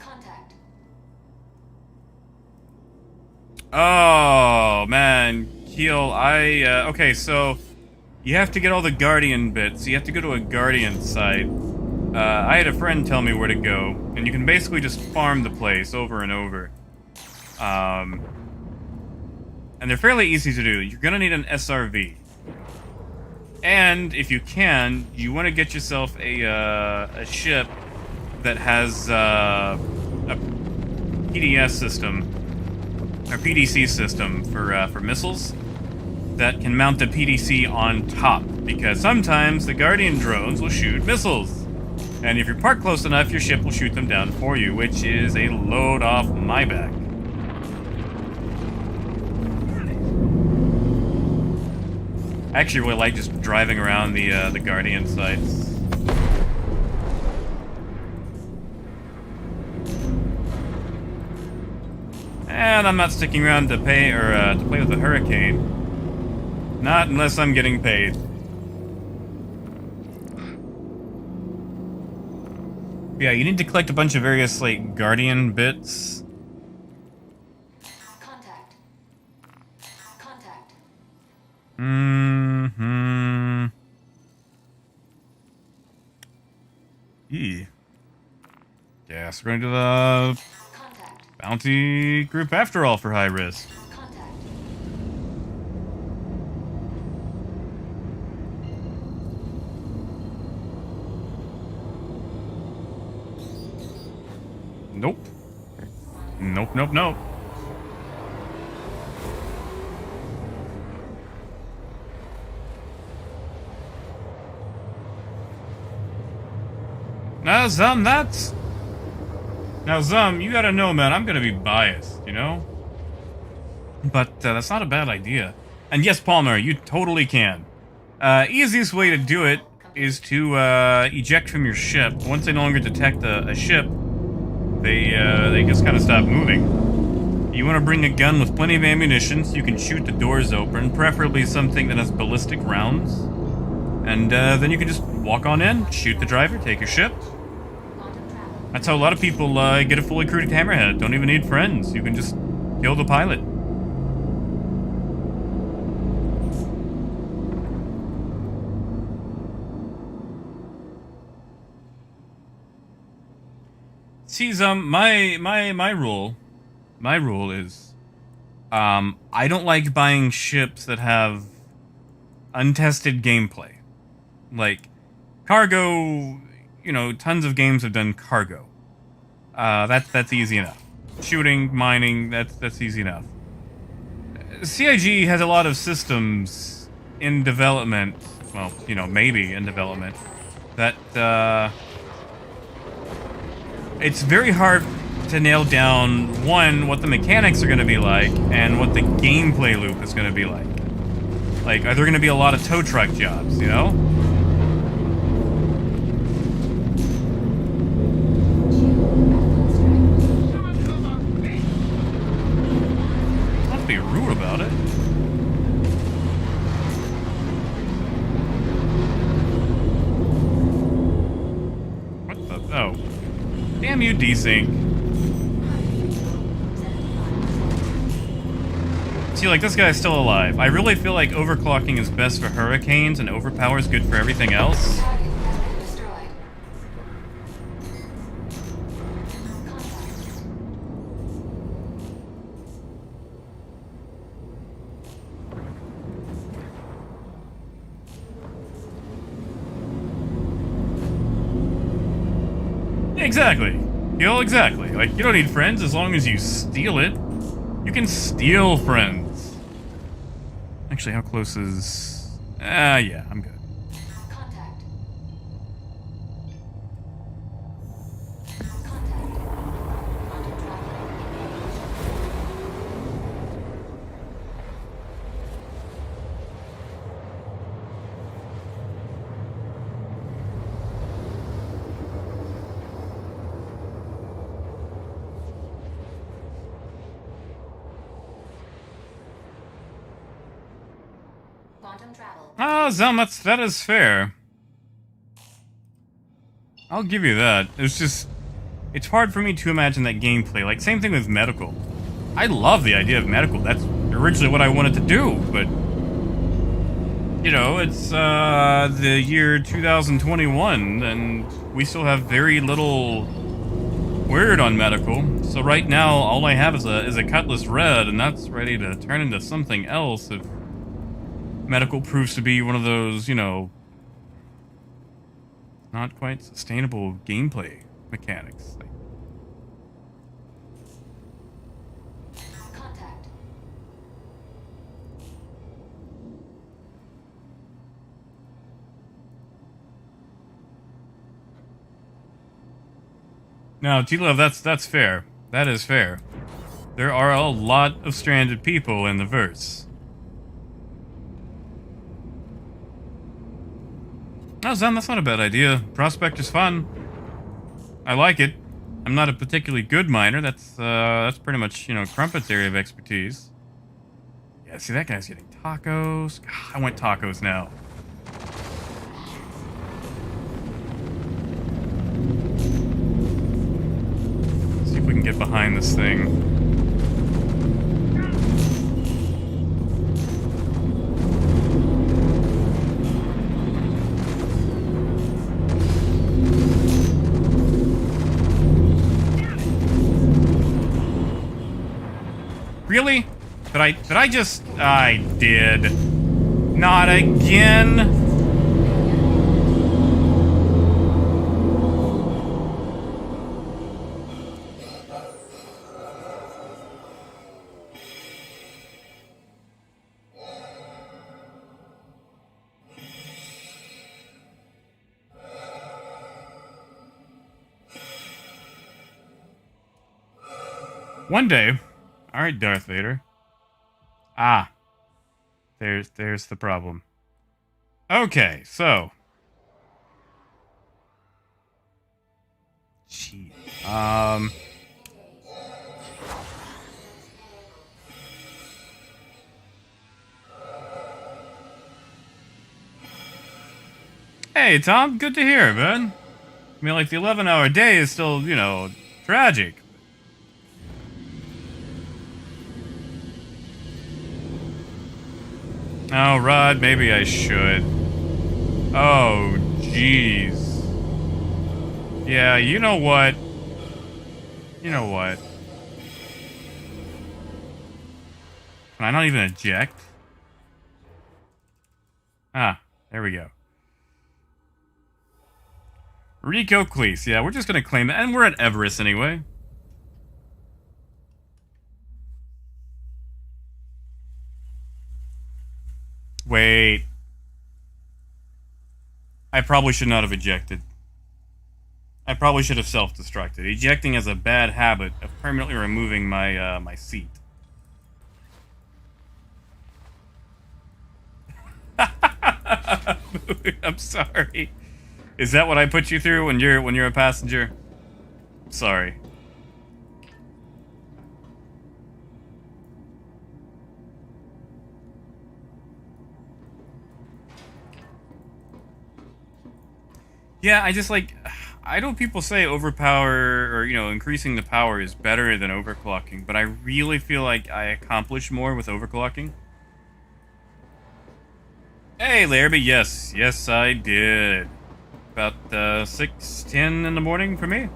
Contact. Oh, man. Keel, okay, so you have to get all the Guardian bits. You have to go to a Guardian site. I had a friend tell me where to go, and you can basically just farm the place over and over. And they're fairly easy to do. You're gonna need an SRV. And, if you can, you want to get yourself a ship that has a PDS system, or PDC system for missiles that can mount the PDC on top, because sometimes the Guardian drones will shoot missiles. And if you're parked close enough, your ship will shoot them down for you, which is a load off my back. I actually really like just driving around the Guardian sites. And I'm not sticking around to pay to play with the Hurricane. Not unless I'm getting paid. Yeah, you need to collect a bunch of various like Guardian bits. Contact. Contact. Yeah, so we're gonna do the Contact. bounty group after all for high risk. Contact. Nope. Nope, nope, nope. Now, Zum, that's... Now, Zum, you gotta know, man, I'm gonna be biased, you know? But that's not a bad idea. And yes, Palmer, you totally can. Easiest way to do it is to eject from your ship. Once they no longer detect a ship, they just kind of stop moving. You want to bring a gun with plenty of ammunition so you can shoot the doors open, preferably something that has ballistic rounds. And then you can just walk on in, shoot the driver, take your ship. That's how a lot of people get a fully crewed hammerhead. Don't even need friends. You can just kill the pilot. See, my rule is, I don't like buying ships that have untested gameplay. Like, cargo, you know, tons of games have done cargo. That's easy enough. Shooting, mining, that's easy enough. CIG has a lot of systems in development, well, you know, maybe in development, that, it's very hard to nail down, one, what the mechanics are going to be like, and what the gameplay loop is going to be like. Like, are there going to be a lot of tow truck jobs, you know? Not be rude about it. What the? Oh. Damn you, desync. See, like, this guy's still alive. I really feel like overclocking is best for hurricanes and overpower is good for everything else. Target has been destroyed. Exactly. You know, exactly. Like, you don't need friends as long as you steal it. You can steal friends. Actually, how close is... yeah, I'm good. Contact. Contact. Quantum travel engaged. Quantum travel. Ah, Zam, that is fair. I'll give you that. It's just... It's hard for me to imagine that gameplay. Like, same thing with medical. I love the idea of medical. That's originally what I wanted to do, but... You know, it's, the year 2021, and we still have very little word on medical. So right now, all I have is a Cutlass Red, and that's ready to turn into something else if medical proves to be one of those, you know, not quite sustainable gameplay mechanics. Like, Contact. now, T-Love, that's fair. That is fair. There are a lot of stranded people in the verse. Oh, Zen, that's not a bad idea. Prospect is fun. I like it. I'm not a particularly good miner. That's pretty much, you know, Crumpet's area of expertise. Yeah, see, that guy's getting tacos. God, I want tacos now. See if we can get behind this thing. Really? Did I just... I did. Not again. One day. Alright, Darth Vader. Ah. There's the problem. Okay, so. Gee. Hey, Tom, good to hear, man. I mean, like, the 11-hour day is still, you know, tragic. Oh, Rod, maybe I should. Oh, jeez. Yeah, you know what? You know what? Can I not even eject? Ah, there we go. Rico Cleese. Yeah, we're just gonna claim that. And we're at Everest anyway. Wait. I probably should not have ejected. I probably should have self-destructed. Ejecting has a bad habit of permanently removing my my seat. I'm sorry. Is that what I put you through when you're a passenger? Sorry. Yeah, I know people say overpower or, you know, increasing the power is better than overclocking, but I really feel like I accomplish more with overclocking. Hey, Larrabee, yes, I did. About 6:10 in the morning for me.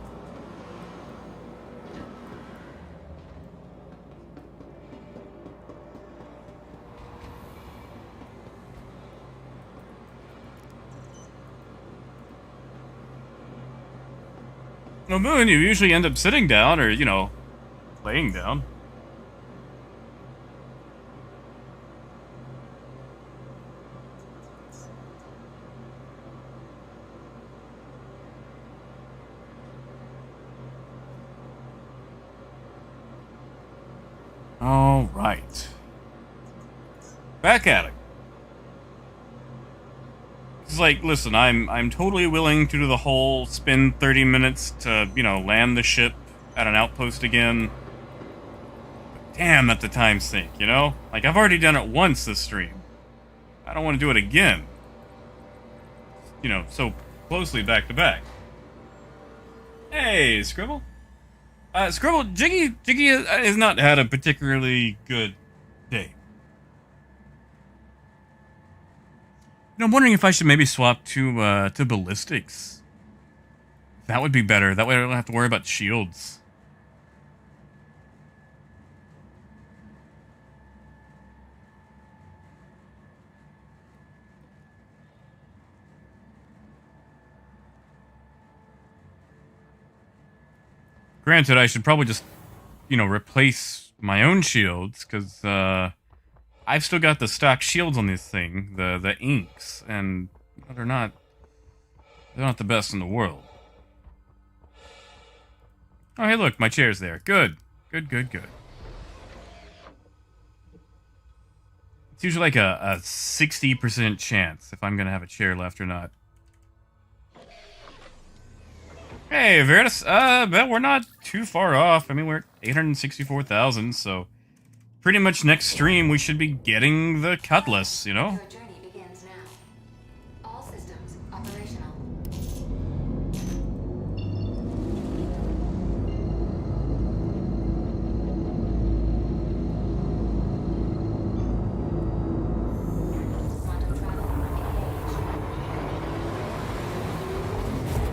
Well, Moon, you usually end up sitting down or, you know, laying down. All right. Back at it. It's like, listen, I'm totally willing to do the whole spend 30 minutes to, you know, land the ship at an outpost again. But damn, that's a time sink, you know? Like, I've already done it once this stream. I don't want to do it again. You know, so closely back to back. Hey, Scribble. Scribble, Jiggy has not had a particularly good day. You know, I'm wondering if I should maybe swap to ballistics. That would be better. That way I don't have to worry about shields. Granted, I should probably just, you know, replace my own shields, because, I've still got the stock shields on this thing, the inks, and they're not the best in the world. Oh, hey, look, my chair's there. Good. Good. It's usually like a 60% chance if I'm gonna have a chair left or not. Hey, Veritas, but we're not too far off. I mean, we're at 864,000, so pretty much next stream we should be getting the Cutlass, you know? Your journey begins now. All systems operational. Quantum travel engaged.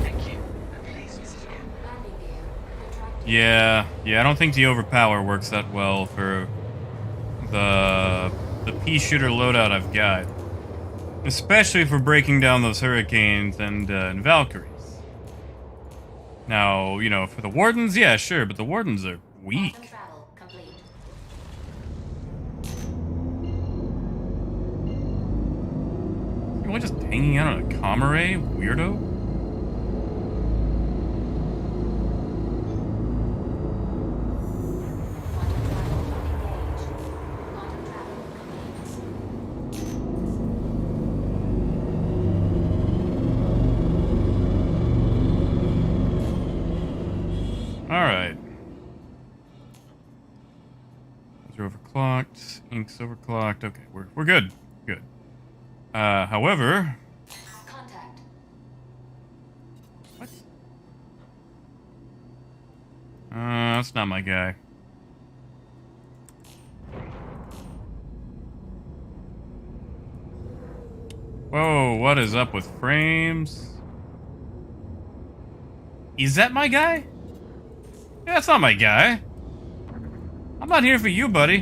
Thank you. And please visit again. Landing gear retracted. Yeah, I don't think the overpower works that well for the pea shooter loadout I've got. Especially for breaking down those hurricanes and Valkyries. Now, you know, for the wardens, yeah, sure, but the wardens are weak. Quantum travel complete. Am I just hanging out on a comm array? Weirdo? You're overclocked. Ink's overclocked. Okay, we're good. Good. However... Contact. What? That's not my guy. Whoa, what is up with frames? Is that my guy? Yeah, that's not my guy. I'm not here for you, buddy.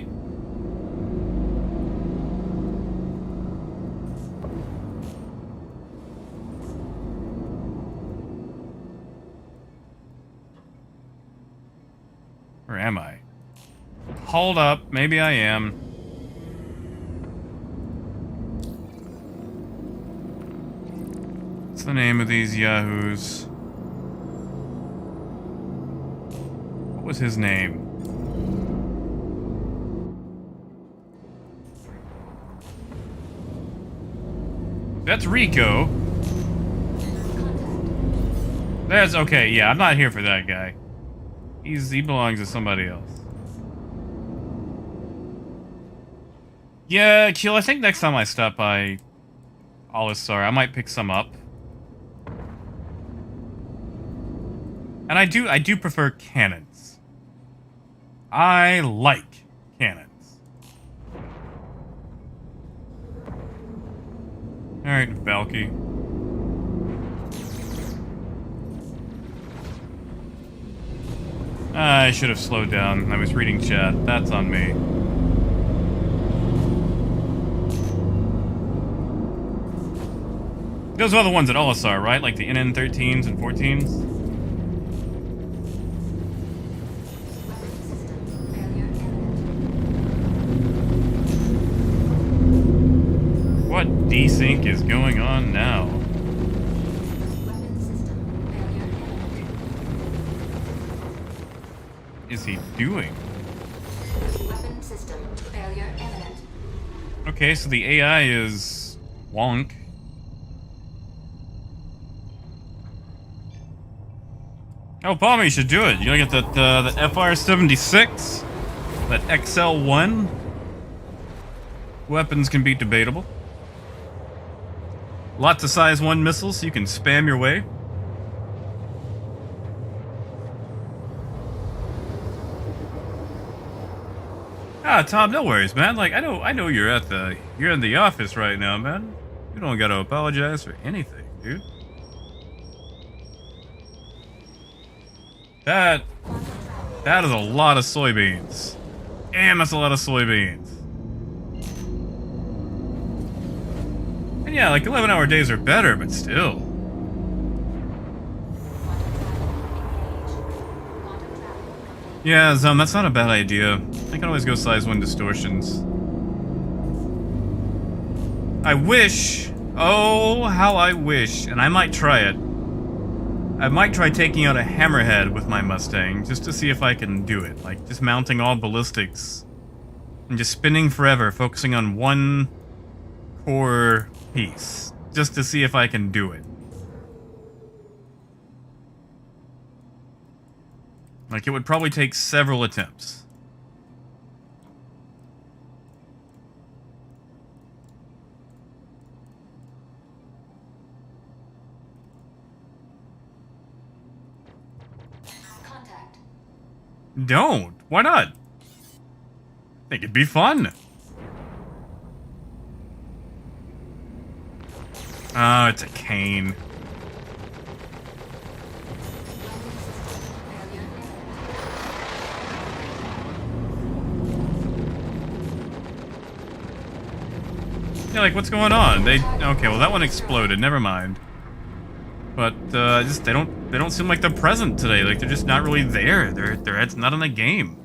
Where am I? Hold up, maybe I am. What's the name of these yahoos? What was his name? That's Rico. That's okay, yeah, I'm not here for that guy. He belongs to somebody else. Yeah, Kill, I think next time I stop by Olisar, I might pick some up. And I do prefer cannons. I like cannons. Alright, Valky. I should have slowed down. I was reading chat. That's on me. Those are the ones at Olisar, right? Like the NN13s and 14s? What desync is going on now? Is he doing? Weapon system failure imminent. Okay, so the AI is wonk. Oh, Palmer, you should do it. You gonna get that the FR-76, that XL-1. Weapons can be debatable. Lots of size 1 missiles, so you can spam your way. Ah, Tom, no worries, man. Like, I know you're in the office right now, man. You don't gotta apologize for anything, dude. That is a lot of soybeans. Damn, that's a lot of soybeans. And yeah, like 11-hour days are better, but still. Yeah, that's not a bad idea. I can always go size 1 distortions. I wish, oh, how I wish, and I might try it. I might try taking out a hammerhead with my Mustang, just to see if I can do it. Like, just mounting all ballistics, and just spinning forever, focusing on one core piece, just to see if I can do it. Like, it would probably take several attempts. Contact. Don't. Why not? I think it'd be fun. Oh, it's a cane. Yeah, like, what's going on? Okay, well, that one exploded. Never mind. But just they don't seem like they're present today. Like, they're just not really there. It's not in the game.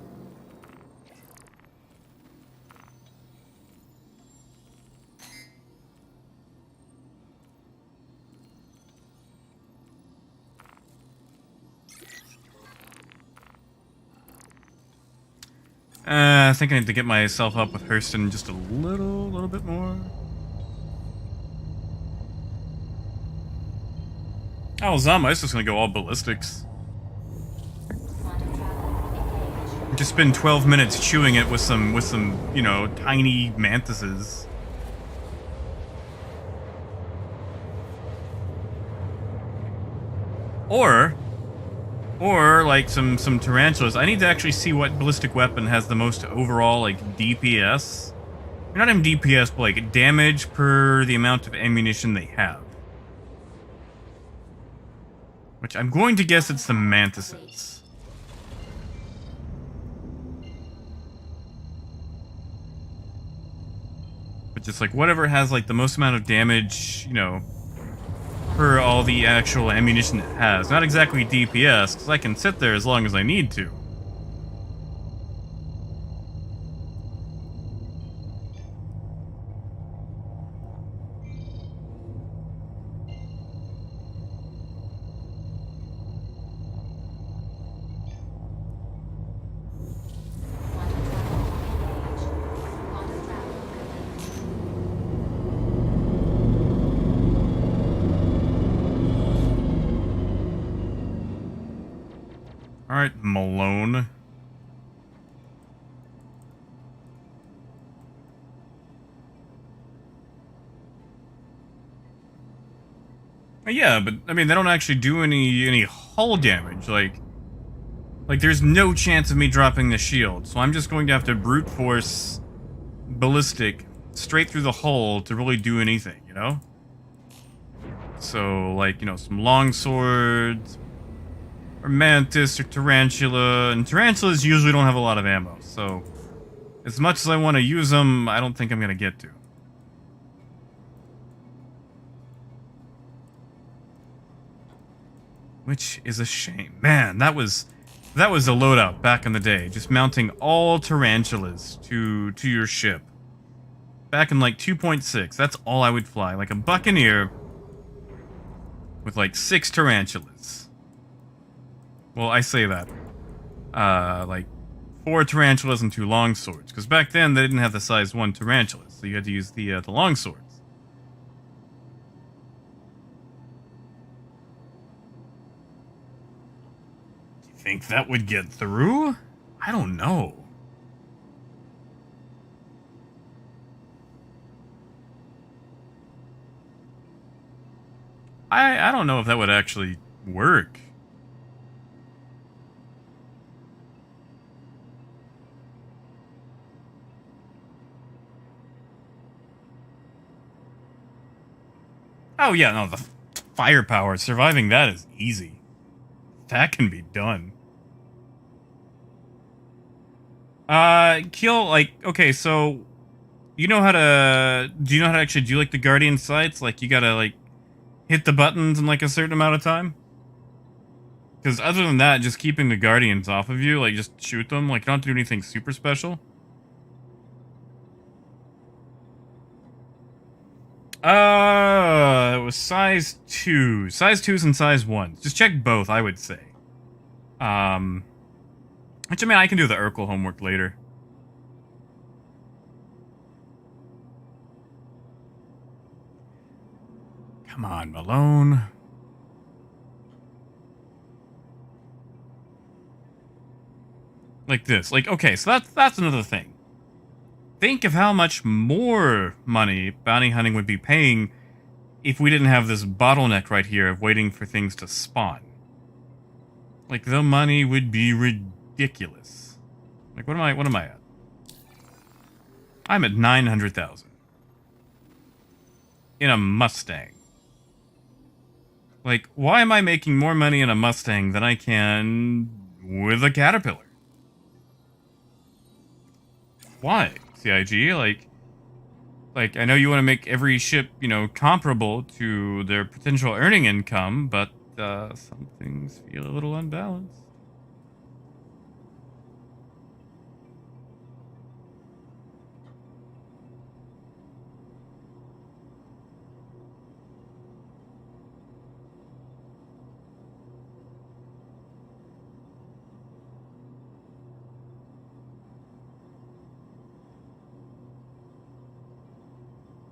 I think I need to get myself up with Hurston just a little bit more. Oh, Zama is just gonna go all ballistics. just spend 12 minutes chewing it with some, you know, tiny mantises. Or like some tarantulas. I need to actually see what ballistic weapon has the most overall like DPS. Not even DPS, but like damage per the amount of ammunition they have. Which I'm going to guess it's the mantises. But just like whatever has like the most amount of damage, you know, per all the actual ammunition it has. Not exactly DPS, because I can sit there as long as I need to. Alright, Malone. Yeah, but I mean they don't actually do any hull damage. Like there's no chance of me dropping the shield, so I'm just going to have to brute force ballistic straight through the hull to really do anything, you know? So like, you know, some long swords, or mantis, or tarantula, and tarantulas usually don't have a lot of ammo, so as much as I want to use them, I don't think I'm gonna get to. Which is a shame. Man, that was a loadout back in the day, just mounting all tarantulas to your ship. Back in like 2.6, that's all I would fly, like a buccaneer with like 6 tarantulas. Well, I say that. Like 4 tarantulas and 2 long swords. Because back then, they didn't have the size 1 tarantulas. So you had to use the long swords. Do you think that would get through? I don't know. I don't know if that would actually work. Oh yeah, no, the firepower, surviving that is easy. That can be done. Kill, like, okay, so, do you know how to actually do, like, the Guardian sights? Like, you gotta, like, hit the buttons in, like, a certain amount of time? Because other than that, just keeping the Guardians off of you, like, just shoot them, like, you don't have to do anything super special. It was size 2. Size 2s and size 1s. Just check both, I would say. Which, I mean, I can do the Urkel homework later. Come on, Malone. Like this. Like, okay, so that's another thing. Think of how much more money bounty hunting would be paying if we didn't have this bottleneck right here of waiting for things to spawn. Like, the money would be ridiculous. Like, what am I at? I'm at 900,000. In a Mustang. Like, why am I making more money in a Mustang than I can with a Caterpillar? Why? CIG, like I know you want to make every ship, you know, comparable to their potential earning income, but some things feel a little unbalanced.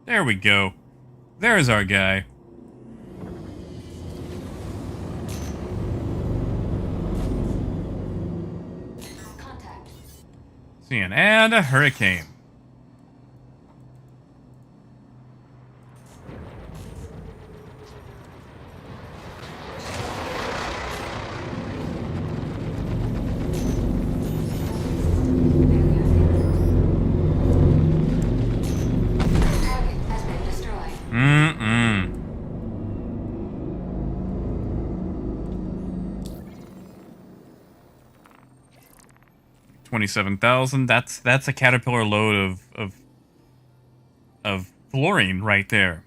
There we go. There's our guy. Contact. Seeing, and a hurricane. Target has been destroyed. 27,000. That's a caterpillar load of fluorine right there.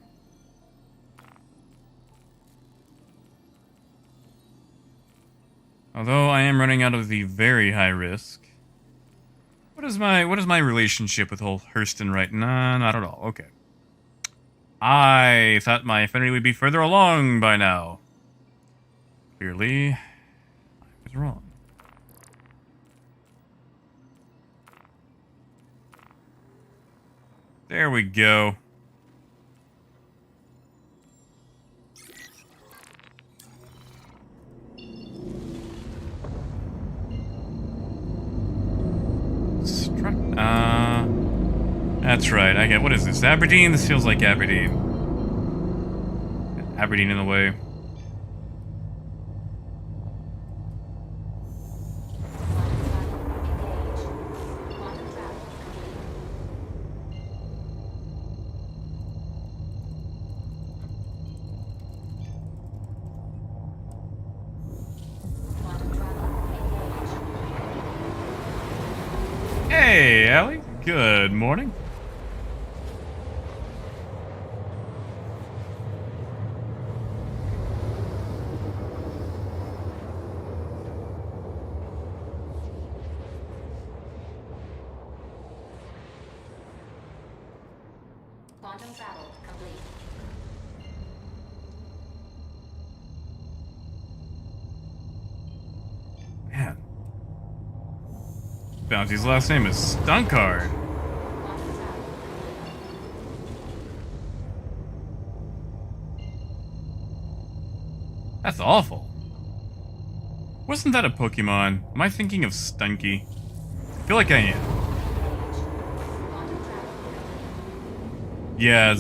Although I am running out of the very high risk. What is my relationship with whole Hurston right now? Not at all. Okay. I thought my affinity would be further along by now. Clearly, I was wrong. There we go. That's right. I get. What is this? Aberdeen? This feels like Aberdeen. Aberdeen in the way. Hey, Allie. Good morning. Quantum travel complete. Man. Bounty's last name is Stunkard. Quantum travel. That's awful. Wasn't that a Pokemon? Am I thinking of Stunky? I feel like I am. Quantum travel. Yeah,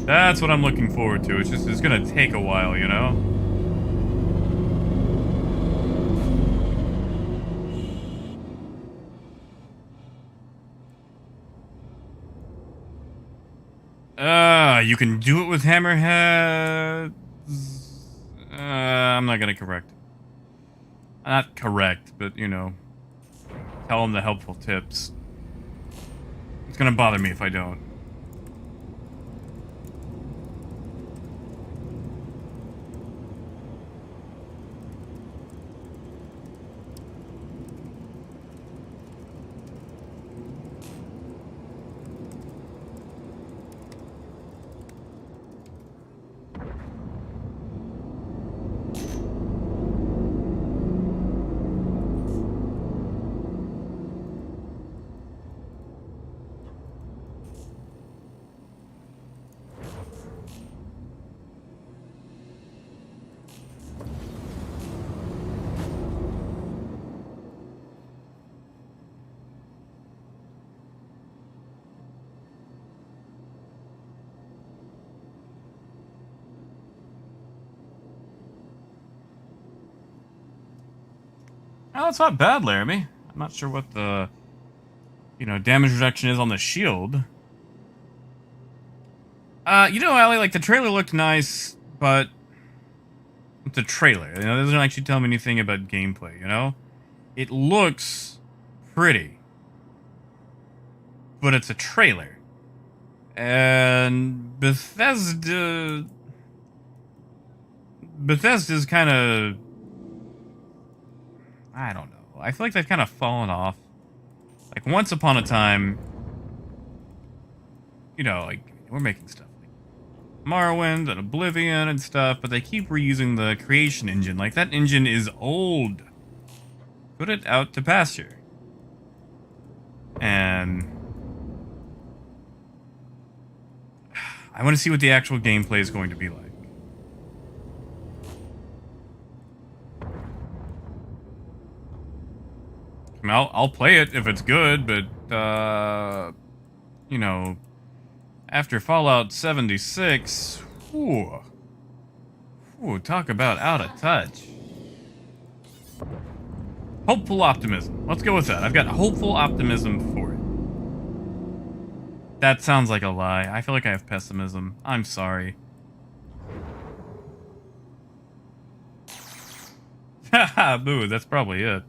that's what I'm looking forward to. It's gonna take a while, you know? You can do it with hammerheads. I'm not gonna correct. Not correct, but, you know, tell them the helpful tips. It's gonna bother me if I don't. Oh, it's not bad, Laramie. I'm not sure what the, damage reduction is on the shield. Allie, like, the trailer looked nice, but it's a trailer. It doesn't actually tell me anything about gameplay, you know? It looks pretty, but it's a trailer. And Bethesda's kind of, I don't know. I feel like they've kind of fallen off. Like, once upon a time, like, we're making stuff like Morrowind and Oblivion and stuff, but they keep reusing the creation engine. Like, that engine is old. Put it out to pasture. And I want to see what the actual gameplay is going to be like. Come I'll play it if it's good, but you know, after Fallout 76, whew, talk about out of touch. Hopeful optimism. Let's go with that. I've got hopeful optimism for it. That sounds like a lie. I feel like I have pessimism. I'm sorry. Haha, boo, that's probably it.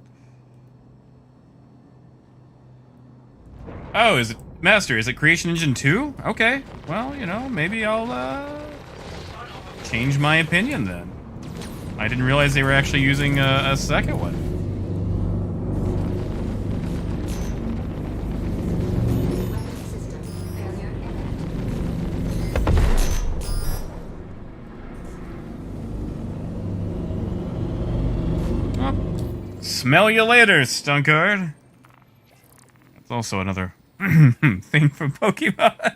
Oh, is it Master? Is it Creation Engine 2? Okay. Well, you know, maybe I'll change my opinion then. I didn't realize they were actually using a second one. Weapon system failure imminent. Oh. Smell you later, Stunkard. That's also another thing from Pokemon.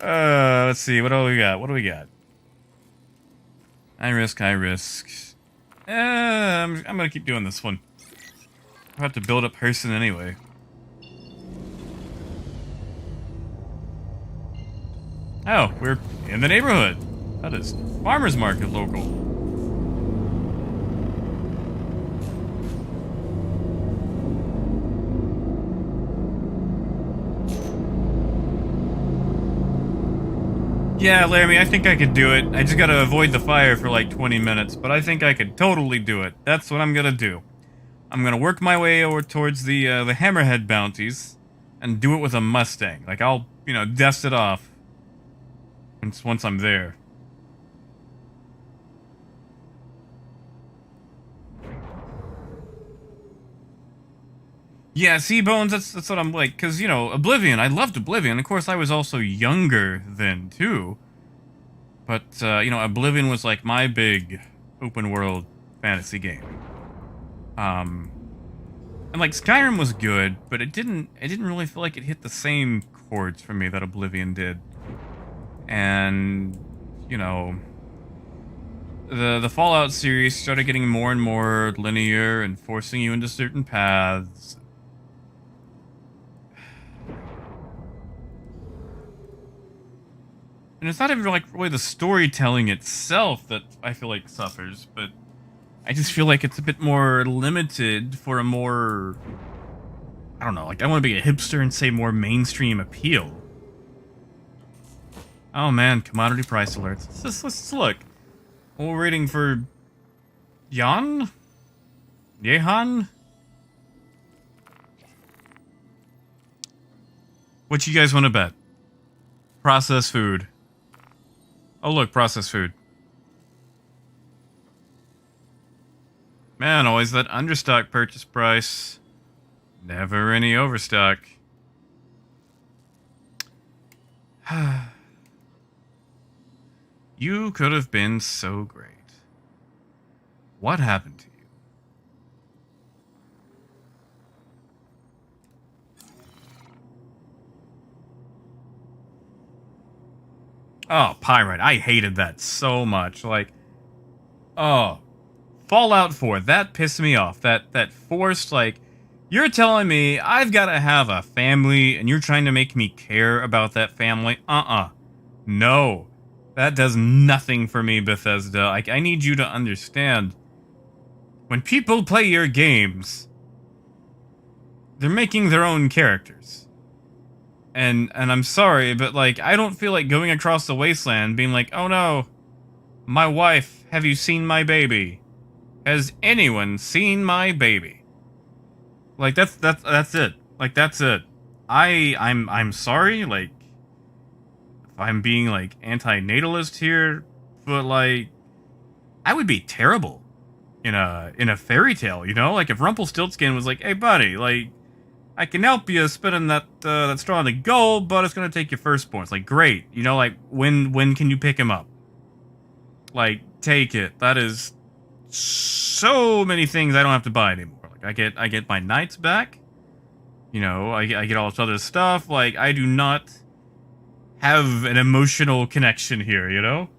Let's see. What do we got? High risk. I'm gonna keep doing this one. I'll have to build up person anyway. Oh, we're in the neighborhood. That is farmer's market local. Yeah, Laramie, I think I could do it. I just gotta avoid the fire for like 20 minutes, but I think I could totally do it. That's what I'm gonna do. I'm gonna work my way over towards the Hammerhead bounties and do it with a Mustang. Like, I'll, you know, dust it off once I'm there. Yeah, see, Bones, that's what I'm like, because, you know, Oblivion, I loved Oblivion. Of course, I was also younger then, too. But, you know, Oblivion was, like, my big open-world fantasy game. And, like, Skyrim was good, but it didn't really feel like it hit the same chords for me that Oblivion did. And, you know, the Fallout series started getting more and more linear and forcing you into certain paths. And it's not even like really the storytelling itself that I feel like suffers, but I just feel like it's a bit more limited for a more, I don't know, like I want to be a hipster and say more mainstream appeal. Oh man, commodity price alerts. Let's look. We're waiting for Yehan? What you guys want to bet? Processed food. Oh look, processed food. Man, always that understock purchase price. Never any overstock. You could have been so great. What happened to you? Oh, Pyrite. I hated that so much. Like, oh, Fallout 4. That pissed me off. That forced, like, you're telling me I've got to have a family and you're trying to make me care about that family? No. That does nothing for me, Bethesda. Like, I need you to understand. When people play your games, they're making their own characters. And I'm sorry, but, like, I don't feel like going across the wasteland being like, oh no, my wife, have you seen my baby? Has anyone seen my baby? Like, that's it. Like, that's it. I'm sorry, like, if I'm being, like, anti-natalist here, but, like, I would be terrible in a fairy tale, you know? Like, if Rumpelstiltskin was like, hey, buddy, like, I can help you spinning that straw into gold, but it's gonna take your firstborn. It's like, great, you know, like, when can you pick him up? Like, take it. That is so many things I don't have to buy anymore. Like, I get my knights back. You know, I get all this other stuff. Like, I do not have an emotional connection here, you know?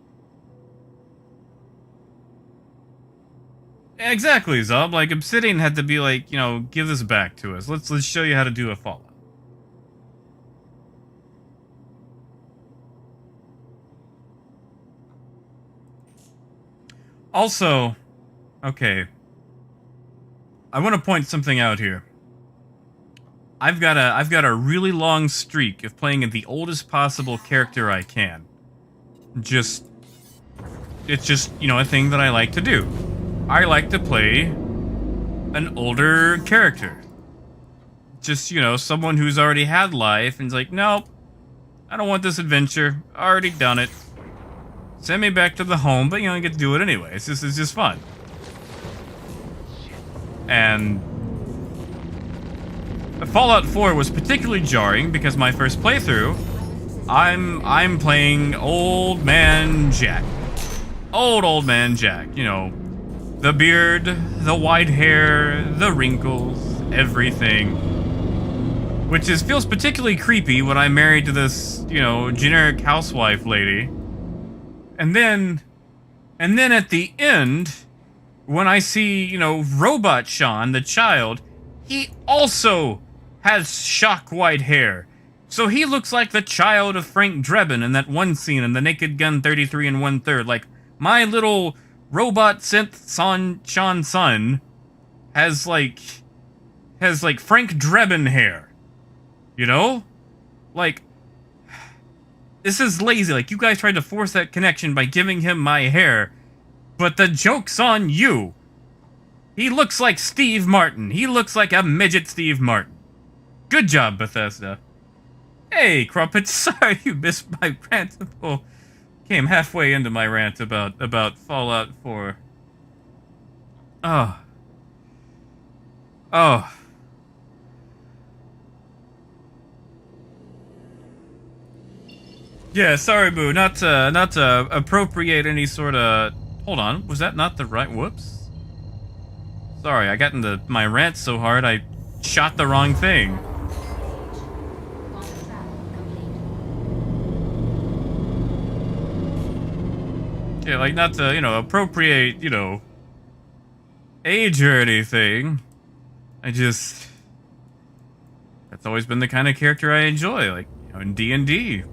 Exactly, Zub. Like, Obsidian had to be like, give this back to us. Let's show you how to do a Fallout. Also, okay, I want to point something out here. I've got a really long streak of playing the oldest possible character I can. It's just, a thing that I like to do. I like to play an older character. Just, someone who's already had life and is like, nope, I don't want this adventure. Already done it. Send me back to the home, but I get to do it anyway. It's just fun. And Fallout 4 was particularly jarring because my first playthrough, I'm playing Old Man Jack. Old Man Jack, the beard, the white hair, the wrinkles, everything. Which feels particularly creepy when I'm married to this, generic housewife lady. And then at the end, when I see, Robot Sean, the child, he also has shock white hair. So he looks like the child of Frank Drebin in that one scene in the Naked Gun 33 and 1/3. Like, my little robot synth Sean son has like Frank Drebin hair. Like, this is lazy. Like, you guys tried to force that connection by giving him my hair. But the joke's on you. He looks like Steve Martin. He looks like a midget Steve Martin. Good job, Bethesda. Hey, Crumpet, sorry you missed my rant. Oh, came halfway into my rant about Fallout 4. Oh. Yeah, sorry, Boo. Not to appropriate any sort of. Hold on, was that not the right? Whoops. Sorry, I got into my rant so hard I shot the wrong thing. Yeah, like, not to, appropriate, age or anything. That's always been the kind of character I enjoy, like, in D&D.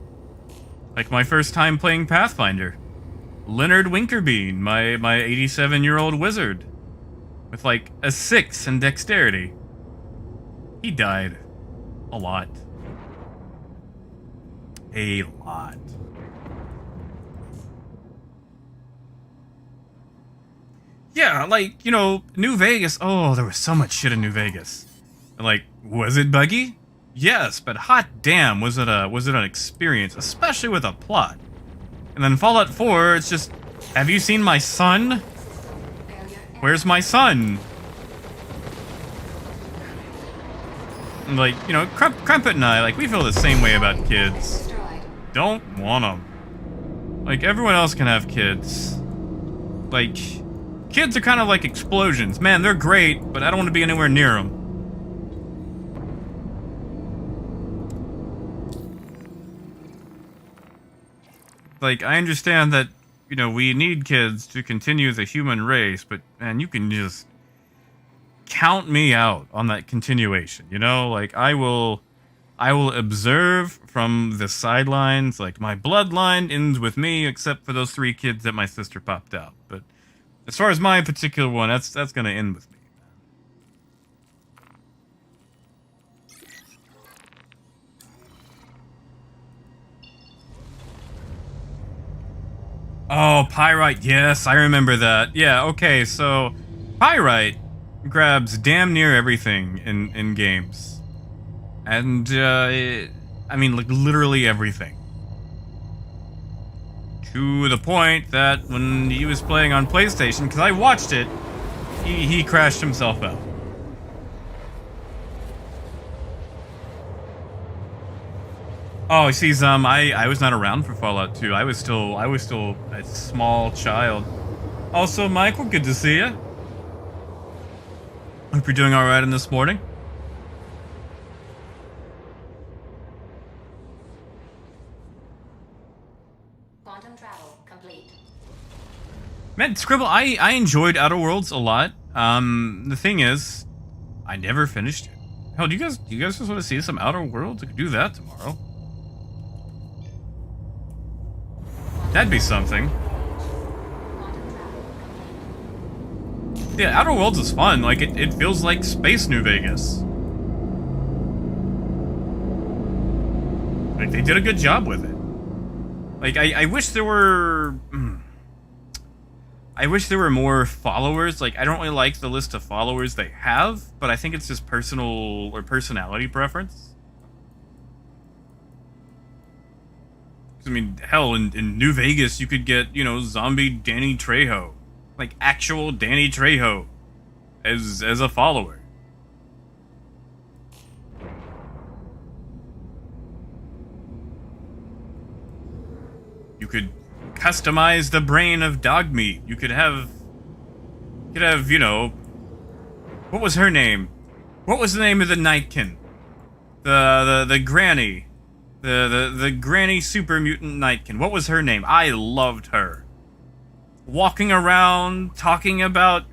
Like my first time playing Pathfinder. Leonard Winkerbean, my 87-year-old wizard. With like a 6 in dexterity. He died. A lot. A lot. Yeah, like, New Vegas. Oh, there was so much shit in New Vegas. Like, was it buggy? Yes, but hot damn, was it an experience, especially with a plot. And then Fallout 4, it's just, have you seen my son? Where's my son? And like, Crumpet and I, like, we feel the same way about kids. Don't want them. Like, everyone else can have kids. Like, kids are kind of like explosions. Man, they're great, but I don't want to be anywhere near them. Like, I understand that, we need kids to continue the human race, but, man, you can just count me out on that continuation, Like, I will observe from the sidelines, like, my bloodline ends with me, except for those 3 kids that my sister popped out. But as far as my particular one, that's gonna end with me. Oh, Pyrite, yes, I remember that. Yeah, okay, so Pyrite grabs damn near everything in games. And, I mean, like, literally everything. To the point that when he was playing on PlayStation, because I watched it, he crashed himself out. Oh, see, I was not around for Fallout 2. I was still a small child. Also, Michael, good to see you. Hope you're doing all right in this morning. Quantum travel complete. Man, Scribble, I enjoyed Outer Worlds a lot. The thing is, I never finished it. Hell, do you guys just want to see some Outer Worlds? I could do that tomorrow. That'd be something. Yeah, Outer Worlds is fun. Like, it feels like Space New Vegas. Like, they did a good job with it. Like, I wish there were... I wish there were more followers. Like, I don't really like the list of followers they have, but I think it's just personal or personality preference. I mean, hell, in New Vegas, you could get, you know, zombie Danny Trejo. Like, actual Danny Trejo as a follower. You could customize the brain of dog meat. You could have, you know, what was her name? What was the name of the Nightkin? The granny. The granny super mutant Nightkin. What was her name? I loved her. Walking around, talking about,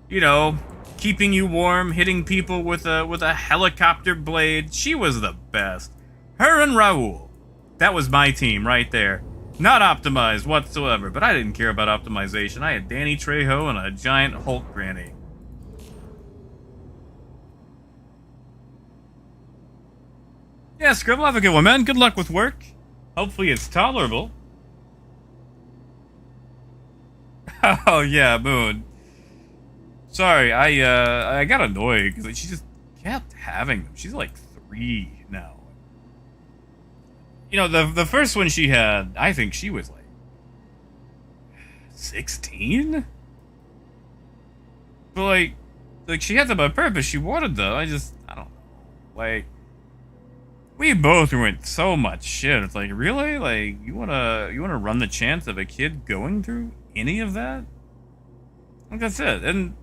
you know, keeping you warm, hitting people with a helicopter blade. She was the best. Her and Raul. That was my team right there. Not optimized whatsoever, but I didn't care about optimization. I had Danny Trejo and a giant Hulk granny. Yeah, Scribble, have a good one, man. Good luck with work. Hopefully it's tolerable. Oh, yeah, Moon. Sorry, I got annoyed because she just kept having them. She's like 3 now. You know, the first one she had, I think she was like 16? But like she had them on purpose. She wanted them. I don't know. Like, we both went so much shit. It's like, really? Like, you wanna run the chance of a kid going through any of that? Like, that's it. And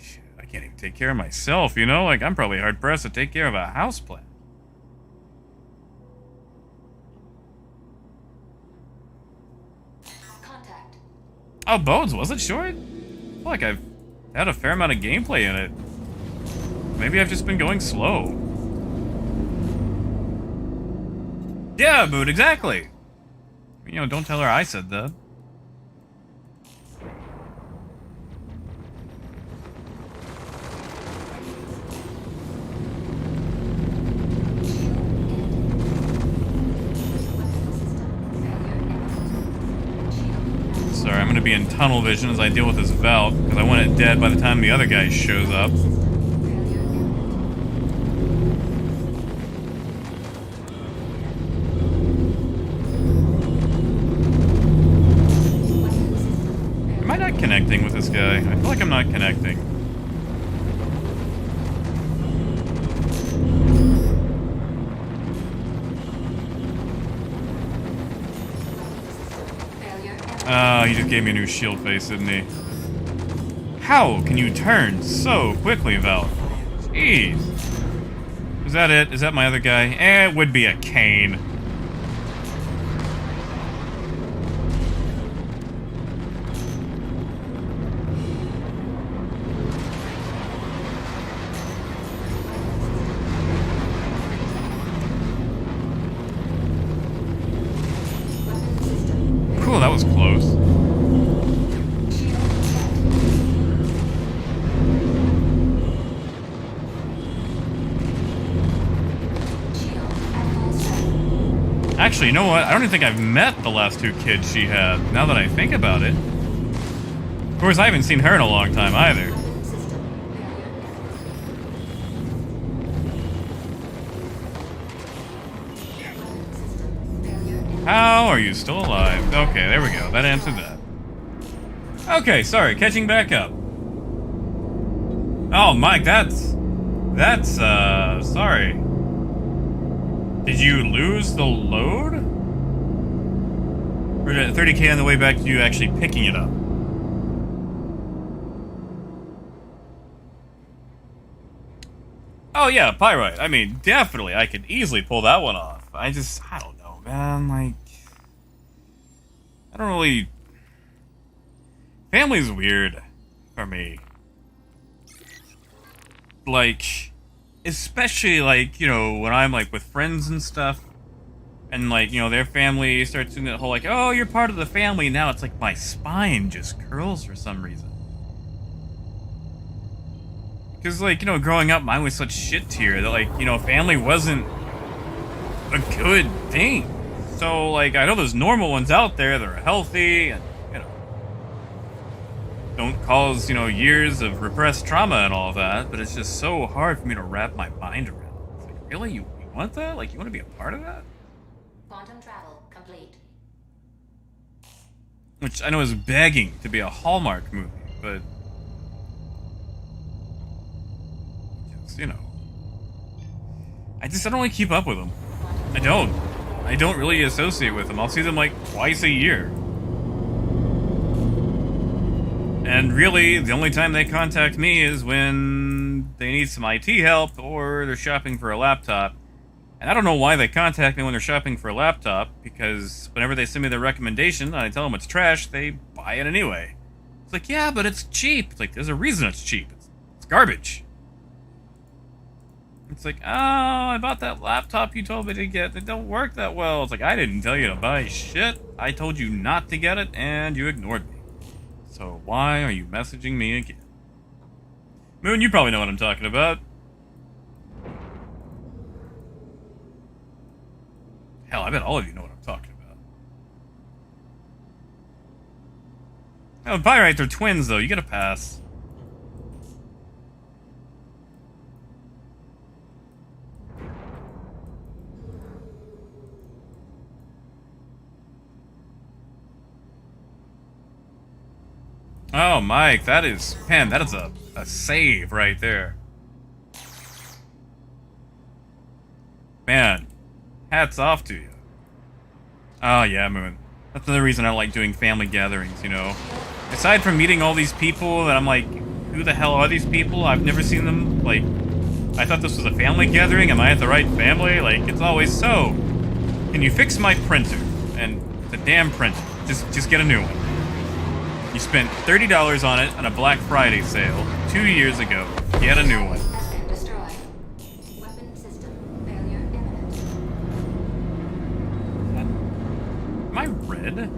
shit, I can't even take care of myself, you know? Like, I'm probably hard pressed to take care of a houseplant. Contact. Oh, Bones, was it short? I feel like I've had a fair amount of gameplay in it. Maybe I've just been going slow. Yeah, Boot, exactly. You know, don't tell her I said that. Sorry, I'm gonna be in tunnel vision as I deal with this Velt, because I want it dead by the time the other guy shows up. Am I not connecting with this guy? I feel like I'm not connecting. He just gave me a new shield face, didn't he? How can you turn so quickly, Val? Jeez. Is that it? Is that my other guy? It would be a Kane. Cool, that was close. Actually, you know what? I don't even think I've met the last 2 kids she had, now that I think about it. Of course, I haven't seen her in a long time, either. How are you still alive? Okay, there we go. That answered that. Okay, sorry, catching back up. Oh, Mike, that's, sorry. Did you lose the load? Or did 30K on the way back to you actually picking it up? Oh yeah, Pyrite. I mean, definitely, I could easily pull that one off. I don't know, man, like... I don't really... Family's weird. for me. Like, especially, like, you know, when I'm, like, with friends and stuff, and, like, you know, their family starts doing that whole, like, oh, you're part of the family now. It's like my spine just curls for some reason. Because, like, you know, growing up, mine was such shit tier that, like, you know, family wasn't a good thing. So, like, I know there's normal ones out there that are healthy and, you know, don't cause, you know, years of repressed trauma and all that, but it's just so hard for me to wrap my mind around. It's like, really? You want that? Like, you want to be a part of that? Quantum travel complete. Which I know is begging to be a Hallmark movie, but... just, you know... I don't really keep up with them. I don't really associate with them. I'll see them, like, twice a year. And really, the only time they contact me is when they need some IT help or they're shopping for a laptop. And I don't know why they contact me when they're shopping for a laptop, because whenever they send me their recommendation and I tell them it's trash, they buy it anyway. It's like, yeah, but it's cheap. It's like, there's a reason it's cheap. It's garbage. It's like, oh, I bought that laptop you told me to get. It don't work that well. It's like, I didn't tell you to buy shit. I told you not to get it, and you ignored me. So why are you messaging me again? Moon, you probably know what I'm talking about. Hell, I bet all of you know what I'm talking about. Oh, Pyrite, they're twins, though. You get a pass. Oh, Mike, that is... Man, that is a save right there. Man, hats off to you. Oh, yeah, Moon. That's another reason I like doing family gatherings, you know? Aside from meeting all these people that I'm like, who the hell are these people? I've never seen them. Like, I thought this was a family gathering. Am I at the right family? Like, it's always so. Can you fix my printer? And the damn printer. Just get a new one. You spent $30 on it on a Black Friday sale 2 years ago. Get a new one. Has been destroyed. Weapon system failure imminent. Am I red?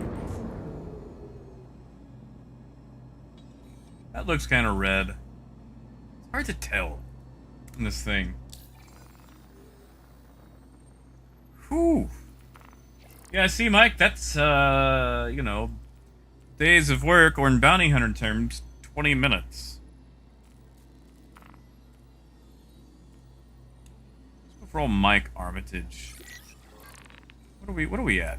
That looks kind of red. It's hard to tell in this thing. Whew. Yeah, see, Mike, that's, you know, days of work, or in bounty hunter terms, 20 minutes. Let's go for old Mike Armitage. What are we at?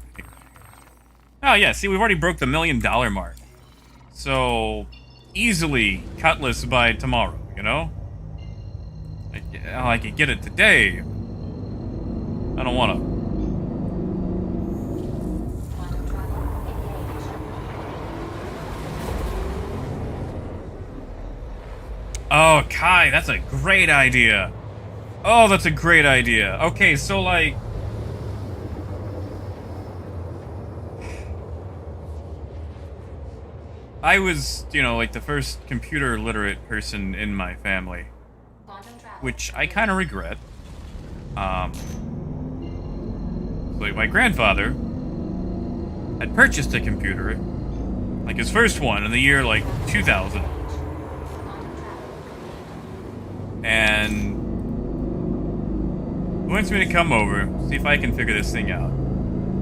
Oh yeah, see, we've already broke the $1 million mark. So, easily Cutlass by tomorrow, you know? I could get it today. I don't wanna. Quantum travel engaged. Oh, Kai, that's a great idea. Oh, that's a great idea. Okay, so, like... I was, you know, like the first computer literate person in my family, Quantum travel. which I kind of regret. Like my grandfather had purchased a computer, like his first one in the year like 2000, Quantum travel. and he wants me to come over, see if I can figure this thing out.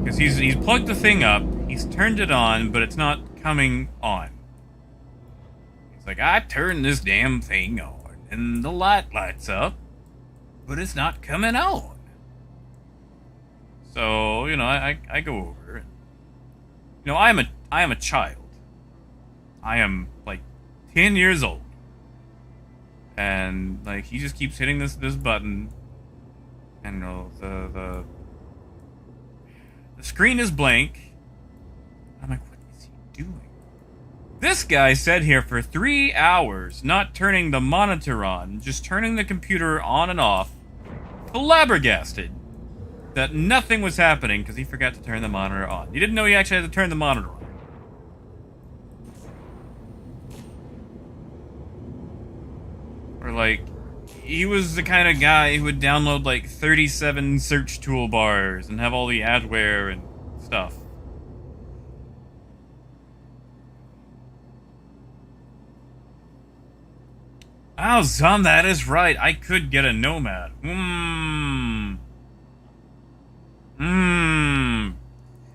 Because he's plugged the thing up, he's turned it on, but it's not coming on. He's like, I turned this damn thing on, and the light lights up, but it's not coming on. So, you know, I go over, and, you know, I am a child. I am like 10 years old, and like he just keeps hitting this button, and you know, the screen is blank. I'm like, what is he doing? This guy sat here for 3 hours, not turning the monitor on, just turning the computer on and off, flabbergasted that nothing was happening because he forgot to turn the monitor on. He didn't know he actually had to turn the monitor on. Or like, he was the kind of guy who would download like 37 search toolbars and have all the adware and stuff. Oh, Zom, that is right. I could get a nomad.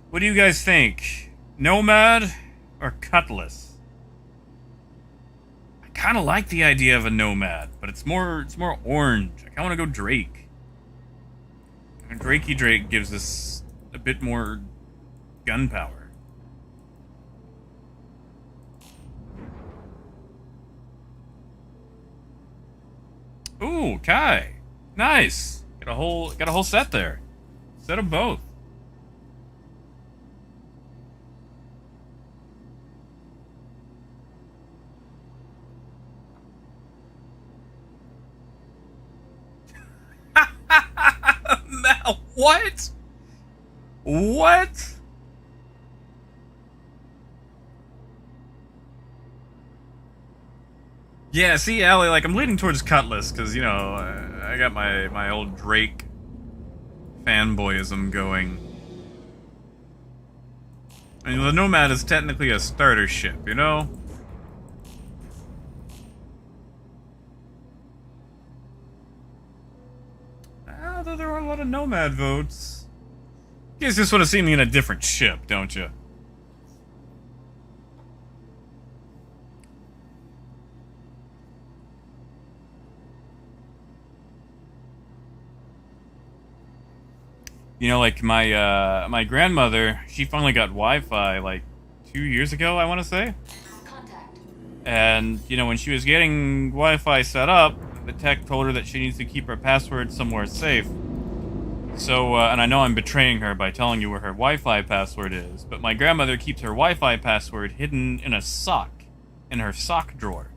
What do you guys think? Nomad or Cutlass? I kind of like the idea of a nomad, but it's more orange. I kind of want to go Drake. And Drakey Drake gives us a bit more gunpowder. Ooh, Kai. Nice. Got a whole set there. Set of both. What? What? Yeah, see, Allie, like, I'm leaning towards Cutlass, because, you know, I got my old Drake fanboyism going. I mean, the Nomad is technically a starter ship, you know? Although there are a lot of Nomad votes. You guys just want to see me in a different ship, don't you? You know, like my grandmother, she finally got Wi-Fi like 2 years ago, I want to say. Contact. And, you know, when she was getting Wi-Fi set up, the tech told her that she needs to keep her password somewhere safe. So, and I know I'm betraying her by telling you where her Wi-Fi password is, but my grandmother keeps her Wi-Fi password hidden in a sock, in her sock drawer.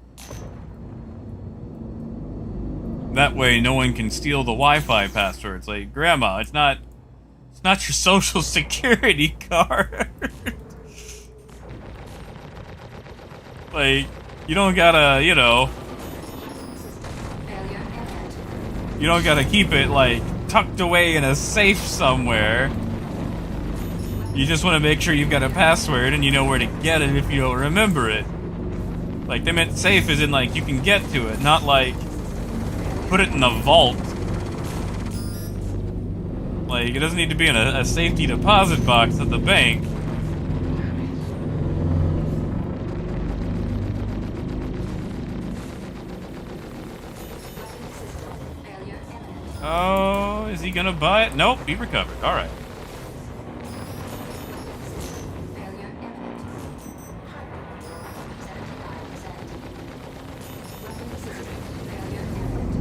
That way no one can steal the Wi-Fi password. It's like, Grandma, it's not your social security card. Like, you don't gotta, you know, Failure imminent. you don't gotta keep it, like, tucked away in a safe somewhere. You just want to make sure you've got a password and you know where to get it if you don't remember it. Like, they meant safe as in, like, you can get to it, not like, put it in a vault. Like, it doesn't need to be in a safety deposit box at the bank. Failure imminent. Oh, is he gonna buy it? Nope, he recovered. Alright. Failure imminent. 75%. Weapon system failure imminent.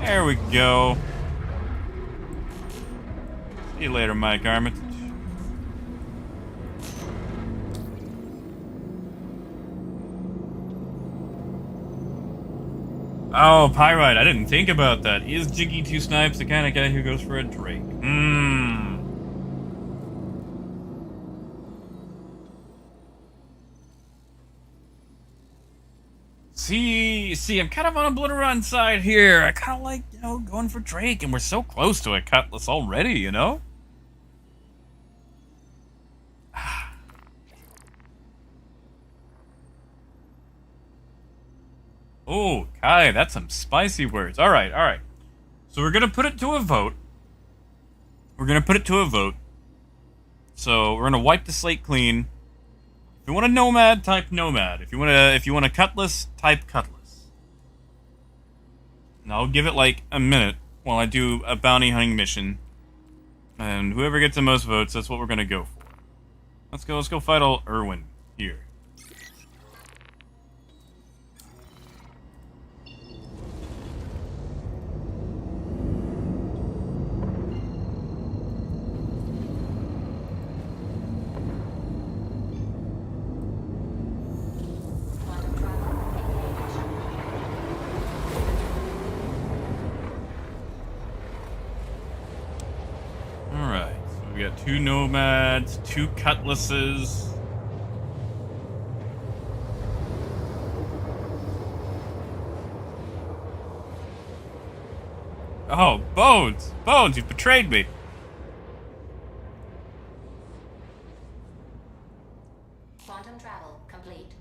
There we go. See you later, Mike Armitage. Oh, Pyrite, I didn't think about that. Is Jiggy Two Snipes the kind of guy who goes for a Drake? See, I'm kind of on a Blitteron side here. I kind of like, you know, going for Drake, and we're so close to a Cutlass already, you know? Oh, Kai, that's some spicy words. Alright, alright. So we're gonna put it to a vote. So we're gonna wipe the slate clean. If you want a Nomad, type Nomad. If you want a Cutlass, type Cutlass. And I'll give it like a minute while I do a bounty hunting mission. And whoever gets the most votes, that's what we're gonna go for. Let's go fight old Irwin here. Quantum travel engaged. Alright, so we got 2 Nomads, 2 Cutlasses. Oh, Bones! Bones, you betrayed me! Quantum travel complete.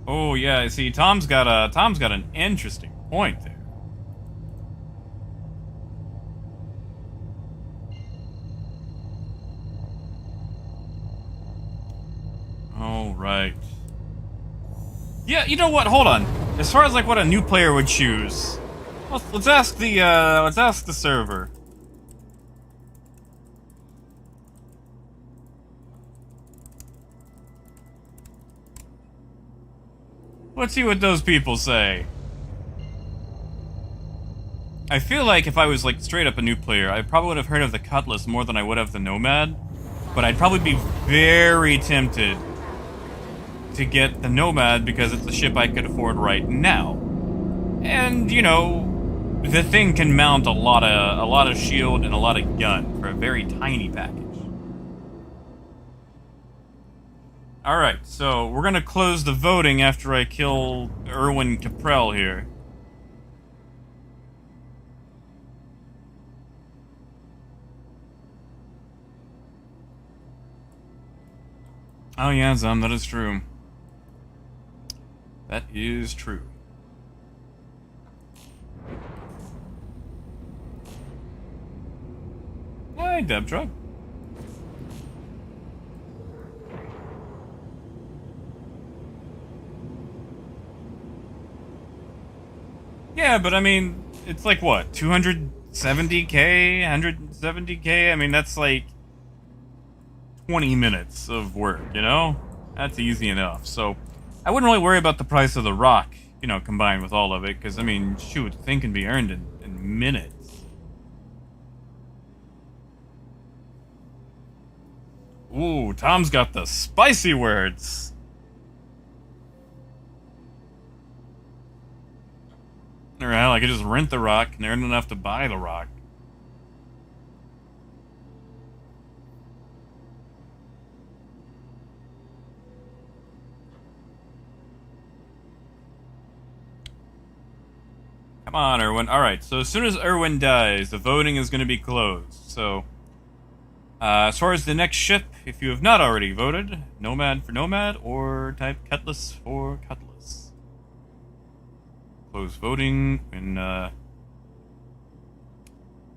Oh yeah, see, Tom's got an interesting point there. Oh right. Yeah, you know what? Hold on. As far as like what a new player would choose, let's ask the server. Let's see what those people say. I feel like if I was like straight up a new player, I probably would have heard of the Cutlass more than I would have the Nomad. But I'd probably be very tempted to get the Nomad because it's the ship I could afford right now. And, you know, the thing can mount a lot of shield and a lot of gun for a very tiny package. Alright, so we're gonna close the voting after I kill Erwin Caprell here. Oh yeah, Zom, that is true. That is true. Hey, Deb Truck. Yeah, but I mean, it's like what, 270k, 170k? I mean, that's like 20 minutes of work, you know? That's easy enough. So, I wouldn't really worry about the price of the rock, you know, combined with all of it, because, I mean, shoot, the thing can be earned in minutes. Ooh, Tom's got the spicy words. Or hell, I could just rent the rock and earn enough to buy the rock. Come on, Erwin. Alright, so as soon as Erwin dies, the voting is going to be closed. So, as far as the next ship, if you have not already voted, Nomad for Nomad, or type Cutlass for Cutlass. Close voting when,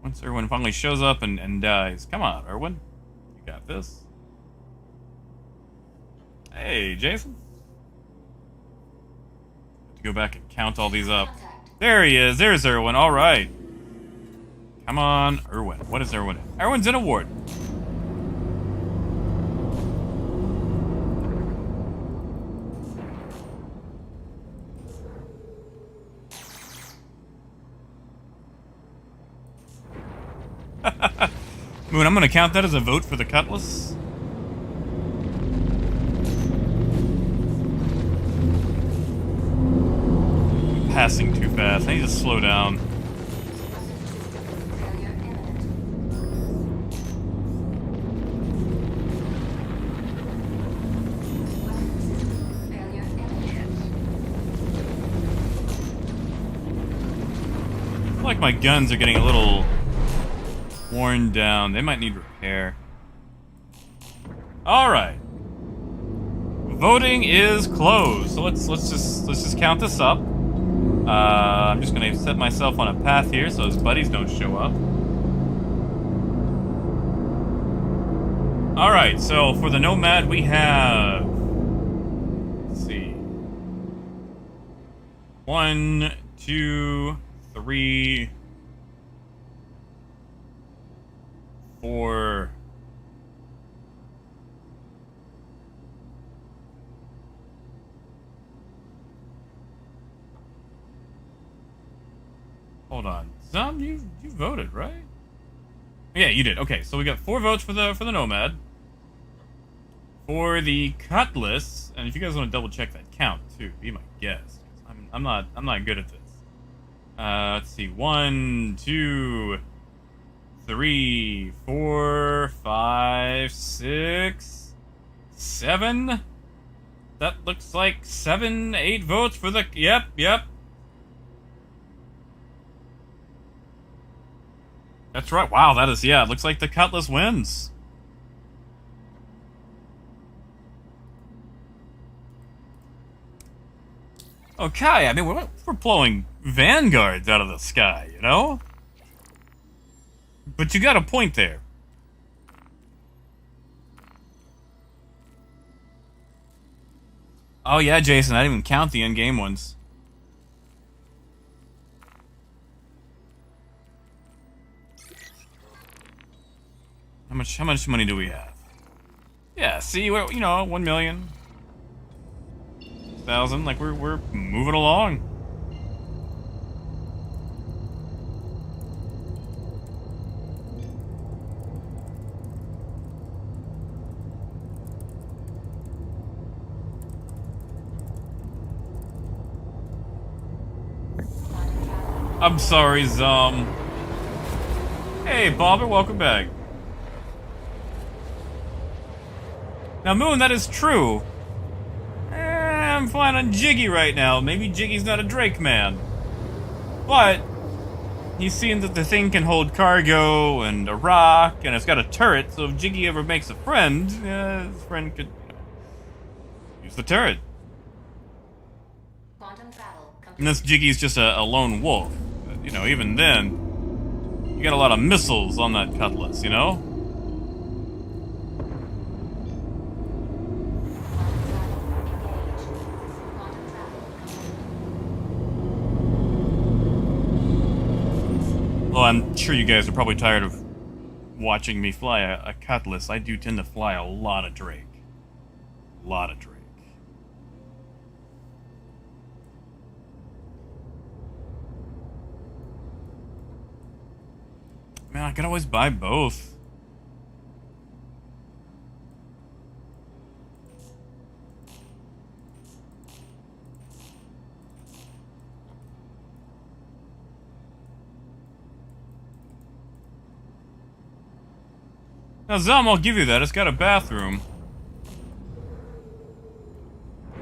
once Erwin finally shows up and dies. Come on, Erwin. You got this. Hey, Jason. Have to go back and count all these up. There he is. There's Erwin. All right. Come on, Erwin. What is Erwin? Erwin's in a ward. Moon, I'm gonna count that as a vote for the Cutlass. Passing too fast. I need to slow down. Failure imminent. Weapon system failure imminent. I feel like my guns are getting a little worn down. They might need repair. All right. Voting is closed. So let's just count this up. I'm just gonna set myself on a path here so his buddies don't show up. All right. So for the Nomad, we have. Let's see. 1, 2, 3, 4. Hold on, Zom, you voted, right? Yeah, you did. Okay, so we got 4 votes for the Nomad. For the Cutlass, and if you guys want to double check that count too, be my guest. I'm not good at this. Let's see, 1, 2, 3, 4, 5, 6, 7. That looks like 7, 8 votes for the... Yep. That's right. Wow, that is... Yeah, it looks like the Cutlass wins. Okay, I mean, we're blowing vanguards out of the sky, you know? But you got a point there. Oh yeah, Jason, I didn't even count the in-game ones. How much money do we have? Yeah, see, we're, you know, 1,000,000. Like we're moving along. I'm sorry, Zom. Hey, Bobber, welcome back. Now, Moon, that is true. I'm flying on Jiggy right now. Maybe Jiggy's not a Drake man. But he's seen that the thing can hold cargo and a rock, and it's got a turret, so if Jiggy ever makes a friend, his friend could use the turret. Quantum travel complete. Unless Jiggy's just a lone wolf. But, you know, even then, you got a lot of missiles on that Cutlass, you know? Well, I'm sure you guys are probably tired of watching me fly a Cutlass. I do tend to fly a lot of Drake. A lot of Drake. Man, I could always buy both. Now, Zom, I'll give you that. It's got a bathroom.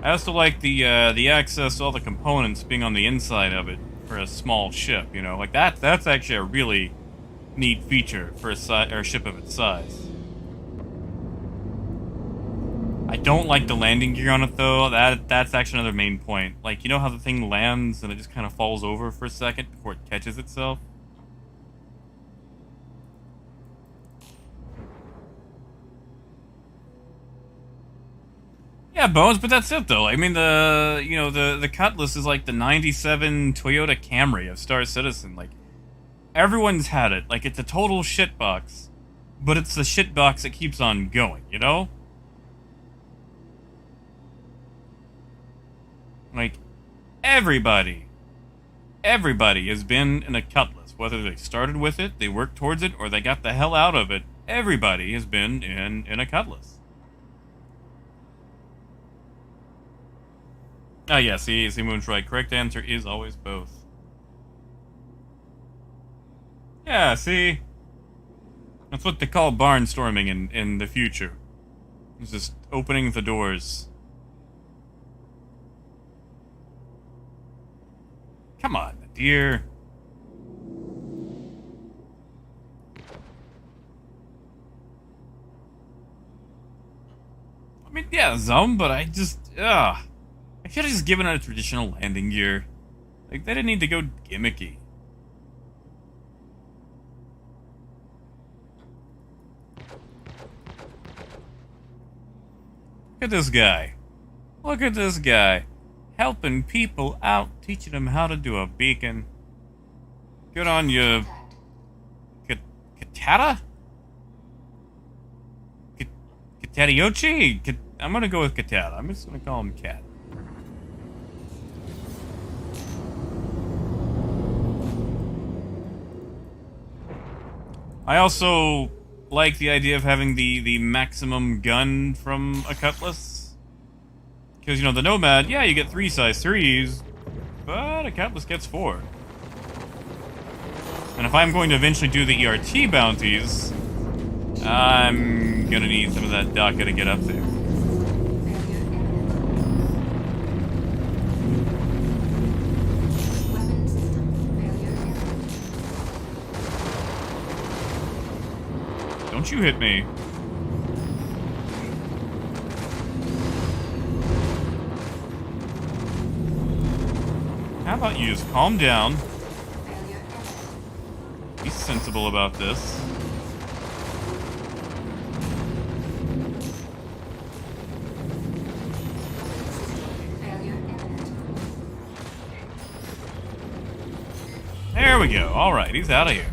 I also like the access to all the components being on the inside of it for a small ship. You know, like that's actually a really neat feature for a ship of its size. I don't like the landing gear on it though. That's actually another main point. Like, you know how the thing lands and it just kind of falls over for a second before it catches itself? Yeah, Bones, but that's it though. I mean, the Cutlass is like the '97 Toyota Camry of Star Citizen. Like, everyone's had it. Like, it's a total shitbox, but it's the shitbox that keeps on going. You know? Like, everybody has been in a Cutlass. Whether they started with it, they worked towards it, or they got the hell out of it. Everybody has been in a Cutlass. Ah, yeah, see, Moon's right. Correct answer is always both. Yeah, see? That's what they call barnstorming in the future. It's just opening the doors. Come on, dear. I mean, yeah, Zom, but I just, I should have just given it a traditional landing gear. Like, they didn't need to go gimmicky. Look at this guy. Look at this guy. Helping people out, teaching them how to do a beacon. Good on you. Katata? Katariochi? I'm gonna go with Katata. I'm just gonna call him Cat. I also like the idea of having the maximum gun from a Cutlass. Because, you know, the Nomad, yeah, you get 3 size 3s, but a Cutlass gets 4. And if I'm going to eventually do the ERT bounties, I'm gonna need some of that DACA to get up there. Don't you hit me. How about you just calm down? Failure imminent. Be sensible about this. Failure imminent. There we go. All right, he's out of here.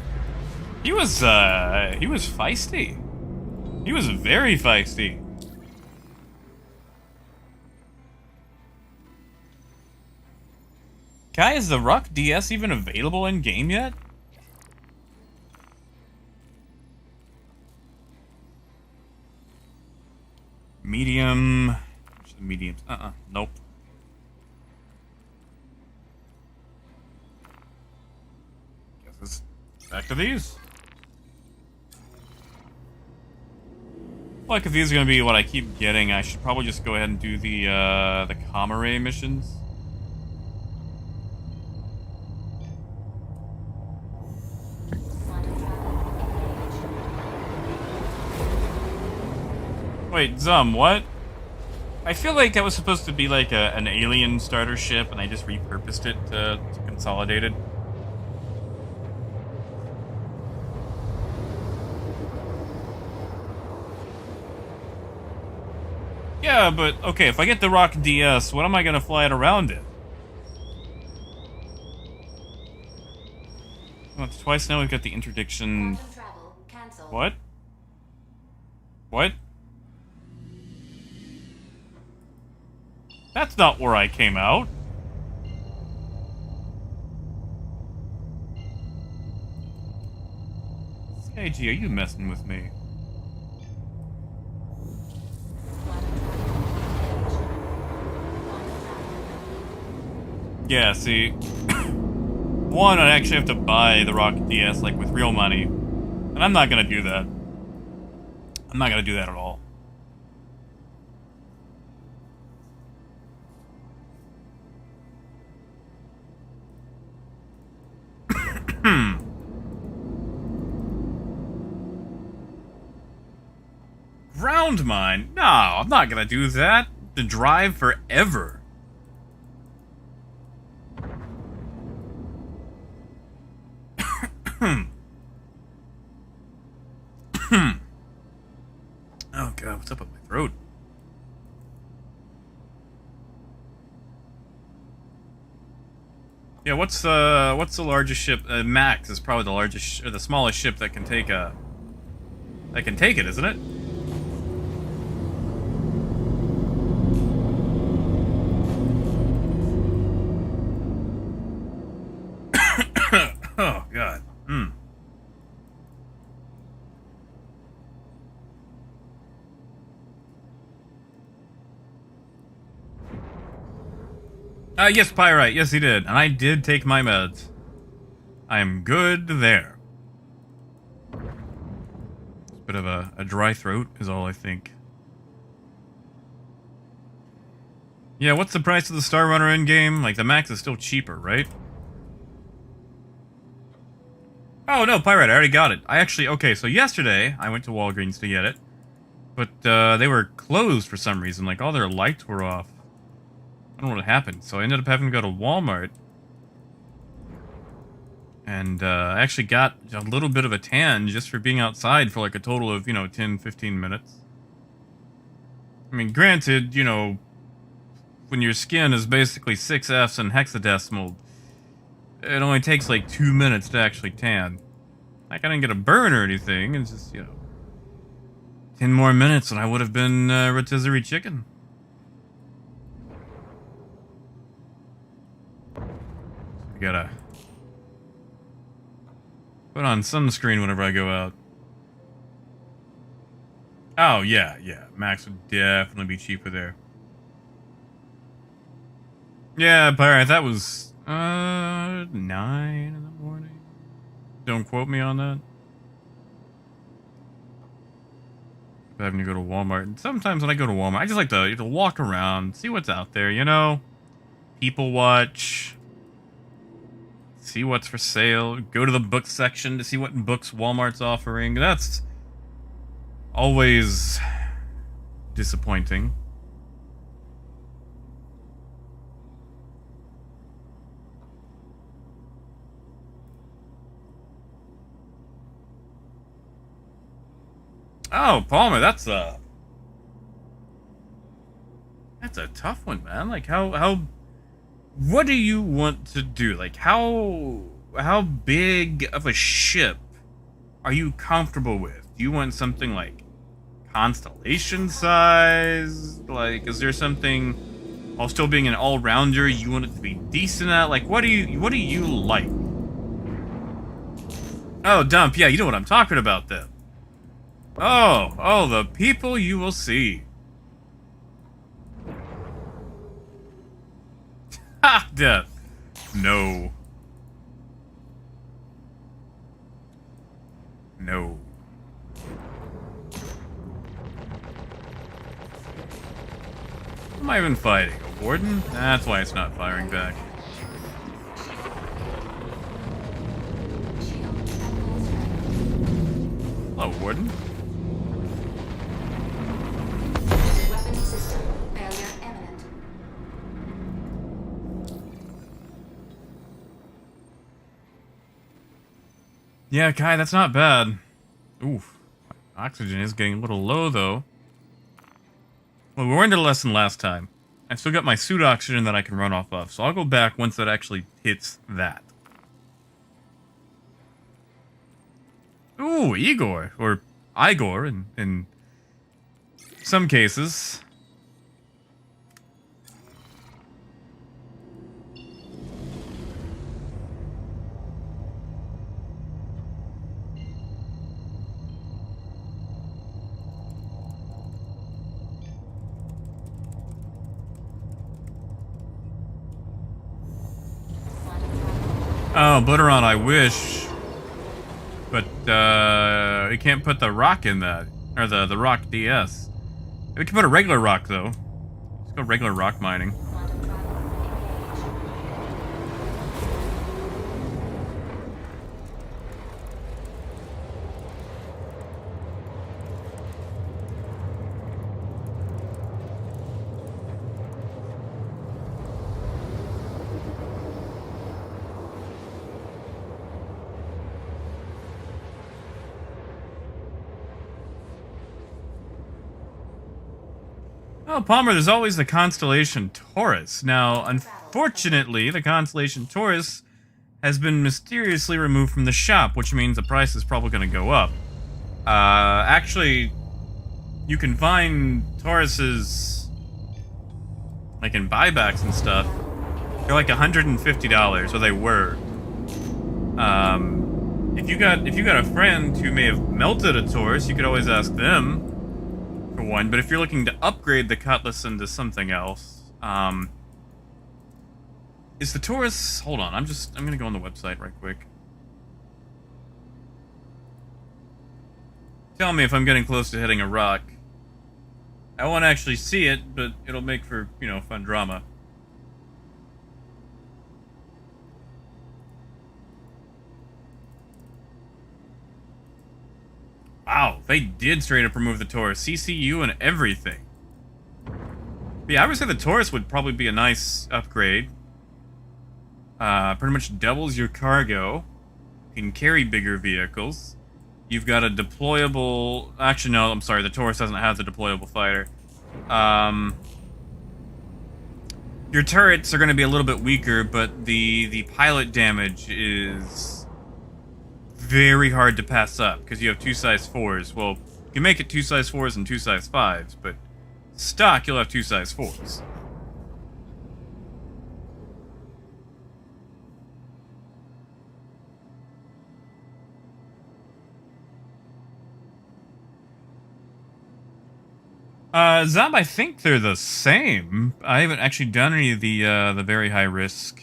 He was feisty. He was very feisty. Guy, is the Ruck DS even available in game yet? Medium. Where's the mediums? Nope. Guess it's back to these. Like, if these are gonna be what I keep getting, I should probably just go ahead and do the Kamare missions. Quantum travel engaged. Wait, what? I feel like that was supposed to be like an alien starter ship, and I just repurposed it to Consolidated. Yeah, but okay, if I get the Rock DS, what am I gonna fly it around in? Well, it's twice now we've got the interdiction. Quantum travel cancelled. What? What? That's not where I came out. CIG, are you messing with me? Quantum travel engaged. Quantum travel. Yeah, see. One, I actually have to buy the Rocket DS, like, with real money. And I'm not gonna do that. I'm not gonna do that at all. Ground mine? No, I'm not gonna do that. To drive forever. Oh god, what's up with my throat? Yeah, what's the largest ship? Max is probably the largest or the smallest ship that can take a. That can take it, isn't it? Oh god. Yes, Pyrite. Yes, he did. And I did take my meds. I am good there. Bit of a dry throat is all I think. Yeah, what's the price of the Star Runner in game? Like, the Max is still cheaper, right? Oh, no, Pyrite, I already got it. I actually, okay, so yesterday, I went to Walgreens to get it. But, they were closed for some reason. Like, all their lights were off. I don't know what happened. So I ended up having to go to Walmart. And, I actually got a little bit of a tan just for being outside for, like, a total of, 10, 15 minutes. I mean, granted, when your skin is basically 6 Fs and hexadecimal, it only takes like 2 minutes to actually tan. Like, I didn't get a burn or anything, it's just, 10 more minutes and I would have been rotisserie chicken. I gotta put on sunscreen whenever I go out. Oh, yeah, Max would definitely be cheaper there. Yeah, Pirate, that was 9 in the morning. Don't quote me on that. Having to go to Walmart. And sometimes when I go to Walmart, I just like to walk around, see what's out there, People watch. See what's for sale. Go to the book section to see what books Walmart's offering. That's Always disappointing. Oh, Palmer, that's a tough one, man. Like, what do you want to do? Like, how big of a ship are you comfortable with? Do you want something like Constellation size? Like, is there something, while still being an all-rounder, you want it to be decent at? Like, what do you like? Oh, Dump, yeah, you know what I'm talking about then. Oh, the people you will see. Ha! Death. No. No. Who am I even fighting? A warden? That's why it's not firing back. Shield at full strength. Hello, warden. Weapon system failure imminent. Yeah, Kai, that's not bad. Oof. Oxygen is getting a little low, though. Well, we learned a lesson last time. I still got my suit oxygen that I can run off of, so I'll go back once that actually hits that. Ooh, Igor. Or Igor in some cases. Oh, Butteron, I wish. But, we can't put the rock in that. Or the rock DS. We can put a regular rock, though. Let's go regular rock mining. Quantum travel engaged. Oh, Palmer, there's always the constellation Taurus. Now, unfortunately, the constellation Taurus has been mysteriously removed from the shop, which means the price is probably going to go up. Actually, you can find Tauruses, like in buybacks and stuff. They're like $150, or they were. If you got a friend who may have melted a Taurus, you could always ask them for one. But if you're looking to upgrade the Cutlass into something else, is the Taurus? Hold on, I'm gonna go on the website right quick. Tell me if I'm getting close to hitting a rock. I won't actually see it, but it'll make for, fun drama. Wow, they did straight up remove the Taurus. CCU and everything. But yeah, I would say the Taurus would probably be a nice upgrade. Pretty much doubles your cargo. You can carry bigger vehicles. You've got a deployable... Actually, no, I'm sorry. The Taurus doesn't have the deployable fighter. Your turrets are going to be a little bit weaker, but the pilot damage is very hard to pass up because you have 2 size 4s. Well, you can make it 2 size 4s and 2 size 5s, but stock you'll have 2 size 4s. Zob, I think they're the same. I haven't actually done any of the very high risk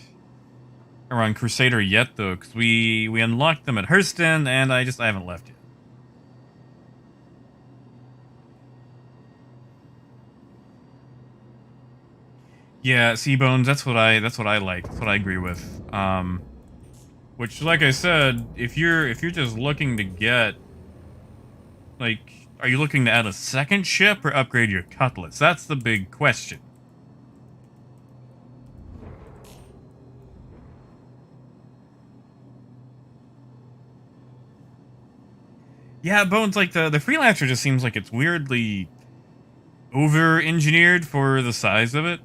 around Crusader yet, though, because we unlocked them at Hurston, and I haven't left yet. Yeah, Seabones, that's what I like. That's what I agree with. Which, like I said, if you're just looking to get like Are you looking to add a second ship or upgrade your Cutlass? That's the big question. Yeah, Bones, like, the Freelancer just seems like it's weirdly over-engineered for the size of it.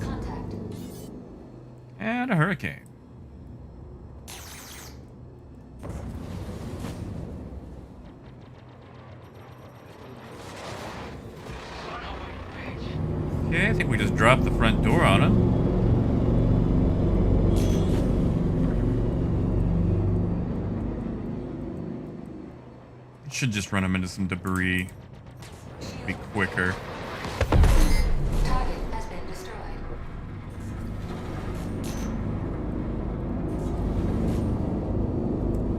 Contact. And a hurricane. Okay, I think we just dropped the front door on him. Should just run him into some debris. Be quicker. Target has been destroyed.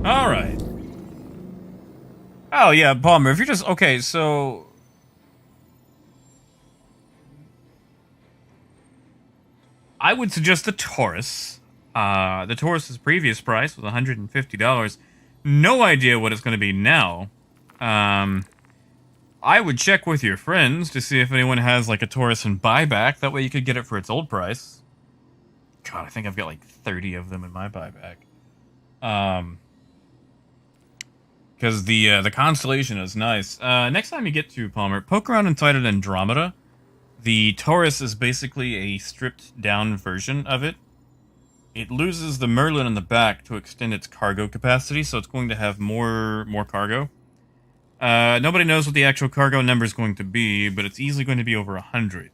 All right. Oh yeah, Palmer. If you're just okay, so I would suggest the Taurus. The Taurus's previous price was $150. No idea what it's going to be now. I would check with your friends to see if anyone has like a Taurus in buyback. That way you could get it for its old price. God, I think I've got like 30 of them in my buyback. Because the Constellation is nice. Next time you get to Palmer, poke around inside an Andromeda. The Taurus is basically a stripped down version of it. It loses the Merlin in the back to extend its cargo capacity, so it's going to have more cargo. Nobody knows what the actual cargo number is going to be, but it's easily going to be over 100.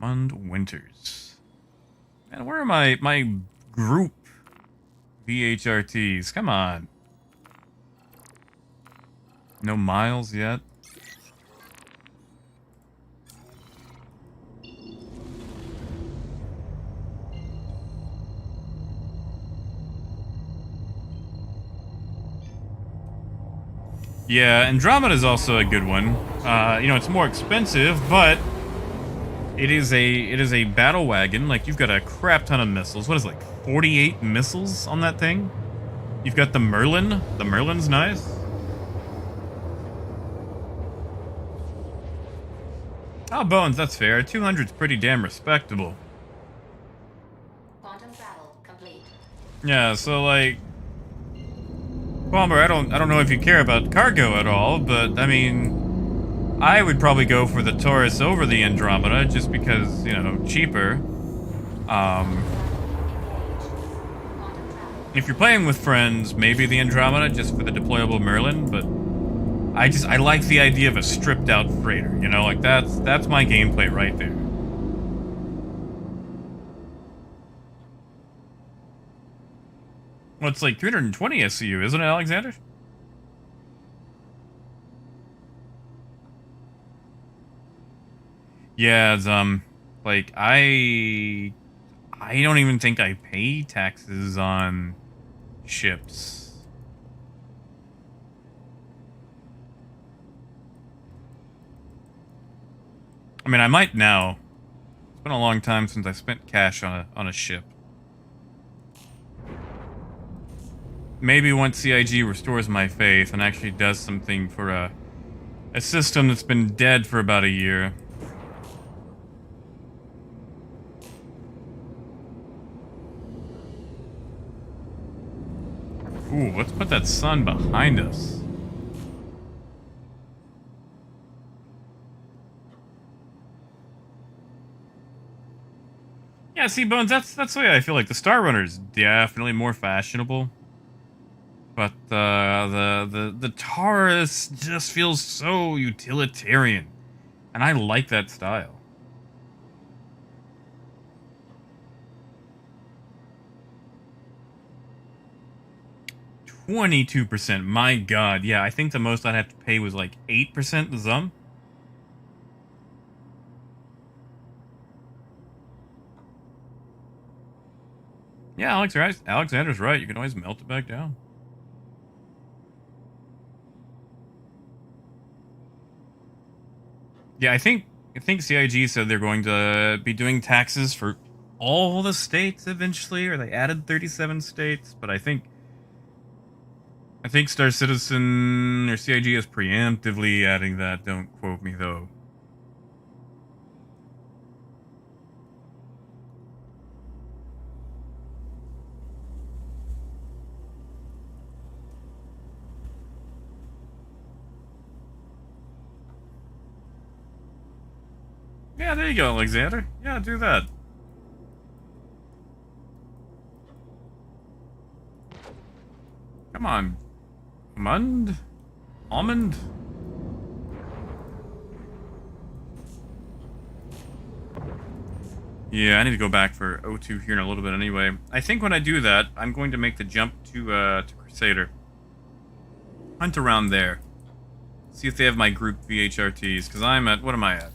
Mund Winters. Man, where are my group VHRTs? Come on. No miles yet? Yeah, Andromeda is also a good one. You know, it's more expensive, but it is a battle wagon. Like, you've got a crap ton of missiles. What is it, like 48 missiles on that thing? You've got the Merlin. The Merlin's nice. Oh, Bones, that's fair. 200's pretty damn respectable. Quantum travel complete. Yeah, so like, Palmer, I don't know if you care about cargo at all, but I mean, I would probably go for the Taurus over the Andromeda just because, you know, cheaper. If you're playing with friends, maybe the Andromeda just for the deployable Merlin, but I like the idea of a stripped out freighter, you know, like that's my gameplay right there. Well, it's like 320 SCU, isn't it, Alexander? Yeah, it's, like, I don't even think I pay taxes on ships. I mean, I might now. It's been a long time since I spent cash on a ship. Maybe once CIG restores my faith and actually does something for a system that's been dead for about a year. Ooh, let's put that sun behind us. Yeah, see, Bones, that's the way I feel like the Star Runner is definitely more fashionable. But the Taurus just feels so utilitarian. And I like that style. $22%, my god. Yeah, I think the most I'd have to pay was like 8% ZUM. Yeah, Alexander's right. You can always melt it back down. Yeah, I think I think CIG said they're going to be doing taxes for all the states eventually, or they added 37 states, but I think Star Citizen or CIG is preemptively adding that. Don't quote me though. Yeah, there you go, Alexander. Yeah, do that. Come on. Almond? Yeah, I need to go back for O2 here in a little bit anyway. I think when I do that, I'm going to make the jump to Crusader. Hunt around there. See if they have my group VHRTs, because I'm at... What am I at?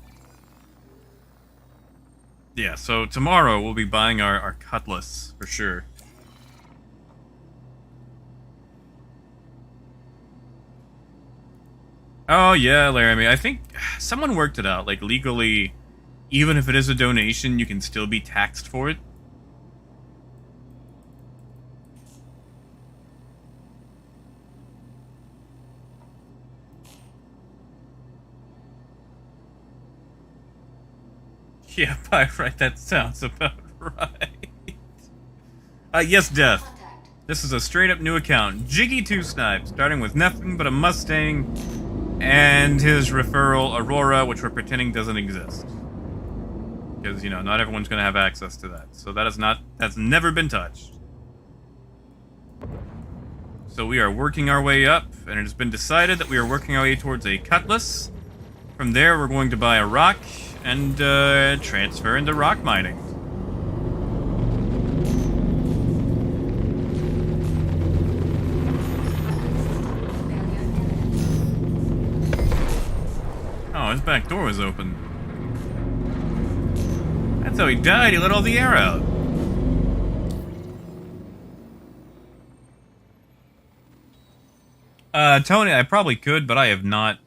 Yeah, so tomorrow we'll be buying our Cutlass, for sure. Oh, yeah, Laramie. I think someone worked it out. Like, legally, even if it is a donation, you can still be taxed for it. Yeah, by right, that sounds about right. Yes, Death. Contact. This is a straight-up new account. Jiggy2Snipe, starting with nothing but a Mustang and his referral, Aurora, which we're pretending doesn't exist. Because, you know, not everyone's going to have access to that. So that's never been touched. So we are working our way up, and it has been decided that we are working our way towards a Cutlass. From there, we're going to buy a rock and transfer into rock mining. Oh, his back door was open. That's how he died. He let all the air out. Tony, I probably could, but I have not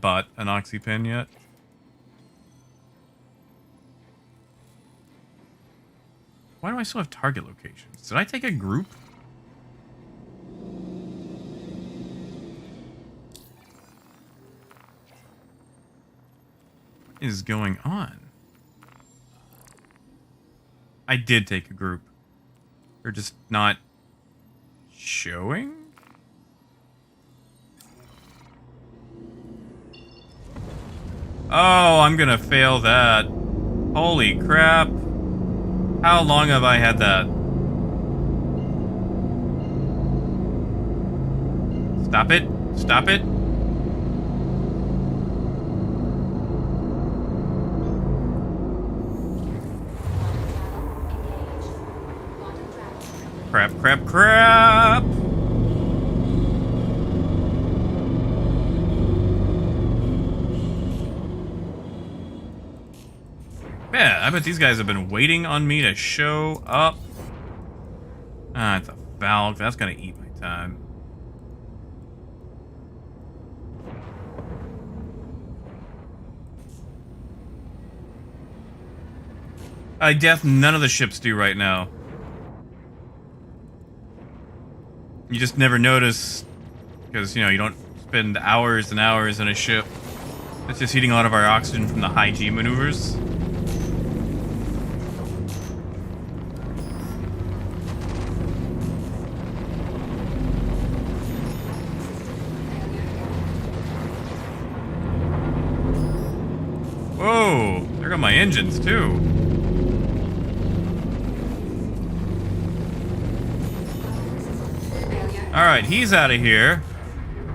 bought an oxy pen yet. Why do I still have target locations? Did I take a group? What is going on? I did take a group. They're just not showing? Oh, I'm gonna fail that. Holy crap. How long have I had that? Stop it. Stop it. Crap, crap, crap! Yeah, I bet these guys have been waiting on me to show up. Ah, it's a valve. That's gonna eat my time. Death, none of the ships do right now. You just never notice, because, you know, you don't spend hours and hours in a ship. It's just eating a lot of our oxygen from the high G maneuvers. Whoa, there go my engines too. Alright, he's out of here.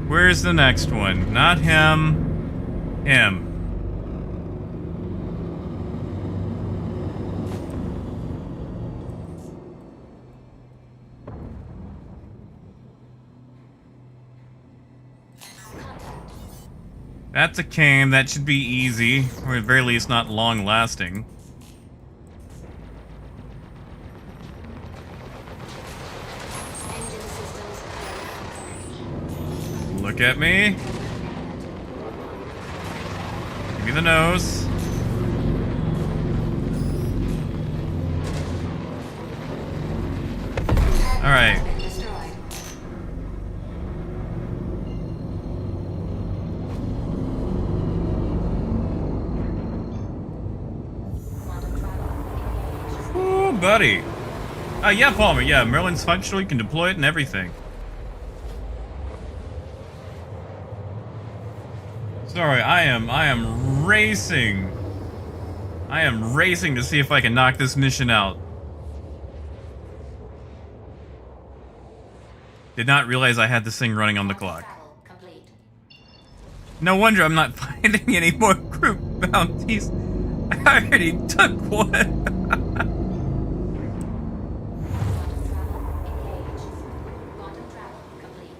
Where's the next one? Not him. Him. That's a cam. That should be easy. Or at the very least not long-lasting. Look at me. Give me the nose. Alright. Has been destroyed. Quantum travel engaged. Ooh, buddy. Yeah, Palmer. Yeah, Merlin's functional. You can deploy it and everything. Sorry, I am racing. I am racing to see if I can knock this mission out. Did not realize I had this thing running on the clock. Travel complete. No wonder I'm not finding any more group bounties. I already took one. Quantum travel engaged. Quantum travel complete.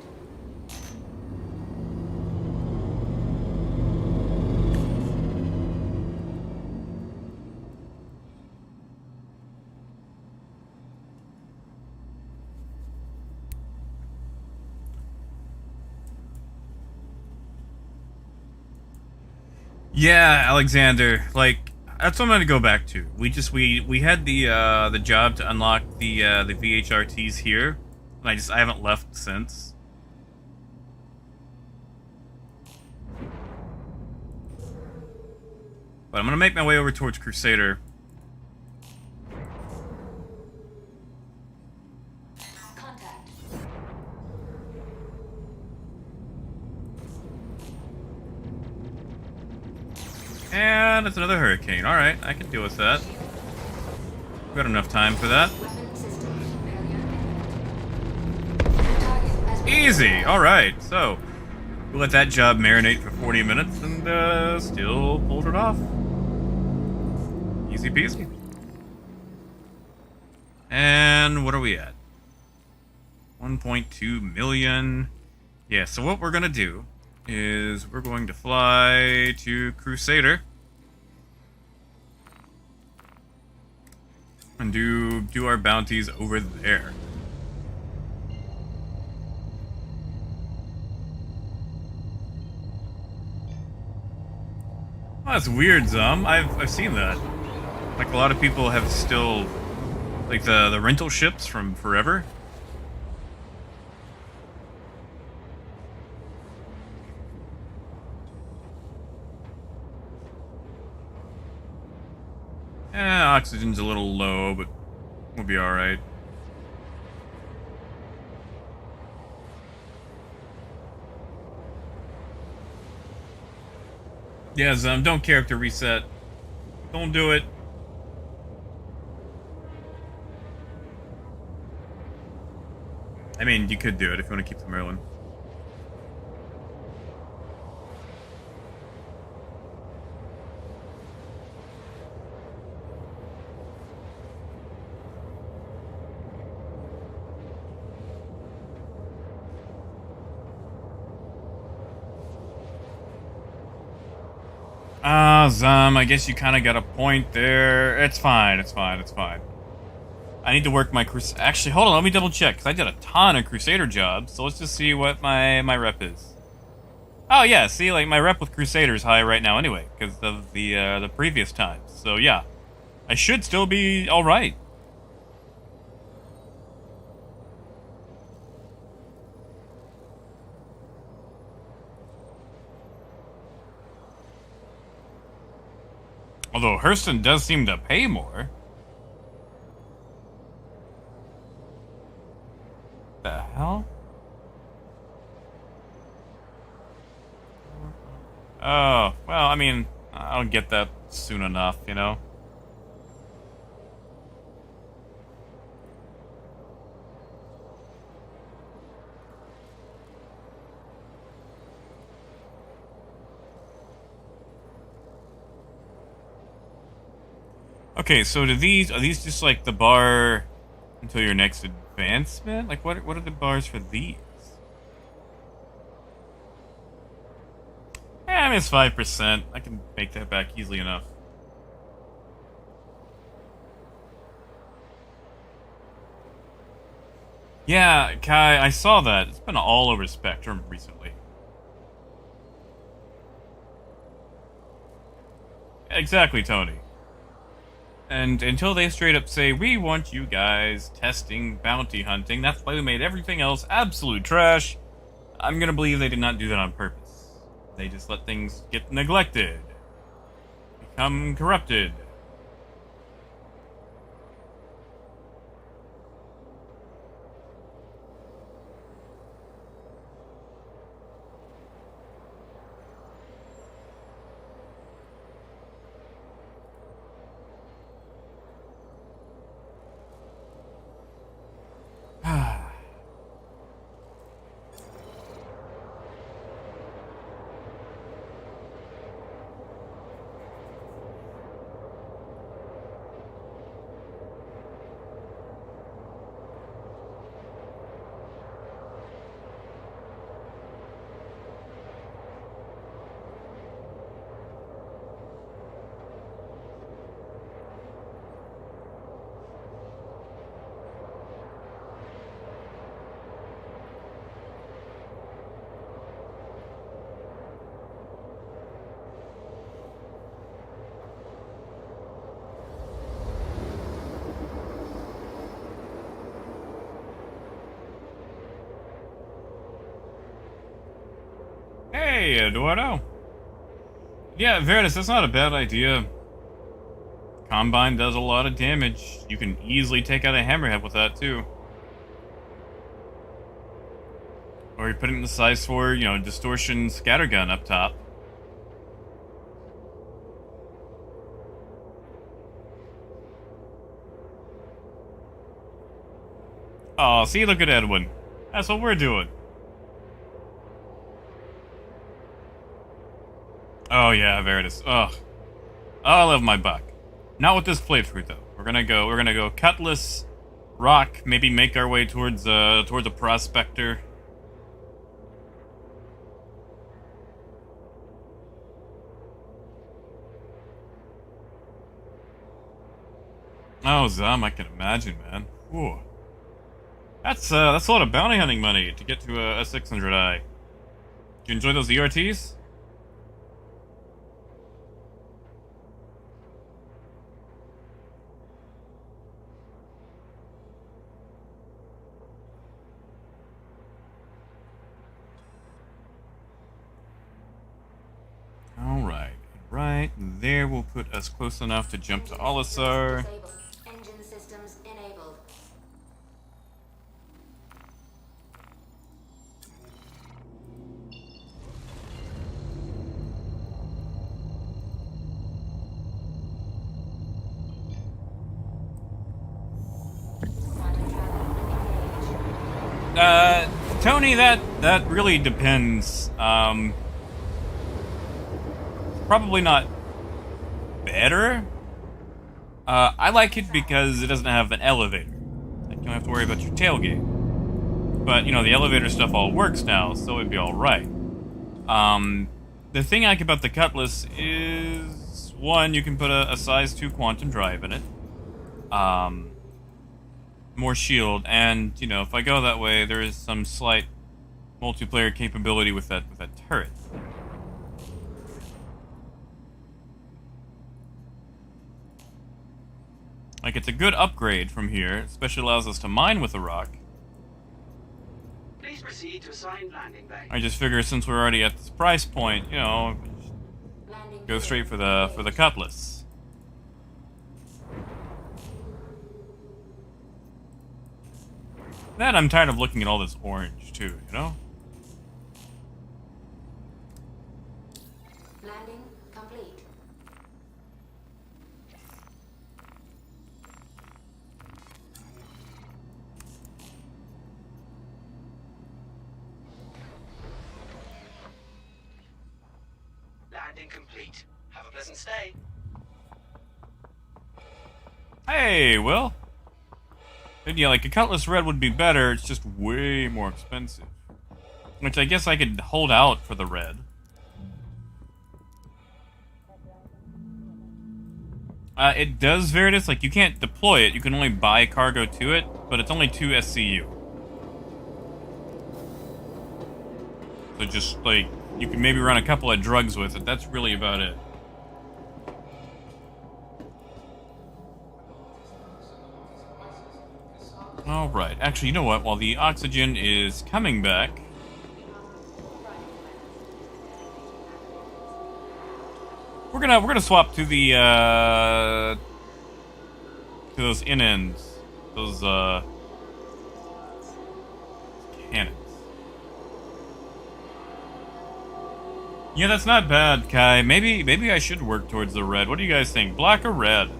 Yeah, Alexander. Like that's what I'm gonna go back to. We had the job to unlock the VHRTs here, and I haven't left since. But I'm gonna make my way over towards Crusader. Contact. And it's another hurricane. Alright, I can deal with that. We've got enough time for that. Weapon system failure imminent. Target has been Easy! Alright, so we'll let that job marinate for 40 minutes and still pulled it off. Easy peasy. And what are we at? 1.2 million. Yeah, so what we're gonna do is we're going to fly to Crusader and do our bounties over there. Oh, that's weird, Zum. I've seen that. Like a lot of people have still like the rental ships from forever. Oxygen's a little low, but we'll be alright. Yeah, Zum, don't character reset. Don't do it. I mean, you could do it if you want to keep the Merlin. Zum, I guess you kind of got a point there. It's fine, it's fine, it's fine. I need to work my Actually, hold on, let me double check, because I did a ton of Crusader jobs, so let's just see what my rep is. Oh yeah, see, like, my rep with Crusader is high right now anyway, because of the previous times. So yeah, I should still be alright. Although Hurston does seem to pay more. The hell? Oh, well, I mean, I'll get that soon enough, you know? Okay, so are these just like the bar until your next advancement? Like what are the bars for these? Yeah, I mean it's 5%. I can make that back easily enough. Yeah, Kai, I saw that. It's been all over Spectrum recently. Exactly, Tony. And until they straight up say, we want you guys testing bounty hunting, that's why we made everything else absolute trash, I'm gonna believe they did not do that on purpose. They just let things get neglected, become corrupted. Hey, Eduardo. Yeah, Veritas, that's not a bad idea. Combine does a lot of damage. You can easily take out a hammerhead with that, too. Or you put it in the size 4, distortion scattergun up top. Oh, see, look at Edwin. That's what we're doing. Oh yeah, Veritas. Ugh. Oh, I love my buck. Not with this playthrough though. We're gonna go Cutlass, Rock, maybe make our way towards a Prospector. Oh, Zom, I can imagine, man. Whew. That's a lot of bounty hunting money to get to a 600i. Did you enjoy those ERTs? Right there will put us close enough to jump to Olisar. Engine systems enabled. Tony, that really depends. Probably not better. I like it because it doesn't have an elevator. Like, you don't have to worry about your tailgate. But, the elevator stuff all works now, so it'd be alright. The thing I like about the Cutlass is, one, you can put a size 2 quantum drive in it. More shield, and, if I go that way, there is some slight multiplayer capability with that turret. Like, it's a good upgrade from here, especially allows us to mine with the rock. Please proceed to assigned landing bay. I just figure since we're already at this price point, go straight for the Cutlass. Then I'm tired of looking at all this orange too, Landing complete. Landing complete. Have a pleasant stay. Hey, Will. But yeah, like a Cutlass Red would be better, it's just way more expensive. Which I guess I could hold out for the red. It does, Veritas, like you can't deploy it, you can only buy cargo to it, but it's only 2 SCU. So just, like, you can maybe run a couple of drugs with it, that's really about it. Alright, actually, you know what? While the oxygen is coming back... We're gonna swap to the, to those in-ends. Those, cannons. Yeah, that's not bad, Kai. Maybe I should work towards the red. What do you guys think? Black or red?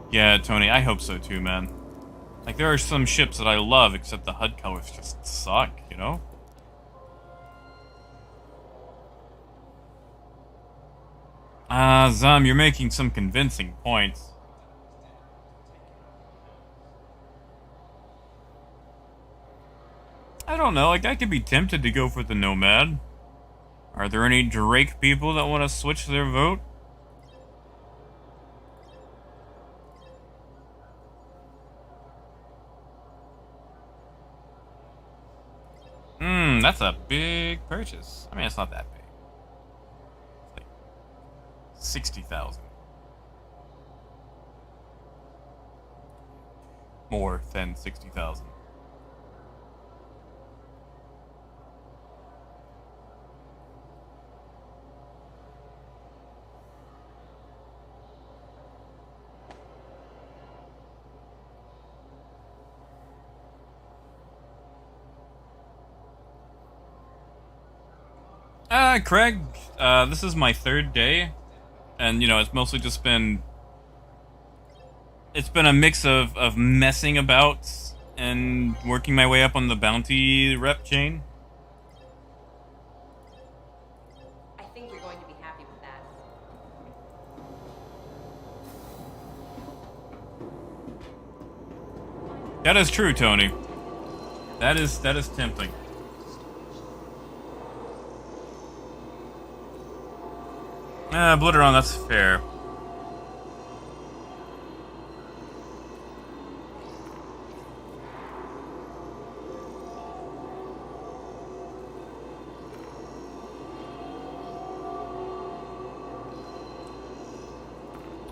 Yeah, Tony, I hope so too, man. Like, there are some ships that I love, except the HUD colors just suck, you know? Zam, you're making some convincing points. I don't know, like, I could be tempted to go for the Nomad. Are there any Drake people that want to switch their vote? That's a big purchase. I mean, it's not that big. It's like 60,000. More than 60,000. Craig, this is my third day, and, you know, it's mostly just been... It's been a mix of messing about and working my way up on the bounty rep chain. I think you're going to be happy with that. That is true, Tony. That is tempting. Blitteron, that's fair.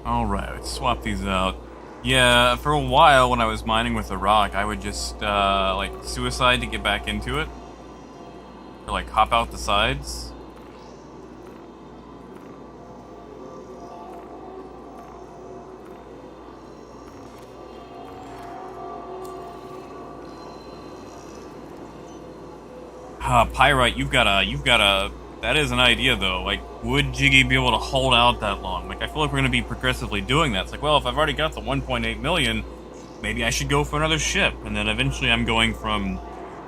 Alright, let's swap these out. Yeah, for a while when I was mining with the rock, I would just, like, suicide to get back into it. Or, like, hop out the sides. Pyrite, you've got a, that is an idea though. Like, would Jiggy be able to hold out that long? Like, I feel like we're gonna be progressively doing that. It's like, well, if I've already got the 1.8 million, maybe I should go for another ship. And then eventually I'm going from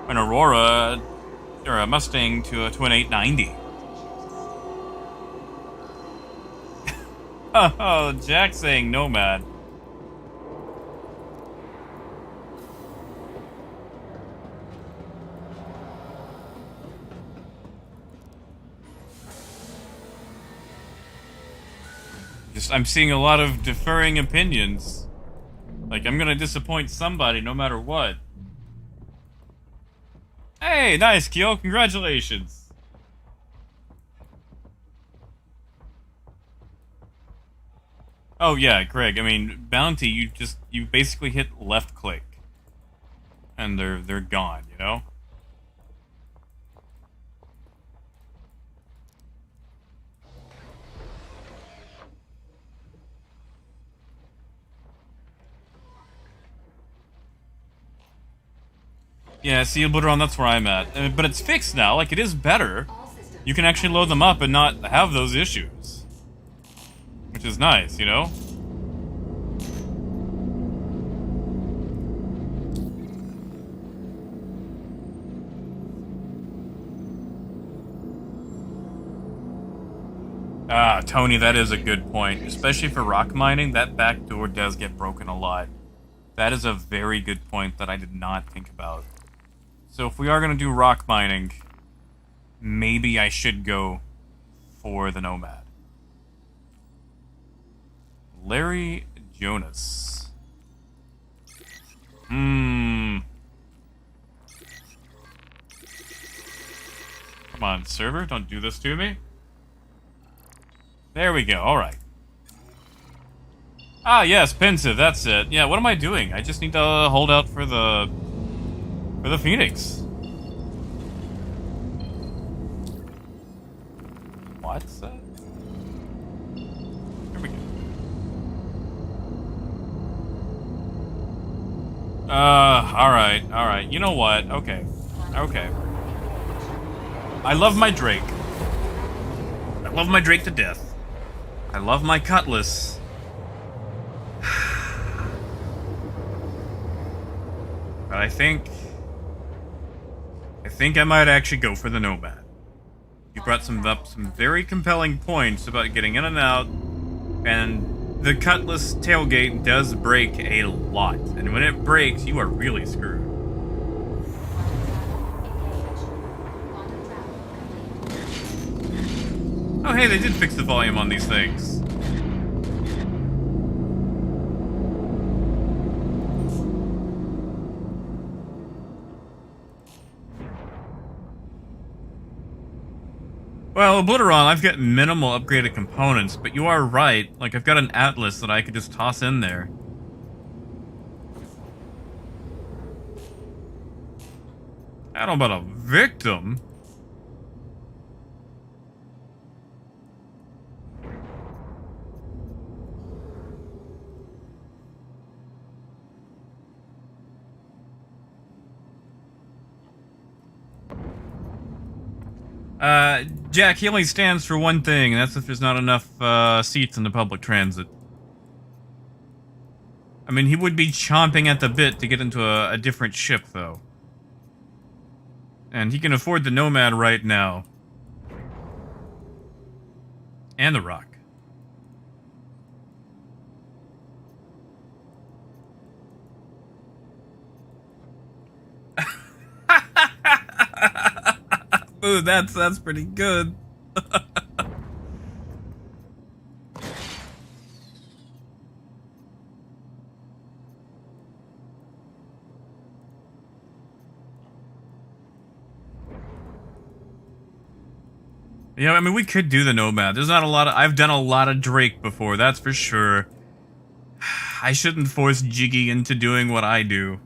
an Aurora, or a Mustang to an 890. Oh, Jack saying Nomad. I'm seeing a lot of differing opinions. Like, I'm gonna disappoint somebody no matter what. Hey, nice, Kyo. Congratulations. Oh, yeah, Greg. I mean, Bounty, you basically hit left click. And they're gone, you know? Yeah, see, Blitteron, that's where I'm at. But it's fixed now, like, it is better. You can actually load them up and not have those issues. Which is nice, you know? Ah, Tony, that is a good point. Especially for rock mining, that back door does get broken a lot. That is a very good point that I did not think about. So if we are going to do rock mining, maybe I should go for the Nomad. Larry Jonas. Come on, server, don't do this to me. There we go, alright. Ah, yes, pensive, that's it. Yeah, what am I doing? I just need to hold out for the Phoenix. What's that? Here we go. Alright. You know what? Okay. I love my Drake. I love my Drake to death. I love my Cutlass. But I think I might actually go for the Nomad. You brought some very compelling points about getting in and out, and the Cutlass tailgate does break a lot, and when it breaks, you are really screwed. Oh hey, they did fix the volume on these things. Well, Obliteron, I've got minimal upgraded components, but you are right. Like, I've got an Atlas that I could just toss in there. I don't know about a victim. Jack, he only stands for one thing, and that's if there's not enough seats in the public transit. I mean, he would be chomping at the bit to get into a different ship, though. And he can afford the Nomad right now. And the Rock. Ooh, that's pretty good. Yeah, I mean, we could do the Nomad. There's not a lot of... I've done a lot of Drake before, that's for sure. I shouldn't force Jiggy into doing what I do.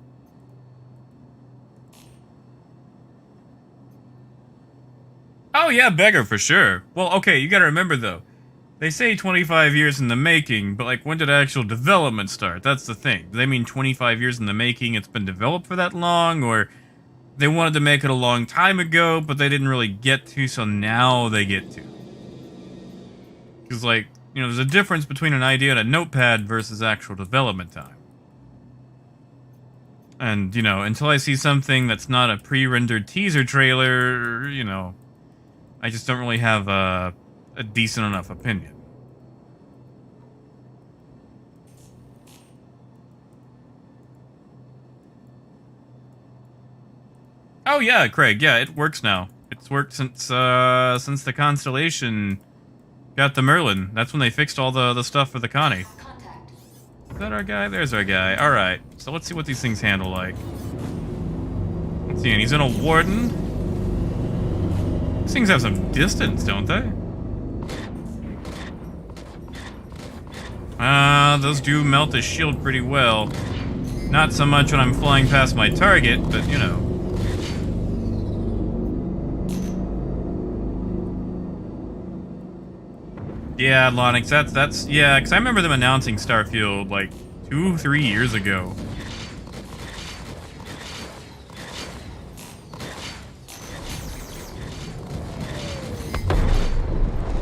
Oh yeah, Beggar for sure. Well, okay, you gotta remember though. They say 25 years in the making, but like when did actual development start? That's the thing. Do they mean 25 years in the making, it's been developed for that long, or they wanted to make it a long time ago, but they didn't really get to, so now they get to. Because like, you know, there's a difference between an idea and a notepad versus actual development time. And, you know, until I see something that's not a pre-rendered teaser trailer, you know, I just don't really have a decent enough opinion. Oh yeah, Craig, yeah, it works now. It's worked since the Constellation got the Merlin. That's when they fixed all the stuff for the Connie. Contact. Is that our guy? There's our guy. Alright, so let's see what these things handle like. Let's see, and he's in a Warden. These things have some distance, don't they? Those do melt the shield pretty well. Not so much when I'm flying past my target, but you know. Yeah, Lonix, that's yeah, because I remember them announcing Starfield like 2-3 years ago.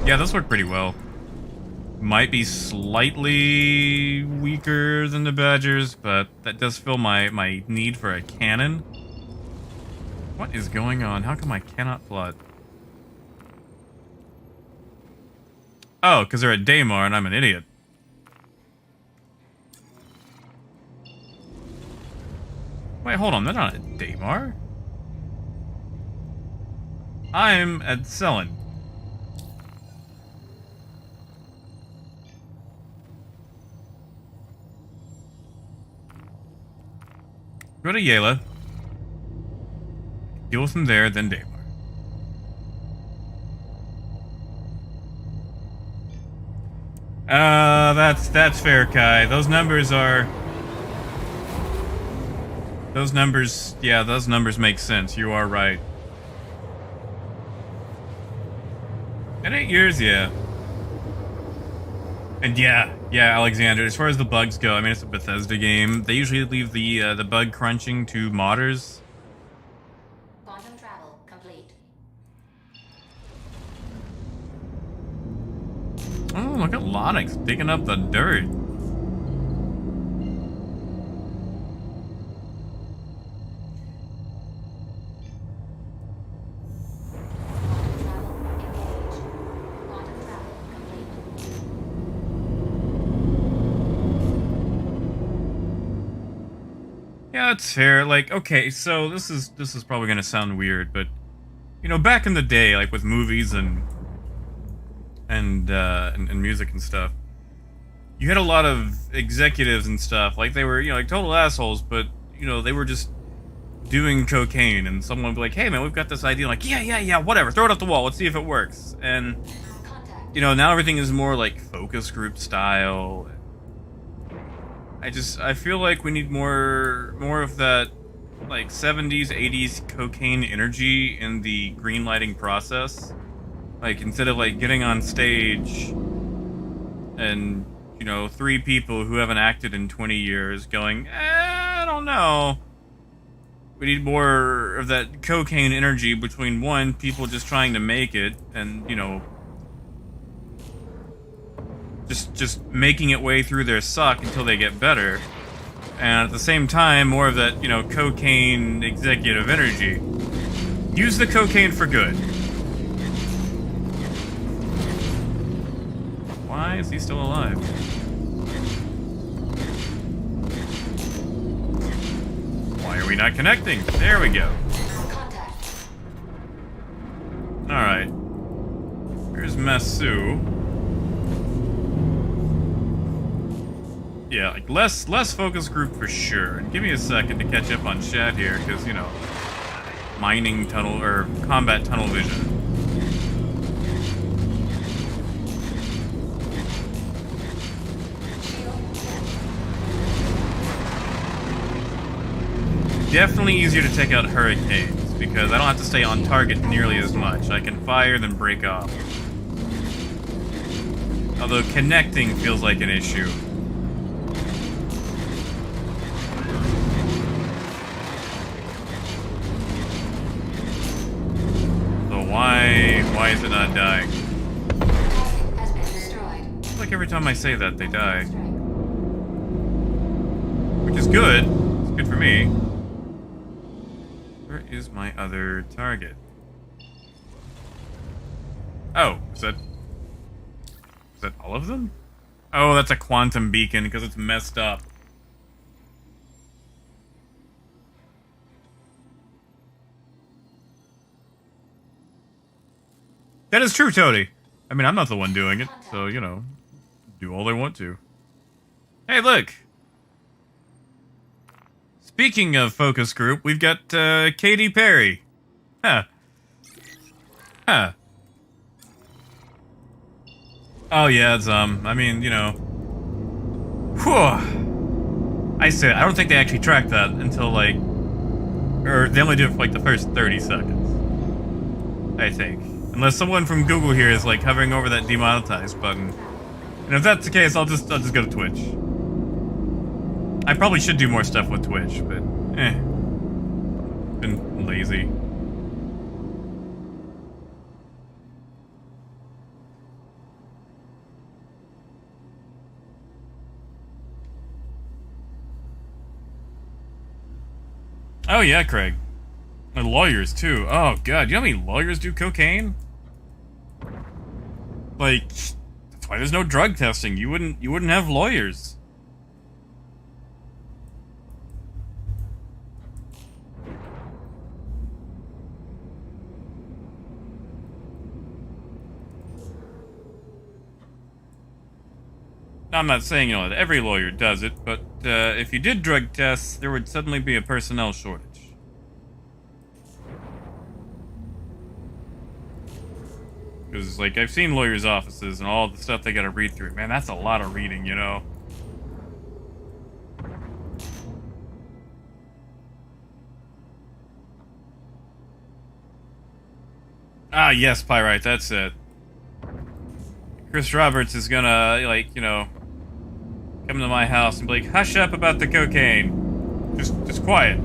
Yeah, those work pretty well. Might be slightly weaker than the Badgers, but that does fill my need for a cannon. What is going on? How come I cannot plot? Oh, because they're at Daymar and I'm an idiot. Wait, hold on, they're not at Daymar. I'm at Selen. Go to Yela. Deal with them there, then Daymar. That's fair, Kai. Those numbers, yeah, those numbers make sense. You are right. In 8 years, yeah. And yeah, Alexander, as far as the bugs go, I mean, it's a Bethesda game. They usually leave the bug crunching to modders. Quantum travel complete. Oh, look at Lonix digging up the dirt. Quantum travel engaged. Quantum travel complete. Yeah, that's fair. Like, okay, so this is probably gonna sound weird, but you know, back in the day, like with movies and music and stuff, you had a lot of executives and stuff. Like they were, you know, like total assholes, but you know, they were just doing cocaine, and someone would be like, "Hey, man, we've got this idea." Like, yeah, whatever, throw it off the wall. Let's see if it works. And Contact. you know, now everything is more like focus group style. I feel like we need more of that, like 70s, 80s cocaine energy in the green lighting process. Like instead of like getting on stage and, you know, 3 people who haven't acted in 20 years going, I don't know. We need more of that cocaine energy between one, people just trying to make it, and, you know, just making it way through their suck until they get better. And at the same time, more of that, you know, cocaine executive energy. Use the cocaine for good. Why is he still alive? Why are we not connecting? There we go. Contact. Alright. Here's Masu. Yeah, like less focus group for sure. And give me a second to catch up on chat here, because, you know, mining tunnel, or combat tunnel vision. Definitely easier to take out hurricanes, because I don't have to stay on target nearly as much. I can fire, then break off. Although connecting feels like an issue. So why is it not dying? Target has been destroyed. It's like every time I say that, they die. Strike. Which is good. It's good for me. Where is my other target? Oh, is that all of them? Oh, that's a quantum beacon because it's messed up. That is true, Toady. I mean, I'm not the one doing it, so, you know, do all they want to. Hey, look! Speaking of focus group, we've got, Katy Perry. Huh. Huh. Oh, yeah, it's, I mean, you know... Whew. I don't think they actually tracked that until, like... Or, they only do it for, like, the first 30 seconds. I think. Unless someone from Google here is, like, hovering over that demonetize button. And if that's the case, I'll just go to Twitch. I probably should do more stuff with Twitch, but been lazy. Oh yeah, Craig. And lawyers too. Oh god, you know how many lawyers do cocaine? Like, that's why there's no drug testing. You wouldn't have lawyers. Now, I'm not saying, you know, that every lawyer does it, but if you did drug tests, there would suddenly be a personnel shortage. Because, like, I've seen lawyers' offices and all the stuff they gotta read through. Man, that's a lot of reading, you know? Ah, yes, Pyrite, that's it. Chris Roberts is gonna, like, you know, come to my house and be like, hush up about the cocaine. Just quiet.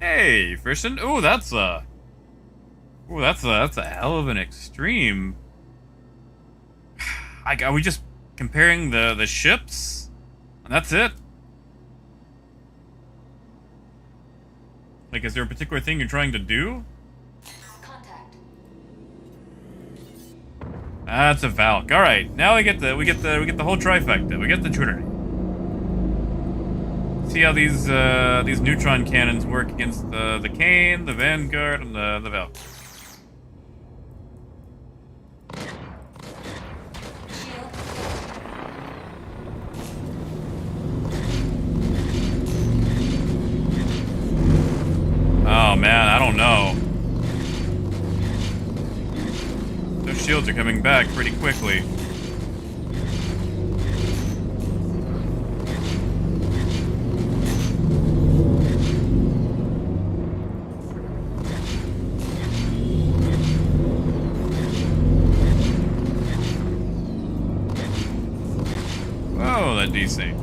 Hey, Friston. Ooh, that's a hell of an extreme. Are we just comparing the ships? And that's it? Like, is there a particular thing you're trying to do? Contact. That's a Valk. All right, now we get the whole trifecta. We get the Trinity. See how these neutron cannons work against the Kane, the Vanguard, and the Valk. Shield. Oh man, I don't know. Those shields are coming back pretty quickly. Whoa, that desync.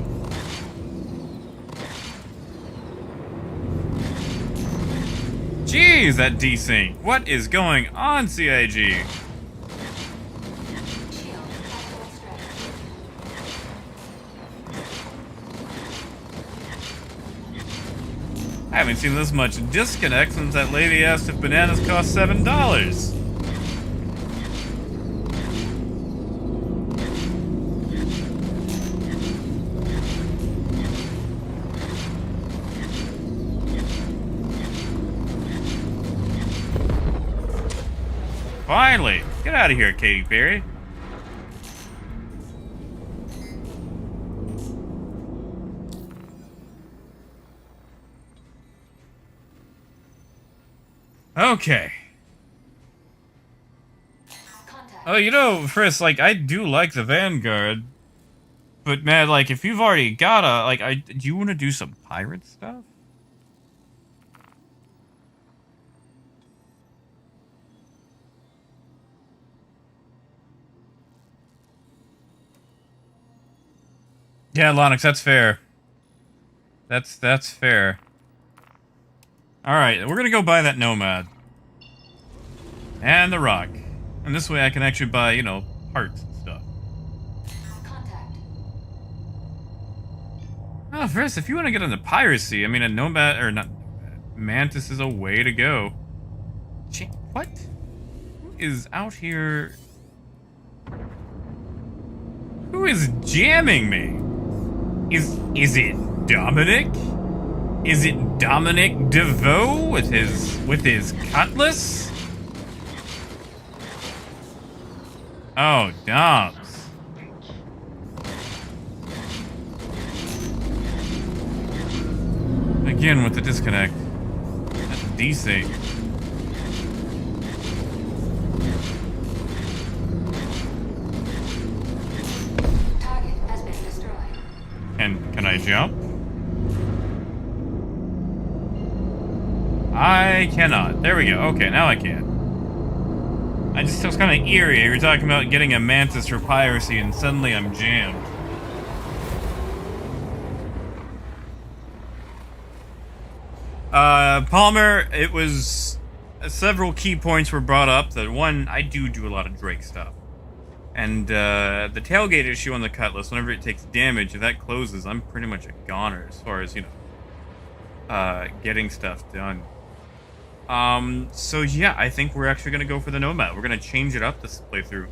Jeez, that desync. What is going on, CIG? Shield. Tactical strength. I haven't seen this much disconnect since that lady asked if bananas cost $7. Finally! Get out of here, Katy Perry. Okay. Contact. Oh, you know, Frisk, like, I do like the Vanguard. But, man, like, if you've already got a, like, do you want to do some pirate stuff? Yeah, Lonix, that's fair. That's fair. Alright, we're gonna go buy that Nomad. And the Rock. And this way I can actually buy, you know, parts and stuff. Contact. Oh, first, if you want to get into piracy, I mean, a Nomad, or not, Mantis is a way to go. What? Who is out here? Who is jamming me? Is it Dominic? Is it Dominic DeVoe with his Cutlass? Oh, Doms. Again with the disconnect. That's desync. Target has been destroyed. And can I jump? I cannot. There we go. Okay, now I can. I just was kind of eerie. You were talking about getting a Mantis for piracy, and suddenly I'm jammed. Palmer, it was... several key points were brought up. That one, I do a lot of Drake stuff. And, the tailgate issue on the Cutlass, whenever it takes damage, if that closes, I'm pretty much a goner as far as, you know, getting stuff done. So yeah, I think we're actually gonna go for the Nomad. We're gonna change it up this playthrough.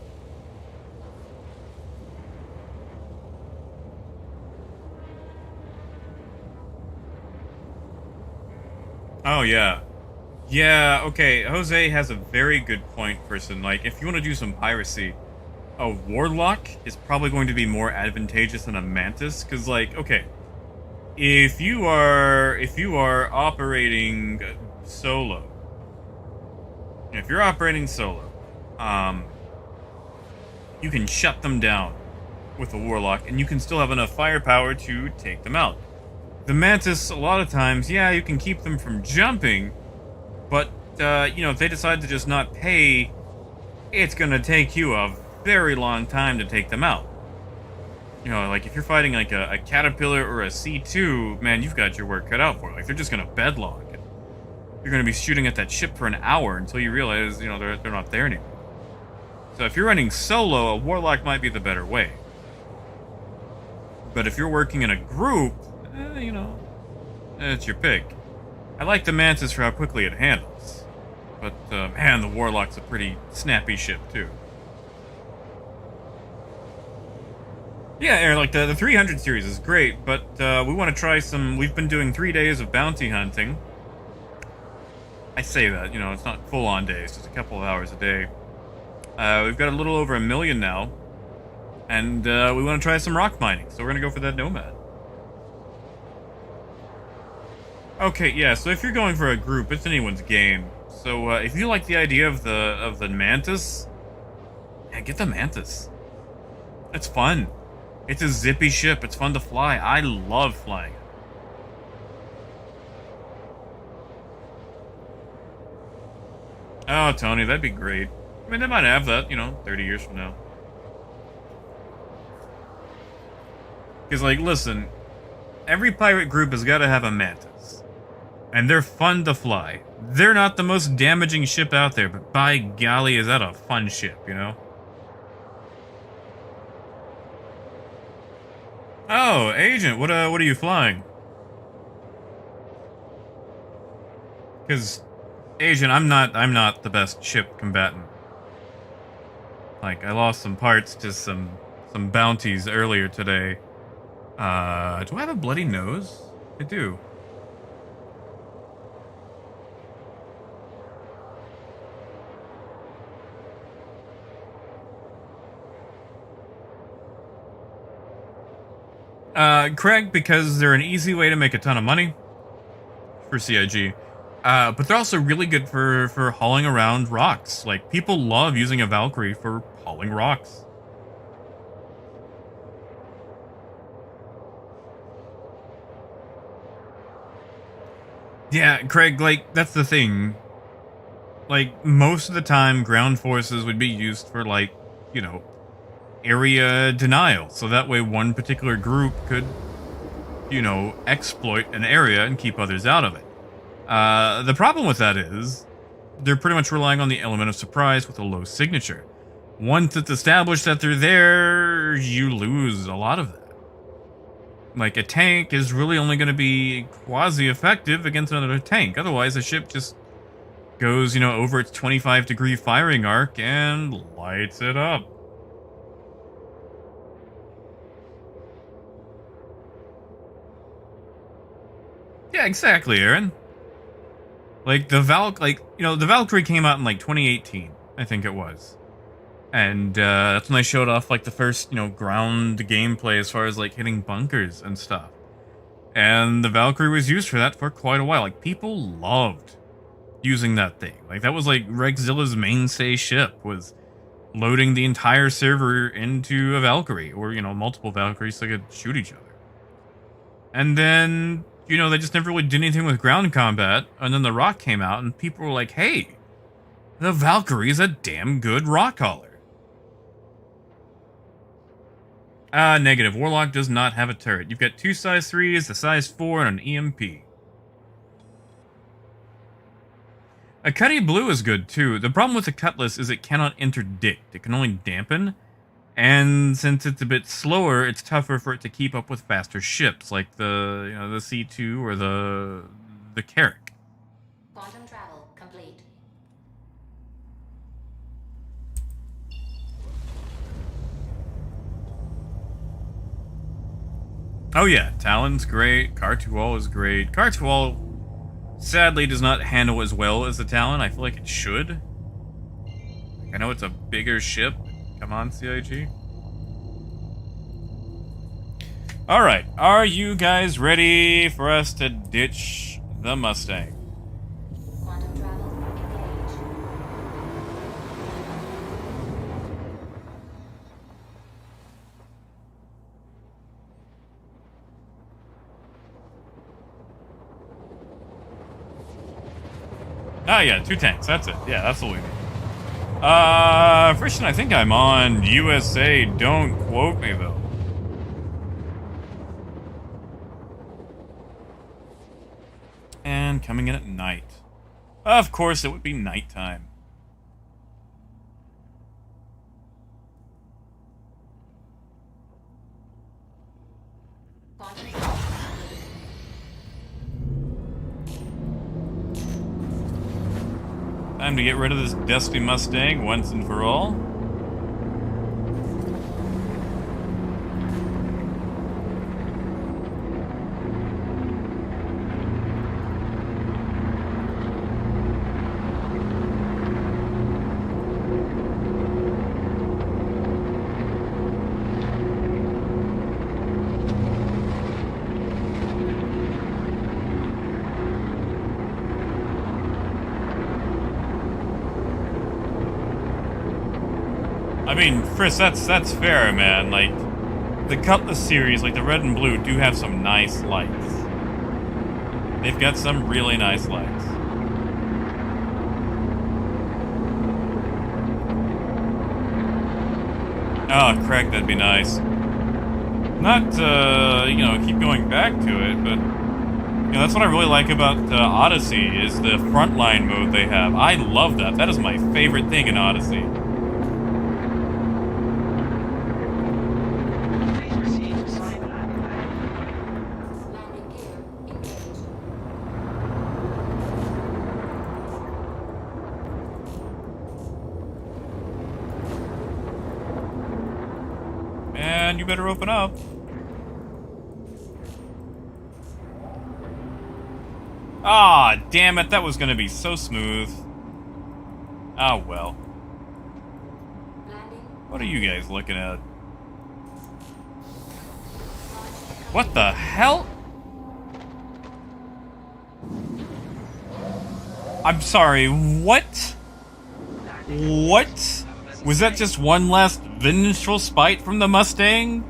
Oh yeah. Yeah, okay, Jose has a very good point, person. Like, if you want to do some piracy, a Warlock is probably going to be more advantageous than a Mantis, because, like, okay, if you are operating solo, if you're operating solo, you can shut them down with a warlock, and you can still have enough firepower to take them out. The mantis, a lot of times, yeah, you can keep them from jumping, but if they decide to just not pay, it's gonna take you a very long time to take them out. Like if you're fighting like a caterpillar or a C2, man, you've got your work cut out for it. Like they're just gonna bedlock. You're gonna be shooting at that ship for an hour until you realize, they're not there anymore. So if you're running solo, a warlock might be the better way. But if you're working in a group, it's your pick. I like the mantis for how quickly it handles, but man, the warlock's a pretty snappy ship too. Yeah, Aaron, like the 300 series is great, but we want to try some. We've been doing 3 days of bounty hunting. I say that, it's not full-on days, just a couple of hours a day. We've got a little over 1 million now, and we want to try some rock mining, so we're gonna go for that nomad. Okay, yeah. So if you're going for a group, it's anyone's game. So if you like the idea of the mantis, yeah, get the mantis. It's fun. It's a zippy ship. It's fun to fly. I love flying. Oh, Tony, that'd be great. I mean, they might have that, 30 years from now. Because, like, listen, every pirate group has got to have a mantis. And they're fun to fly. They're not the most damaging ship out there, but by golly, is that a fun ship, Oh, Agent, what are you flying? Because, Agent, I'm not the best ship combatant. Like, I lost some parts to some bounties earlier today. Do I have a bloody nose? I do. Correct, because they're an easy way to make a ton of money for CIG. But they're also really good for hauling around rocks. Like, people love using a Valkyrie for hauling rocks. Yeah, Craig, like, that's the thing. Like, most of the time, ground forces would be used for, like, area denial. So that way one particular group could, exploit an area and keep others out of it. The problem with that is they're pretty much relying on the element of surprise with a low signature. Once it's established that they're there, you lose a lot of that. Like, a tank is really only going to be quasi-effective against another tank. Otherwise, the ship just goes, over its 25-degree firing arc and lights it up. Yeah, exactly, Aaron. Like, the Valkyrie came out in, 2018, I think it was. And, that's when they showed off, the first, ground gameplay as far as, hitting bunkers and stuff. And the Valkyrie was used for that for quite a while. People loved using that thing. That was, Rexzilla's mainstay ship, was loading the entire server into a Valkyrie. Or, multiple Valkyries so they could shoot each other. And then, they just never really did anything with ground combat. And then the Rock came out, and people were like, hey, the Valkyrie is a damn good rock hauler. Negative. Warlock does not have a turret. You've got 2 size 3s, a size 4, and an EMP. A Cutty Blue is good, too. The problem with the Cutlass is it cannot interdict. It can only dampen. And since it's a bit slower, it's tougher for it to keep up with faster ships, like the C2 or the Carrack. Quantum travel complete. Oh yeah, Talon's great, Cartual is great. Cartual, sadly, does not handle as well as the Talon. I feel like it should. I know it's a bigger ship. Come on, CIG. Alright, are you guys ready for us to ditch the Mustang? Quantum travel engaged. Ah, yeah, 2 tanks. That's it. Yeah, that's what we need. Christian, I think I'm on USA. Don't quote me, though. And coming in at night. Of course, it would be nighttime. Quantum travel. Time to get rid of this dusty Mustang once and for all. I mean, Chris, that's fair, man. Like, the Cutlass series, like the red and blue, do have some nice lights. They've got some really nice lights. Oh, Craig, that'd be nice. Not, keep going back to it, but that's what I really like about Odyssey, is the frontline mode they have. I love that. That is my favorite thing in Odyssey. Please proceed to Simon Island. Landing gear engaged. And you better open up. Ah, damn it, that was gonna be so smooth. Ah, well. Landing. What are you guys looking at? What the hell? I'm sorry, what? What? Was that just one last vengeful spite from the Mustang?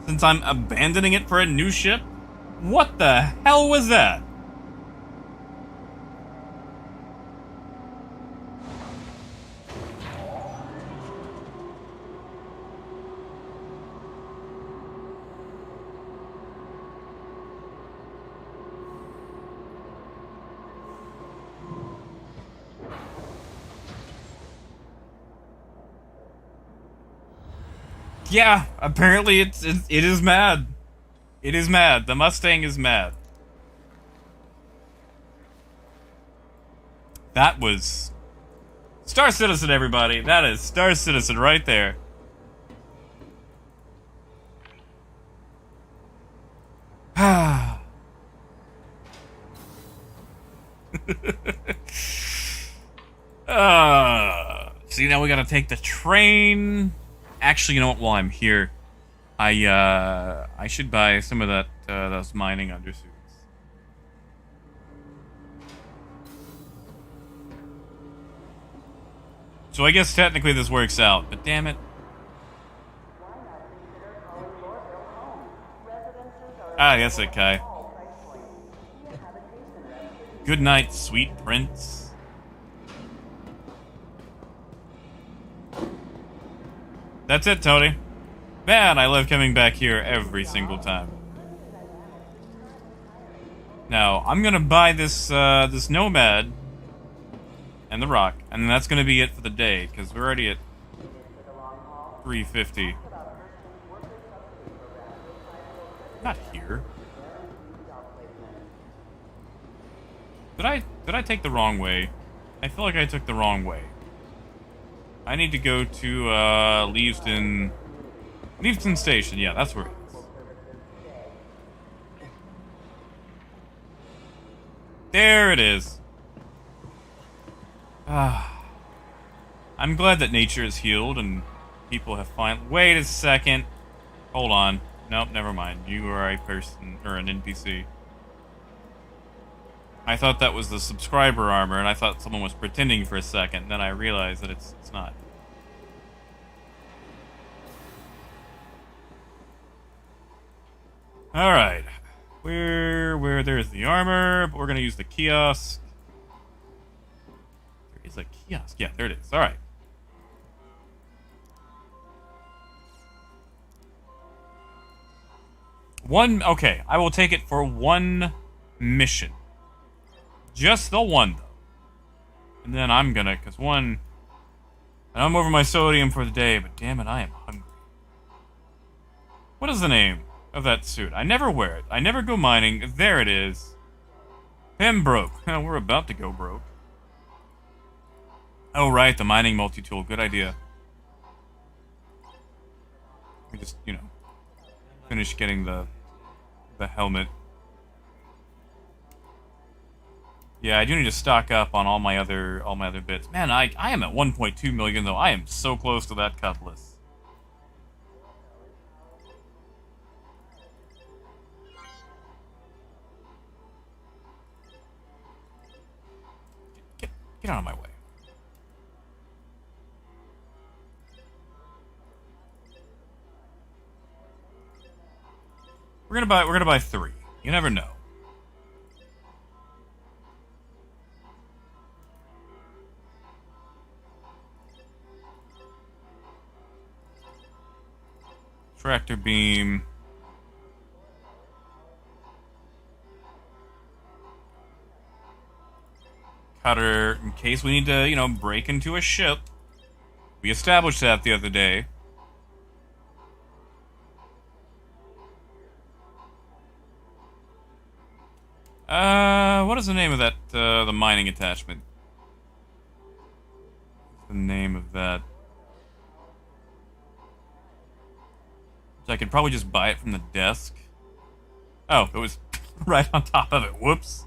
Since I'm abandoning it for a new ship? What the hell was that? Yeah, apparently it is mad. It is mad. The Mustang is mad. That was Star Citizen, everybody. That is Star Citizen right there. See, now we gotta take the train. Actually, you know what? While I'm here, I should buy some of that those mining undersuits. So I guess technically this works out, but damn it. Ah, yes, okay. Good night, sweet prince. That's it, Tony. Man, I love coming back here every single time. Now, I'm gonna buy this this Nomad and the Rock, and that's gonna be it for the day, because we're already at 350. Not here. Did I take the wrong way? I feel like I took the wrong way. I need to go to Leavesden Station. Yeah, that's where it is. There it is. I'm glad that nature is healed and people have finally... Wait a second. Hold on. Nope, never mind. You are a person, or an NPC. I thought that was the subscriber armor, and I thought someone was pretending for a second. Then I realized that it's not. Alright. Where there's the armor, but we're gonna use the kiosk. There is a kiosk. Yeah, there it is. Alright. Okay, I will take it for one mission. Just the one, though. And then I'm gonna, and I'm over my sodium for the day, but damn it, I am hungry. What is the name of that suit? I never wear it. I never go mining. There it is. Pembroke. We're about to go broke. Oh, right, the mining multi-tool. Good idea. We just, finish getting the helmet. Yeah, I do need to stock up on all my other bits. Man, I am at 1.2 million though. I am so close to that Cutlass. Get out of my way. We're gonna buy 3. You never know. Tractor beam. Cutter, in case we need to, break into a ship. We established that the other day. What is the name of that, the mining attachment? What's the name of that? So I could probably just buy it from the desk. Oh, it was right on top of it. Whoops.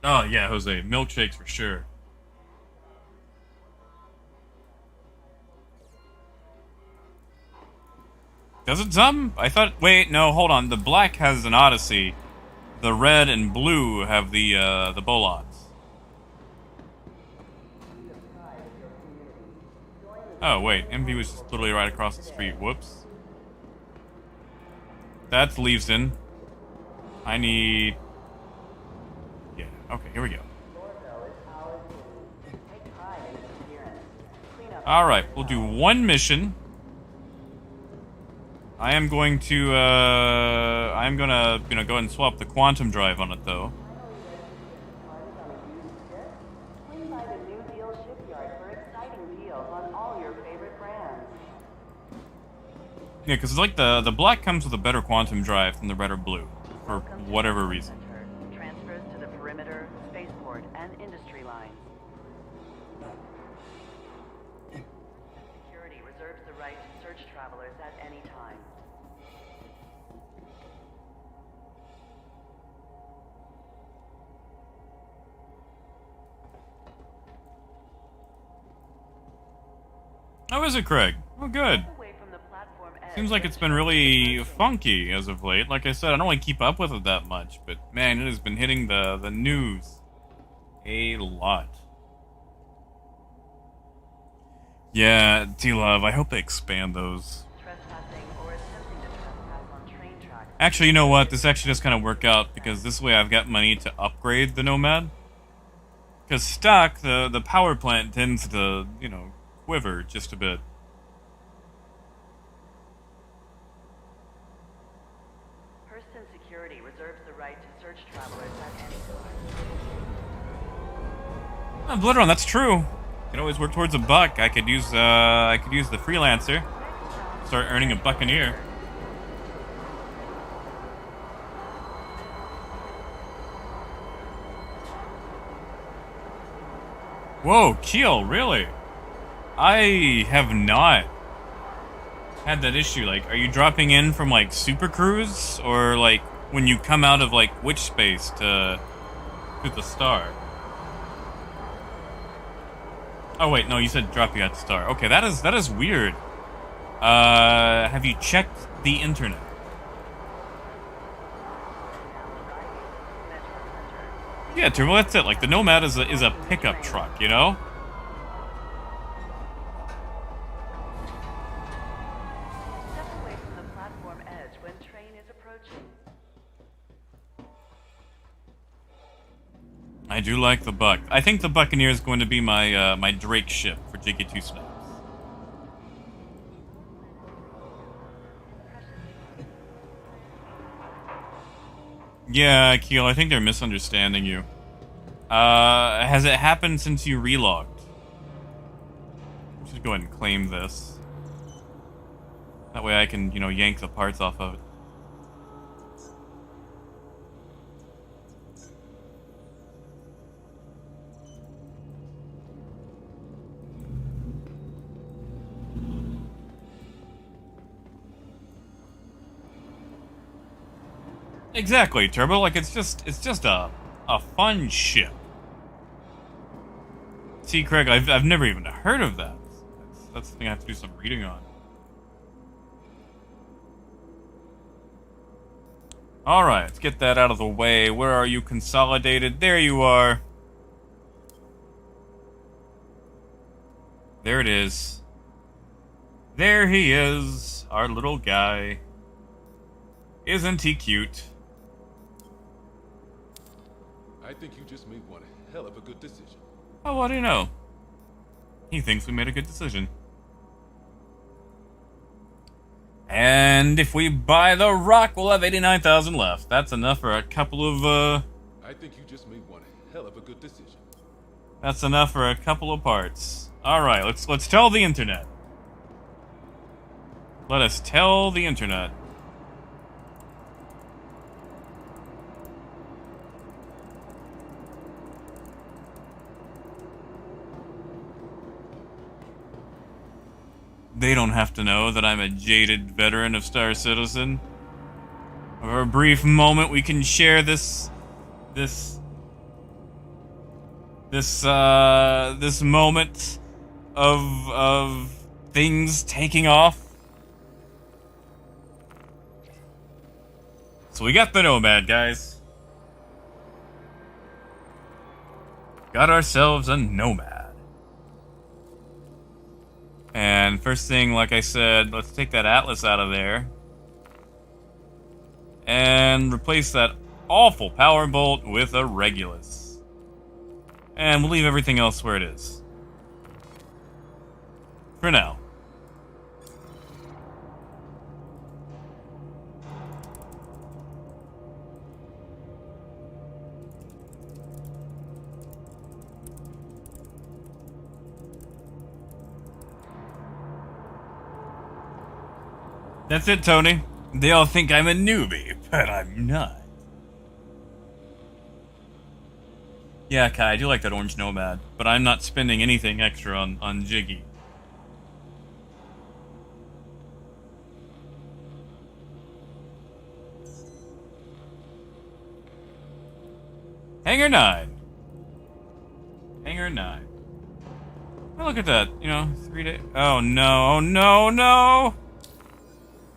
Oh, yeah, Jose. Milkshakes for sure. Does it some? I thought... Wait, no, hold on. The black has an Odyssey. The red and blue have the Bolons. Oh, wait. MV was just literally right across the street. Whoops. That's Leavesden. I need... Yeah, okay, here we go. Alright, we'll do one mission. I am going to, I'm gonna, go ahead and swap the quantum drive on it, though. Yeah, because it's like the black comes with a better quantum drive than the red or blue, for whatever reason. Transfers to the perimeter, spaceport, and industry lines. Security reserves the right to search travelers at any time. How is it, Craig? Oh, good. Seems like it's been really funky as of late. Like I said, I don't really keep up with it that much, but man, it has been hitting the news a lot. Yeah, T-Love, I hope they expand those. Actually, you know what? This actually does kind of work out, because this way I've got money to upgrade the Nomad. Because stock, the power plant tends to, quiver just a bit. Security reserves the right to search travelers at any time. Oh, Bloodrun, that's true. You can always work towards a buck. I could use the freelancer. Start earning a buccaneer. Whoa, Keel, really? I have not had that issue. Like, are you dropping in from, like, Super Cruise? Or, like, when you come out of, like, Witch Space to the star? Oh, wait, no, you said dropping at the star. Okay, that is weird. Have you checked the internet? Yeah, Turbo, that's it. Like, the Nomad is a pickup truck, you know? Step away from the platform edge when train is approaching. I do like the Buck. I think the Buccaneer is going to be my my Drake ship for Jiggy 2 Snaps. Yeah, Keel, I think they're misunderstanding you. Has it happened since you relogged? Just go ahead and claim this. That way I can, you know, yank the parts off of it. Exactly, Turbo. Like, it's just a fun ship. See, Craig, I've never even heard of that. That's the thing I have to do some reading on. Alright, let's get that out of the way. Where are you, Consolidated? There you are. There it is. There he is, our little guy. Isn't he cute? I think you just made one hell of a good decision. Oh, what do you know? He thinks we made a good decision. And if we buy the rock, we'll have 89,000 left. That's enough for a couple of, I think you just made one hell of a good decision. That's enough for a couple of parts. Alright, let's tell the internet. Let us tell the internet. They don't have to know that I'm a jaded veteran of Star Citizen. For a brief moment, we can share this moment of things taking off. So we got the Nomad, guys. Got ourselves a Nomad. And first thing, like I said, let's take that Atlas out of there. And replace that awful power bolt with a Regulus. And we'll leave everything else where it is. For now. That's it, Tony. They all think I'm a newbie, but I'm not. Yeah, Kai, I do like that orange Nomad, but I'm not spending anything extra on Jiggy. Hangar 9. Hangar 9. Oh, look at that. You know, 3 days. Oh no, oh no, no!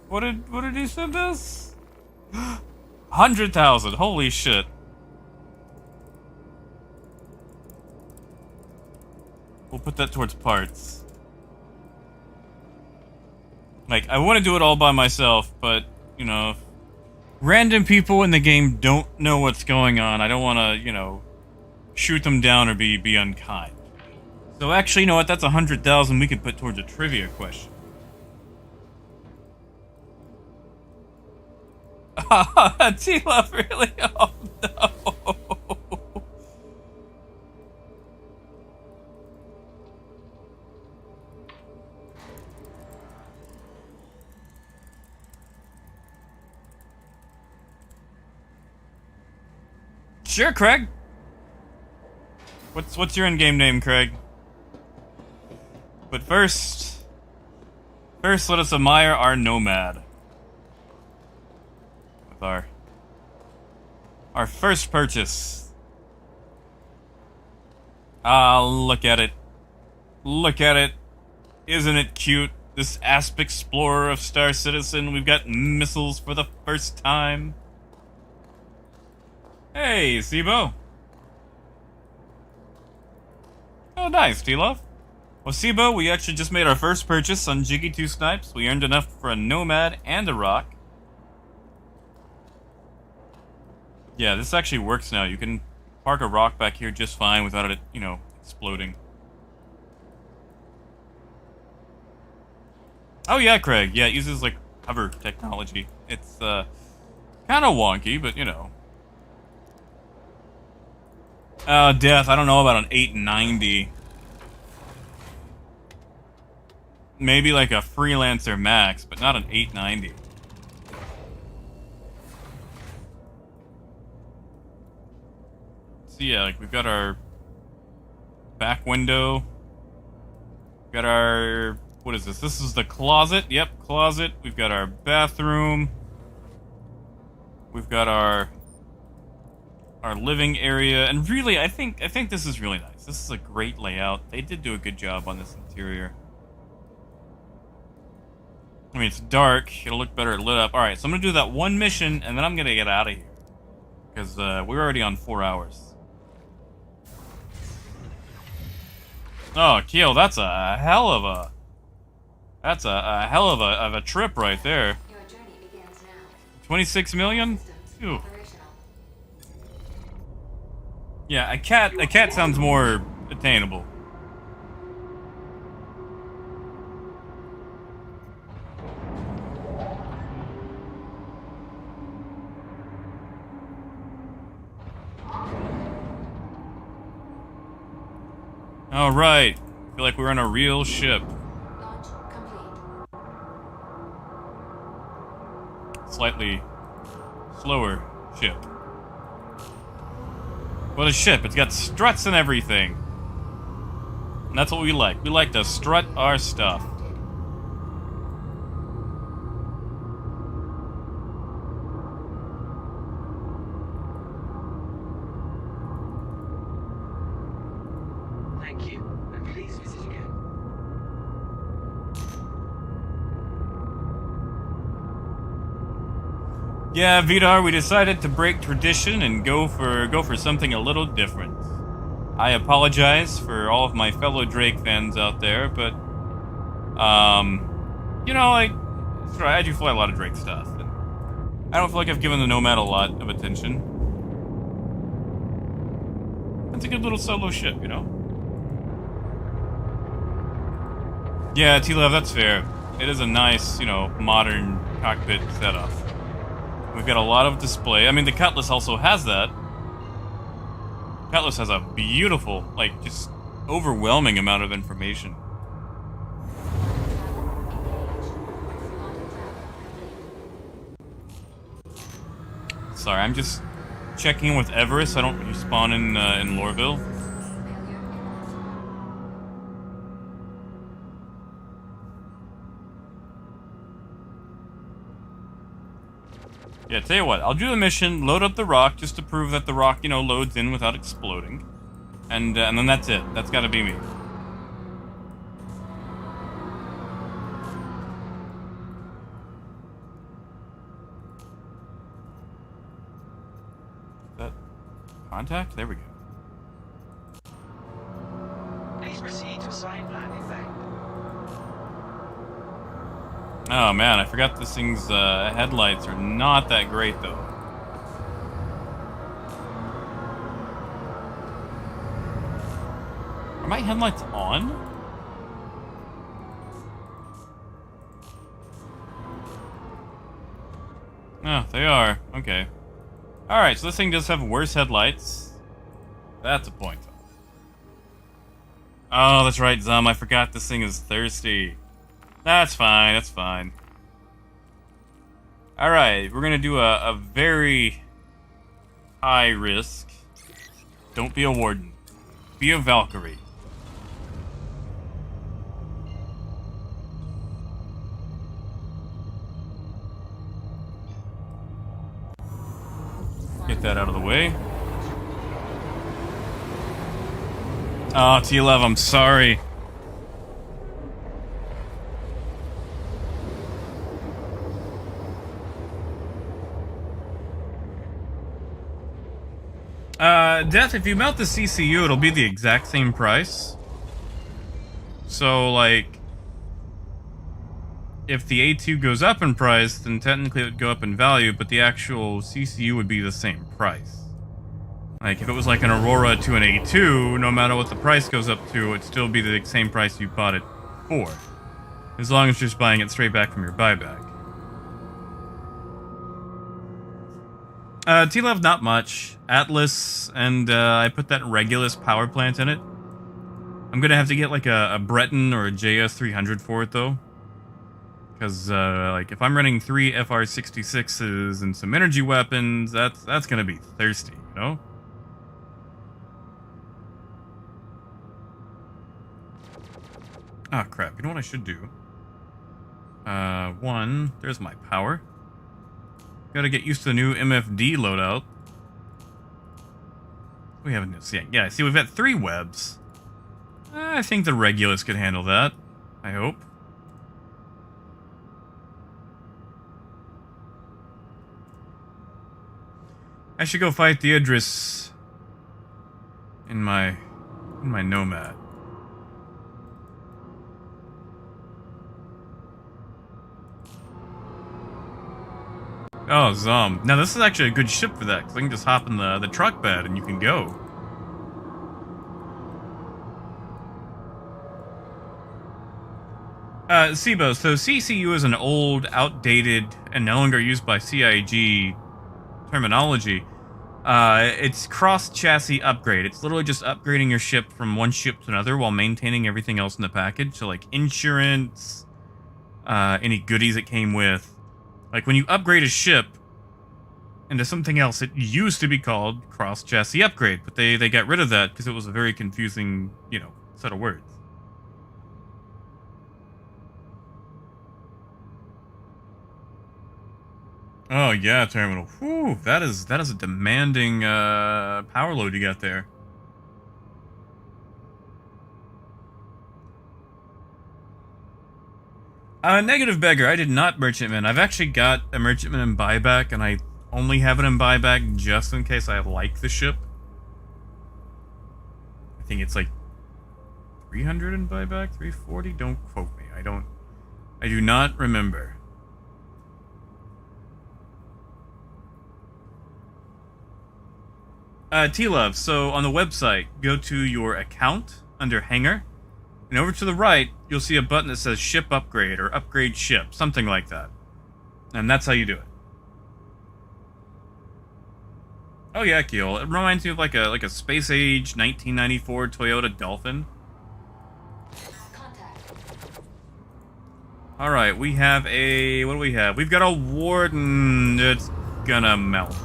What did he send us? 100,000. Holy shit. We'll put that towards parts. Like, I want to do it all by myself, but, you know, if random people in the game don't know what's going on, I don't want to, you know, shoot them down or be unkind. So actually, you know what? That's 100,000 we could put towards a trivia question. T-Love, really? Oh, no. Sure, Craig. What's your in-game name, Craig? But first let us admire our Nomad. With our first purchase. Ah, look at it. Look at it. Isn't it cute? this Asp Explorer of Star Citizen. We've got missiles for the first time. Hey, Sibo. Oh, nice, T-Love. Well, Sibo, we actually just made our first purchase on Jiggy 2 Snipes. We earned enough for a Nomad and a Rock. Yeah, this actually works now. You can park a Rock back here just fine without it, you know, exploding. Oh yeah, Craig. Yeah, it uses, like, hover technology. It's, kind of wonky, but, you know. Death, I don't know about an 890. Maybe like a Freelancer Max, but not an 890. So yeah, like we've got our back window. We've got our, what is this? This is the closet. Yep, closet. We've got our bathroom. We've got our living area, and really, I think this is really nice. This is a great layout. They did do a good job on this interior. I mean, it's dark. It'll look better lit up. All right, so I'm gonna do that one mission, and then I'm gonna get out of here because we're already on 4 hours. Oh, Keel, that's a hell of a trip right there. Your journey begins now. 26 million. Phew. Operational. Yeah, a cat sounds more attainable. All right, feel like we're on a real ship. Launch complete. Slightly slower ship. What a ship! It's got struts and everything. And that's what we like. We like to strut our stuff. Thank you, and please visit again. Yeah, Vidar, we decided to break tradition and go for something a little different. I apologize for all of my fellow Drake fans out there, but you know, I do fly a lot of Drake stuff. And I don't feel like I've given the Nomad a lot of attention. It's a good little solo ship, you know? Yeah, T-Love, that's fair. It is a nice, you know, modern cockpit setup. We've got a lot of display. I mean, the Cutlass also has that. Cutlass has a beautiful, like, just overwhelming amount of information. Sorry, I'm just checking in with Everest. I don't respawn in Lorville. Yeah, tell you what, I'll do the mission, load up the rock, just to prove that the rock, you know, loads in without exploding. And then that's it. That's gotta be me. Is that contact? There we go. Please proceed to assigned landing bank. Oh man, I forgot this thing's headlights are not that great though. Are my headlights on? Oh, they are. Okay. Alright, so this thing does have worse headlights. That's a point. Oh, that's right, Zum. I forgot this thing is thirsty. That's fine, that's fine. Alright, we're gonna do a very high risk. Don't be a warden. Be a Valkyrie. Get that out of the way. Oh, T11, I'm sorry. Death, if you mount the CCU, it'll be the exact same price. So, like, if the A2 goes up in price, then technically it would go up in value, but the actual CCU would be the same price. Like, if it was like an Aurora to an A2, no matter what the price goes up to, it'd still be the same price you bought it for. As long as you're just buying it straight back from your buyback. T-Love, not much. Atlas, and I put that Regulus power plant in it. I'm gonna have to get like a Breton or a JS300 for it though. Because, like, if I'm running 3 FR66s and some energy weapons, that's gonna be thirsty, you know? Ah, crap. You know what I should do? One, there's my power. Gotta get used to the new MFD loadout. We haven't seen. Yeah, see, we've got 3 webs. I think the Regulus could handle that. I hope. I should go fight the Idris in my Nomad. Oh, Zom. Now this is actually a good ship for that, because I can just hop in the truck bed and you can go. SIBO, so CCU is an old, outdated, and no longer used by CIG terminology. It's cross-chassis upgrade. It's literally just upgrading your ship from one ship to another while maintaining everything else in the package. So, like, insurance, any goodies it came with. Like, when you upgrade a ship into something else, it used to be called cross-chassis upgrade, but they got rid of that because it was a very confusing, you know, set of words. Oh, yeah, Terminal. Whew, that is a demanding, power load you got there. Negative Beggar, I did not Merchantman. I've actually got a Merchantman in buyback, and I only have it in buyback just in case I like the ship. I think it's like 300 in buyback, 340? Don't quote me. I do not remember. T-Love, so on the website, go to your account under Hangar, and over to the right, you'll see a button that says Ship Upgrade or Upgrade Ship, something like that. And that's how you do it. Oh yeah, Keel. It reminds me of like a space age 1994 Toyota Dolphin. Contact. Alright, we have a... what do we have? We've got a Warden that's gonna melt.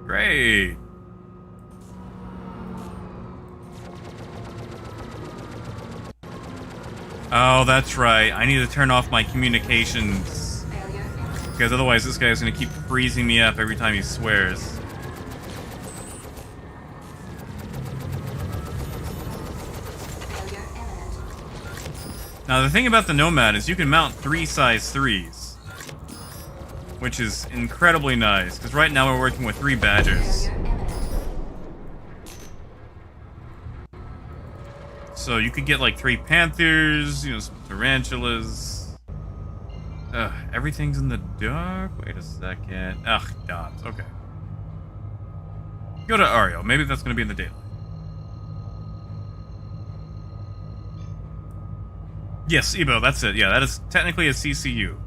Great. Oh, that's right. I need to turn off my communications. Failure. Because otherwise this guy's going to keep freezing me up every time he swears. Failure imminent. Now, the thing about the Nomad is you can mount 3 size 3s. Which is incredibly nice, because right now we're working with 3 Badgers. Failure imminent. So you could get like 3 Panthers, you know, some Tarantulas. Ugh, everything's in the dark? Wait a second. Ugh, dots, okay. Go to Ariel, maybe that's going to be in the daylight. Yes, Ebo, that's it. Yeah, that is technically a CCU.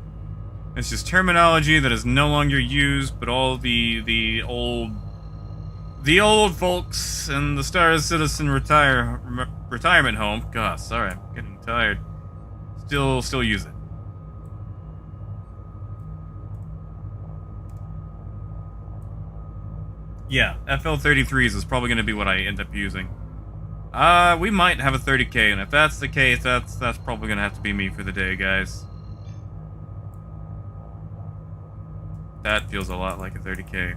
It's just terminology that is no longer used, but all the old folks in the Star Citizen retirement home. God, sorry, I'm getting tired. Still use it. Yeah, FL33s is probably going to be what I end up using. We might have a 30k, and if that's the case, that's probably going to have to be me for the day, guys. That feels a lot like a 30k.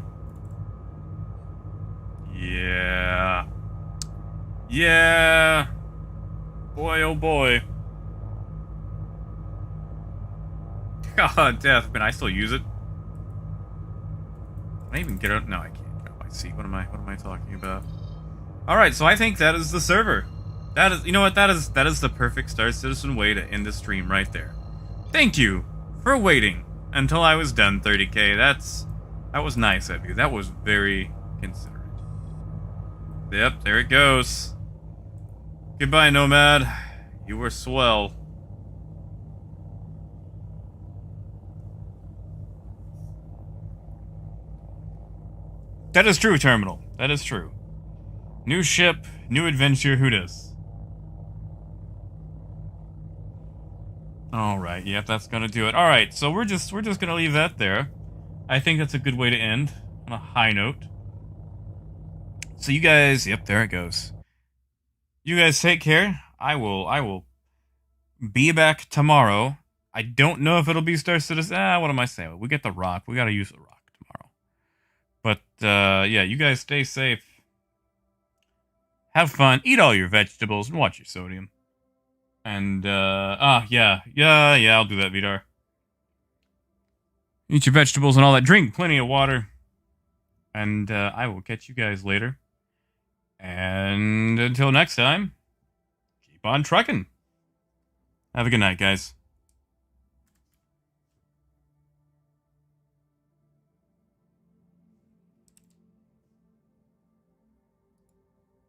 Yeah. Yeah. Boy, oh boy. God, death. Can I still use it? Can I even get out? No, I can't get out my seat. What am I talking about? Alright, so I think that is the server. That is, you know what, that is the perfect Star Citizen way to end the stream right there. Thank you for waiting until I was done 30k. That was nice of you. That was very considerate. Yep, there it goes. Goodbye, Nomad. You were swell. That is true, Terminal. That is true. New ship, new adventure, who does? Alright, yep, that's gonna do it. Alright, so we're just gonna leave that there. I think that's a good way to end on a high note. So you guys, yep, there it goes. You guys take care. I will be back tomorrow. I don't know if it'll be Star Citizen. What am I saying? We get the rock. We gotta use the rock tomorrow. But yeah, you guys stay safe. Have fun. Eat all your vegetables and watch your sodium. And yeah, I'll do that, Vidar. Eat your vegetables and all that. Drink plenty of water. And I will catch you guys later. And until next time, keep on trucking. Have a good night, guys.